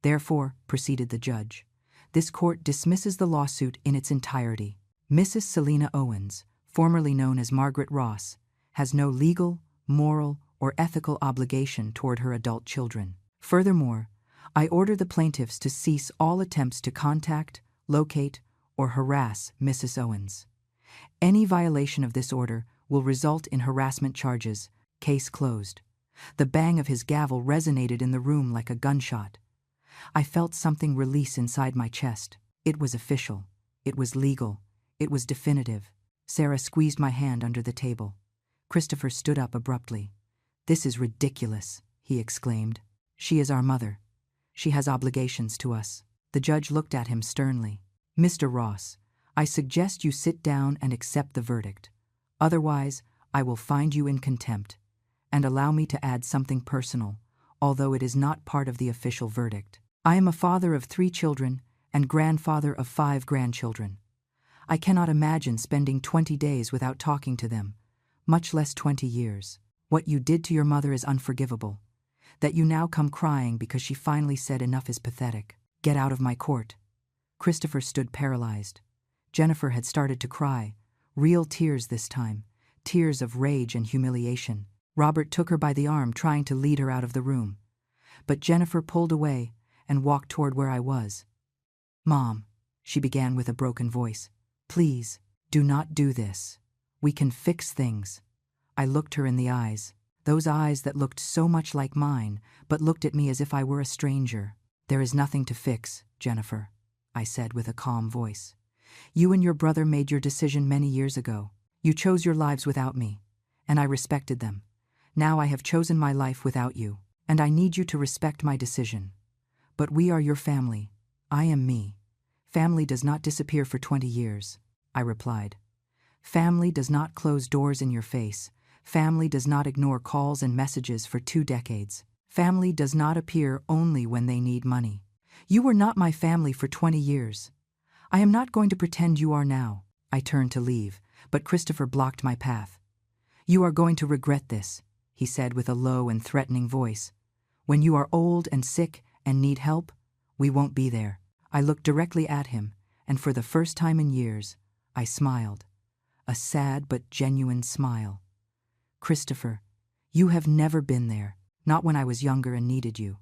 Therefore," proceeded the judge, "this court dismisses the lawsuit in its entirety. Mrs. Selena Owens, formerly known as Margaret Ross, has no legal, moral, or ethical obligation toward her adult children. Furthermore, I order the plaintiffs to cease all attempts to contact, locate, or harass Mrs. Owens. Any violation of this order will result in harassment charges. Case closed." The bang of his gavel resonated in the room like a gunshot. I felt something release inside my chest. It was official. It was legal. It was definitive. Sarah squeezed my hand under the table. Christopher stood up abruptly. "This is ridiculous," he exclaimed. "She is our mother. She has obligations to us." The judge looked at him sternly. "Mr. Ross, I suggest you sit down and accept the verdict, Otherwise, I will find you in contempt. And allow me to add something personal, although it is not part of the official verdict. I am a father of 3 children and grandfather of 5 grandchildren. I cannot imagine spending 20 days without talking to them, much less 20 years. What you did to your mother is unforgivable. That you now come crying because she finally said enough is pathetic. Get out of my court. Christopher stood paralyzed. Jennifer had started to cry, real tears this time, tears of rage and humiliation. Robert took her by the arm, trying to lead her out of the room. But Jennifer pulled away and walked toward where I was. Mom, she began with a broken voice, please, do not do this. We can fix things. I looked her in the eyes, those eyes that looked so much like mine, but looked at me as if I were a stranger. There is nothing to fix, Jennifer, I said with a calm voice. You and your brother made your decision many years ago. You chose your lives without me, and I respected them. Now I have chosen my life without you, and I need you to respect my decision. But we are your family. I am me. Family does not disappear for 20 years, I replied. Family does not close doors in your face. Family does not ignore calls and messages for 2 decades. Family does not appear only when they need money. You were not my family for 20 years. I am not going to pretend you are now. I turned to leave, but Christopher blocked my path. You are going to regret this, he said with a low and threatening voice. When you are old and sick and need help, we won't be there. I looked directly at him, and for the first time in years, I smiled. A sad but genuine smile. Christopher, you have never been there, not when I was younger and needed you.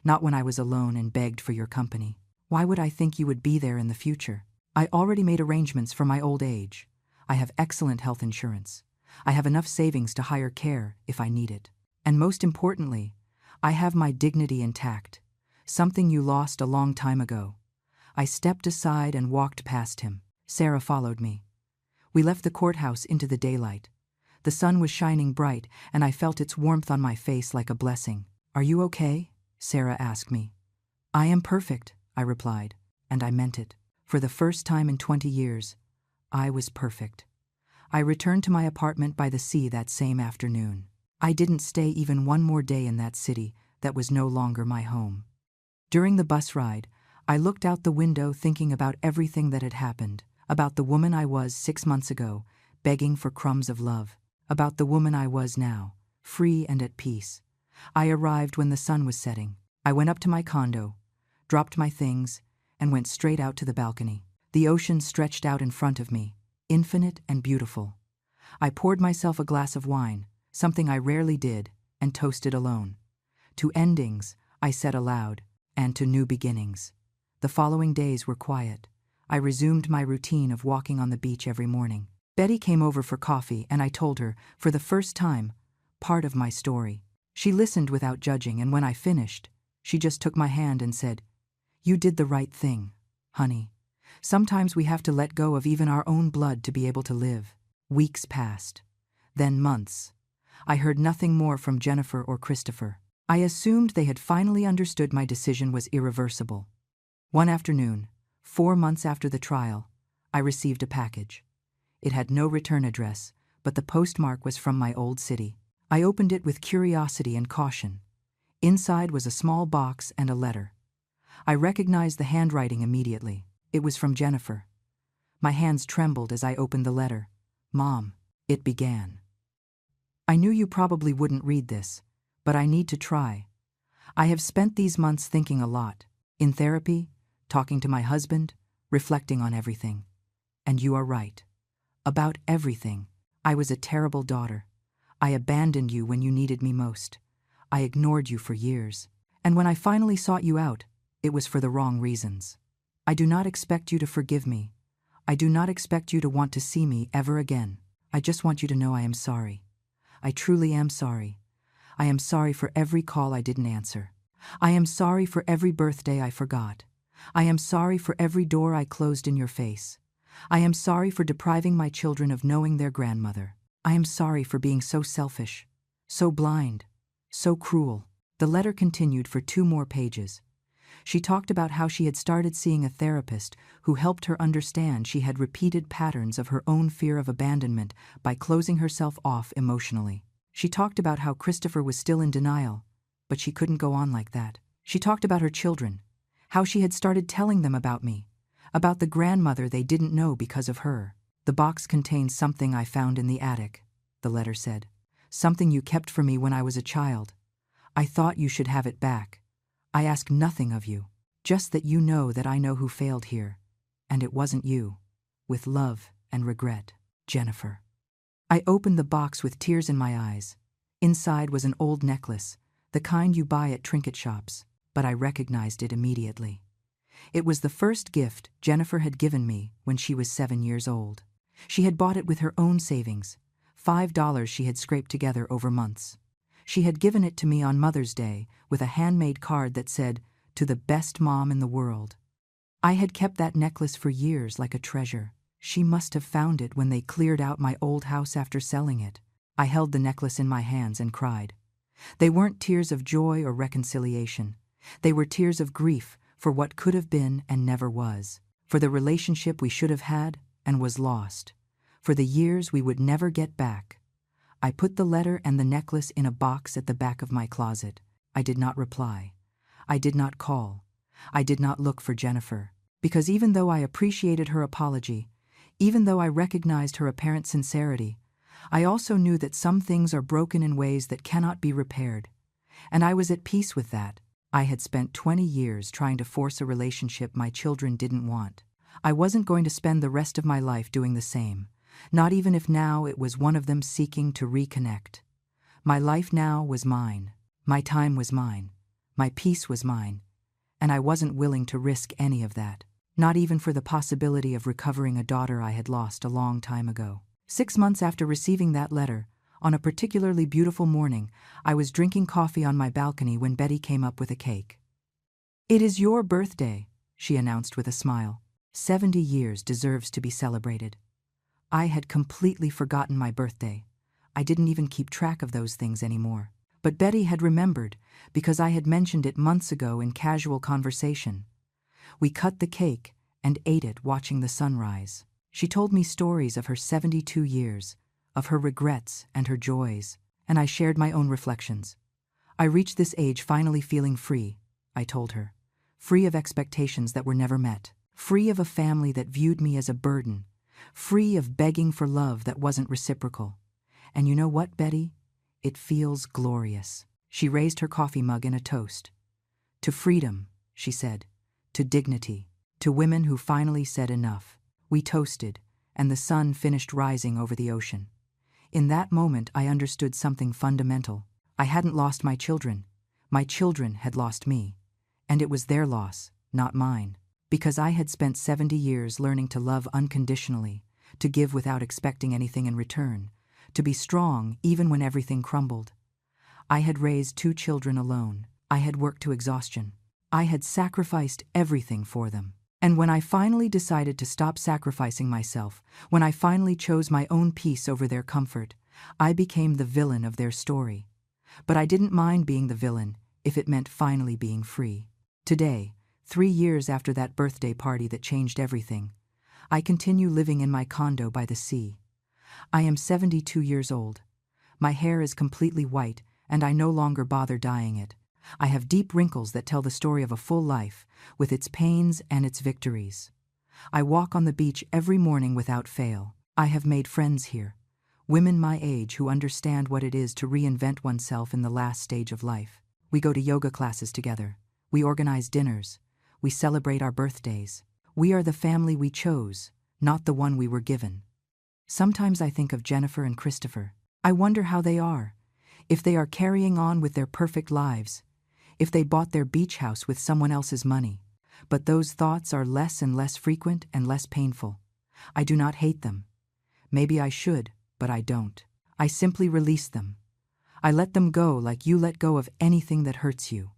Not when I was alone and begged for your company. Why would I think you would be there in the future? I already made arrangements for my old age. I have excellent health insurance. I have enough savings to hire care if I need it. And most importantly, I have my dignity intact, something you lost a long time ago. I stepped aside and walked past him. Sarah followed me. We left the courthouse into the daylight. The sun was shining bright, and I felt its warmth on my face like a blessing. Are you okay? Sarah asked me. I am perfect, I replied, and I meant it. For the first time in 20 years, I was perfect. I returned to my apartment by the sea that same afternoon. I didn't stay even one more day in that city that was no longer my home. During the bus ride, I looked out the window thinking about everything that had happened, about the woman I was 6 months ago, begging for crumbs of love, about the woman I was now, free and at peace. I arrived when the sun was setting. I went up to my condo, dropped my things, and went straight out to the balcony. The ocean stretched out in front of me, infinite and beautiful. I poured myself a glass of wine, something I rarely did, and toasted alone. To endings, I said aloud, and to new beginnings. The following days were quiet. I resumed my routine of walking on the beach every morning. Betty came over for coffee, and I told her, for the first time, part of my story. She listened without judging, and when I finished, she just took my hand and said, "You did the right thing, honey. Sometimes we have to let go of even our own blood to be able to live." Weeks passed. Then months. I heard nothing more from Jennifer or Christopher. I assumed they had finally understood my decision was irreversible. One afternoon, 4 months after the trial, I received a package. It had no return address, but the postmark was from my old city. I opened it with curiosity and caution. Inside was a small box and a letter. I recognized the handwriting immediately. It was from Jennifer. My hands trembled as I opened the letter. "Mom," it began. "I knew you probably wouldn't read this, but I need to try. I have spent these months thinking a lot, in therapy, talking to my husband, reflecting on everything. And you are right. About everything. I was a terrible daughter. I abandoned you when you needed me most. I ignored you for years. And when I finally sought you out, it was for the wrong reasons. I do not expect you to forgive me. I do not expect you to want to see me ever again. I just want you to know I am sorry. I truly am sorry. I am sorry for every call I didn't answer. I am sorry for every birthday I forgot. I am sorry for every door I closed in your face. I am sorry for depriving my children of knowing their grandmother. I am sorry for being so selfish, so blind, so cruel." The letter continued for 2 more pages. She talked about how she had started seeing a therapist who helped her understand she had repeated patterns of her own fear of abandonment by closing herself off emotionally. She talked about how Christopher was still in denial, but she couldn't go on like that. She talked about her children, how she had started telling them about me, about the grandmother they didn't know because of her. "The box contains something I found in the attic," the letter said. "Something you kept for me when I was a child. I thought you should have it back. I ask nothing of you, just that you know that I know who failed here. And it wasn't you. With love and regret, Jennifer." I opened the box with tears in my eyes. Inside was an old necklace, the kind you buy at trinket shops, but I recognized it immediately. It was the first gift Jennifer had given me when she was 7 years old. She had bought it with her own savings, $5 she had scraped together over months. She had given it to me on Mother's Day with a handmade card that said, "To the best mom in the world." I had kept that necklace for years like a treasure. She must have found it when they cleared out my old house after selling it. I held the necklace in my hands and cried. They weren't tears of joy or reconciliation. They were tears of grief for what could have been and never was, for the relationship we should have had and was lost, for the years we would never get back. I put the letter and the necklace in a box at the back of my closet. I did not reply. I did not call. I did not look for Jennifer, because even though I appreciated her apology, even though I recognized her apparent sincerity, I also knew that some things are broken in ways that cannot be repaired, and I was at peace with that. I had spent 20 years trying to force a relationship my children didn't want. I wasn't going to spend the rest of my life doing the same, not even if now it was one of them seeking to reconnect. My life now was mine. My time was mine. My peace was mine. And I wasn't willing to risk any of that, not even for the possibility of recovering a daughter I had lost a long time ago. 6 months after receiving that letter, on a particularly beautiful morning, I was drinking coffee on my balcony when Betty came up with a cake. "It is your birthday," she announced with a smile. 70 years deserves to be celebrated. I had completely forgotten my birthday. I didn't even keep track of those things anymore. But Betty had remembered, because I had mentioned it months ago in casual conversation. We cut the cake and ate it watching the sunrise. She told me stories of her 72 years, of her regrets and her joys, and I shared my own reflections. "I reached this age finally feeling free," I told her. "Free of expectations that were never met. Free of a family that viewed me as a burden. Free of begging for love that wasn't reciprocal. And you know what, Betty? It feels glorious." She raised her coffee mug in a toast. "To freedom," she said. "To dignity. To women who finally said enough." We toasted, and the sun finished rising over the ocean. In that moment, I understood something fundamental. I hadn't lost my children. My children had lost me. And it was their loss, not mine. Because I had spent 70 years learning to love unconditionally, to give without expecting anything in return, to be strong even when everything crumbled. I had raised 2 children alone. I had worked to exhaustion. I had sacrificed everything for them. And when I finally decided to stop sacrificing myself, when I finally chose my own peace over their comfort, I became the villain of their story. But I didn't mind being the villain if it meant finally being free. Today, 3 years after that birthday party that changed everything, I continue living in my condo by the sea. I am 72 years old. My hair is completely white, and I no longer bother dyeing it. I have deep wrinkles that tell the story of a full life, with its pains and its victories. I walk on the beach every morning without fail. I have made friends here, women my age who understand what it is to reinvent oneself in the last stage of life. We go to yoga classes together. We organize dinners. We celebrate our birthdays. We are the family we chose, not the one we were given. Sometimes I think of Jennifer and Christopher. I wonder how they are, if they are carrying on with their perfect lives, if they bought their beach house with someone else's money. But those thoughts are less and less frequent and less painful. I do not hate them. Maybe I should, but I don't. I simply release them. I let them go like you let go of anything that hurts you.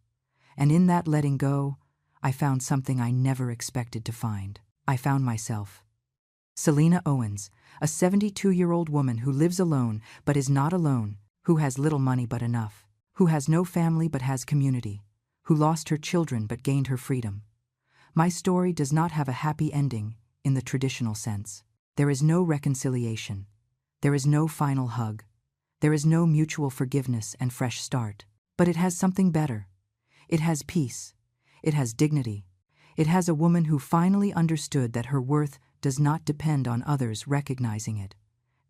And in that letting go, I found something I never expected to find. I found myself. Selena Owens, a 72-year-old woman who lives alone but is not alone, who has little money but enough, who has no family but has community, who lost her children but gained her freedom. My story does not have a happy ending in the traditional sense. There is no reconciliation. There is no final hug. There is no mutual forgiveness and fresh start. But it has something better. It has peace. It has dignity. It has a woman who finally understood that her worth does not depend on others recognizing it.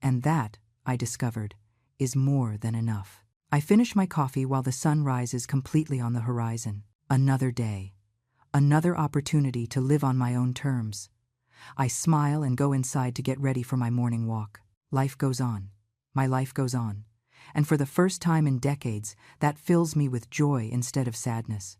And that, I discovered, is more than enough. I finish my coffee while the sun rises completely on the horizon. Another day. Another opportunity to live on my own terms. I smile and go inside to get ready for my morning walk. Life goes on. My life goes on. And for the first time in decades, that fills me with joy instead of sadness.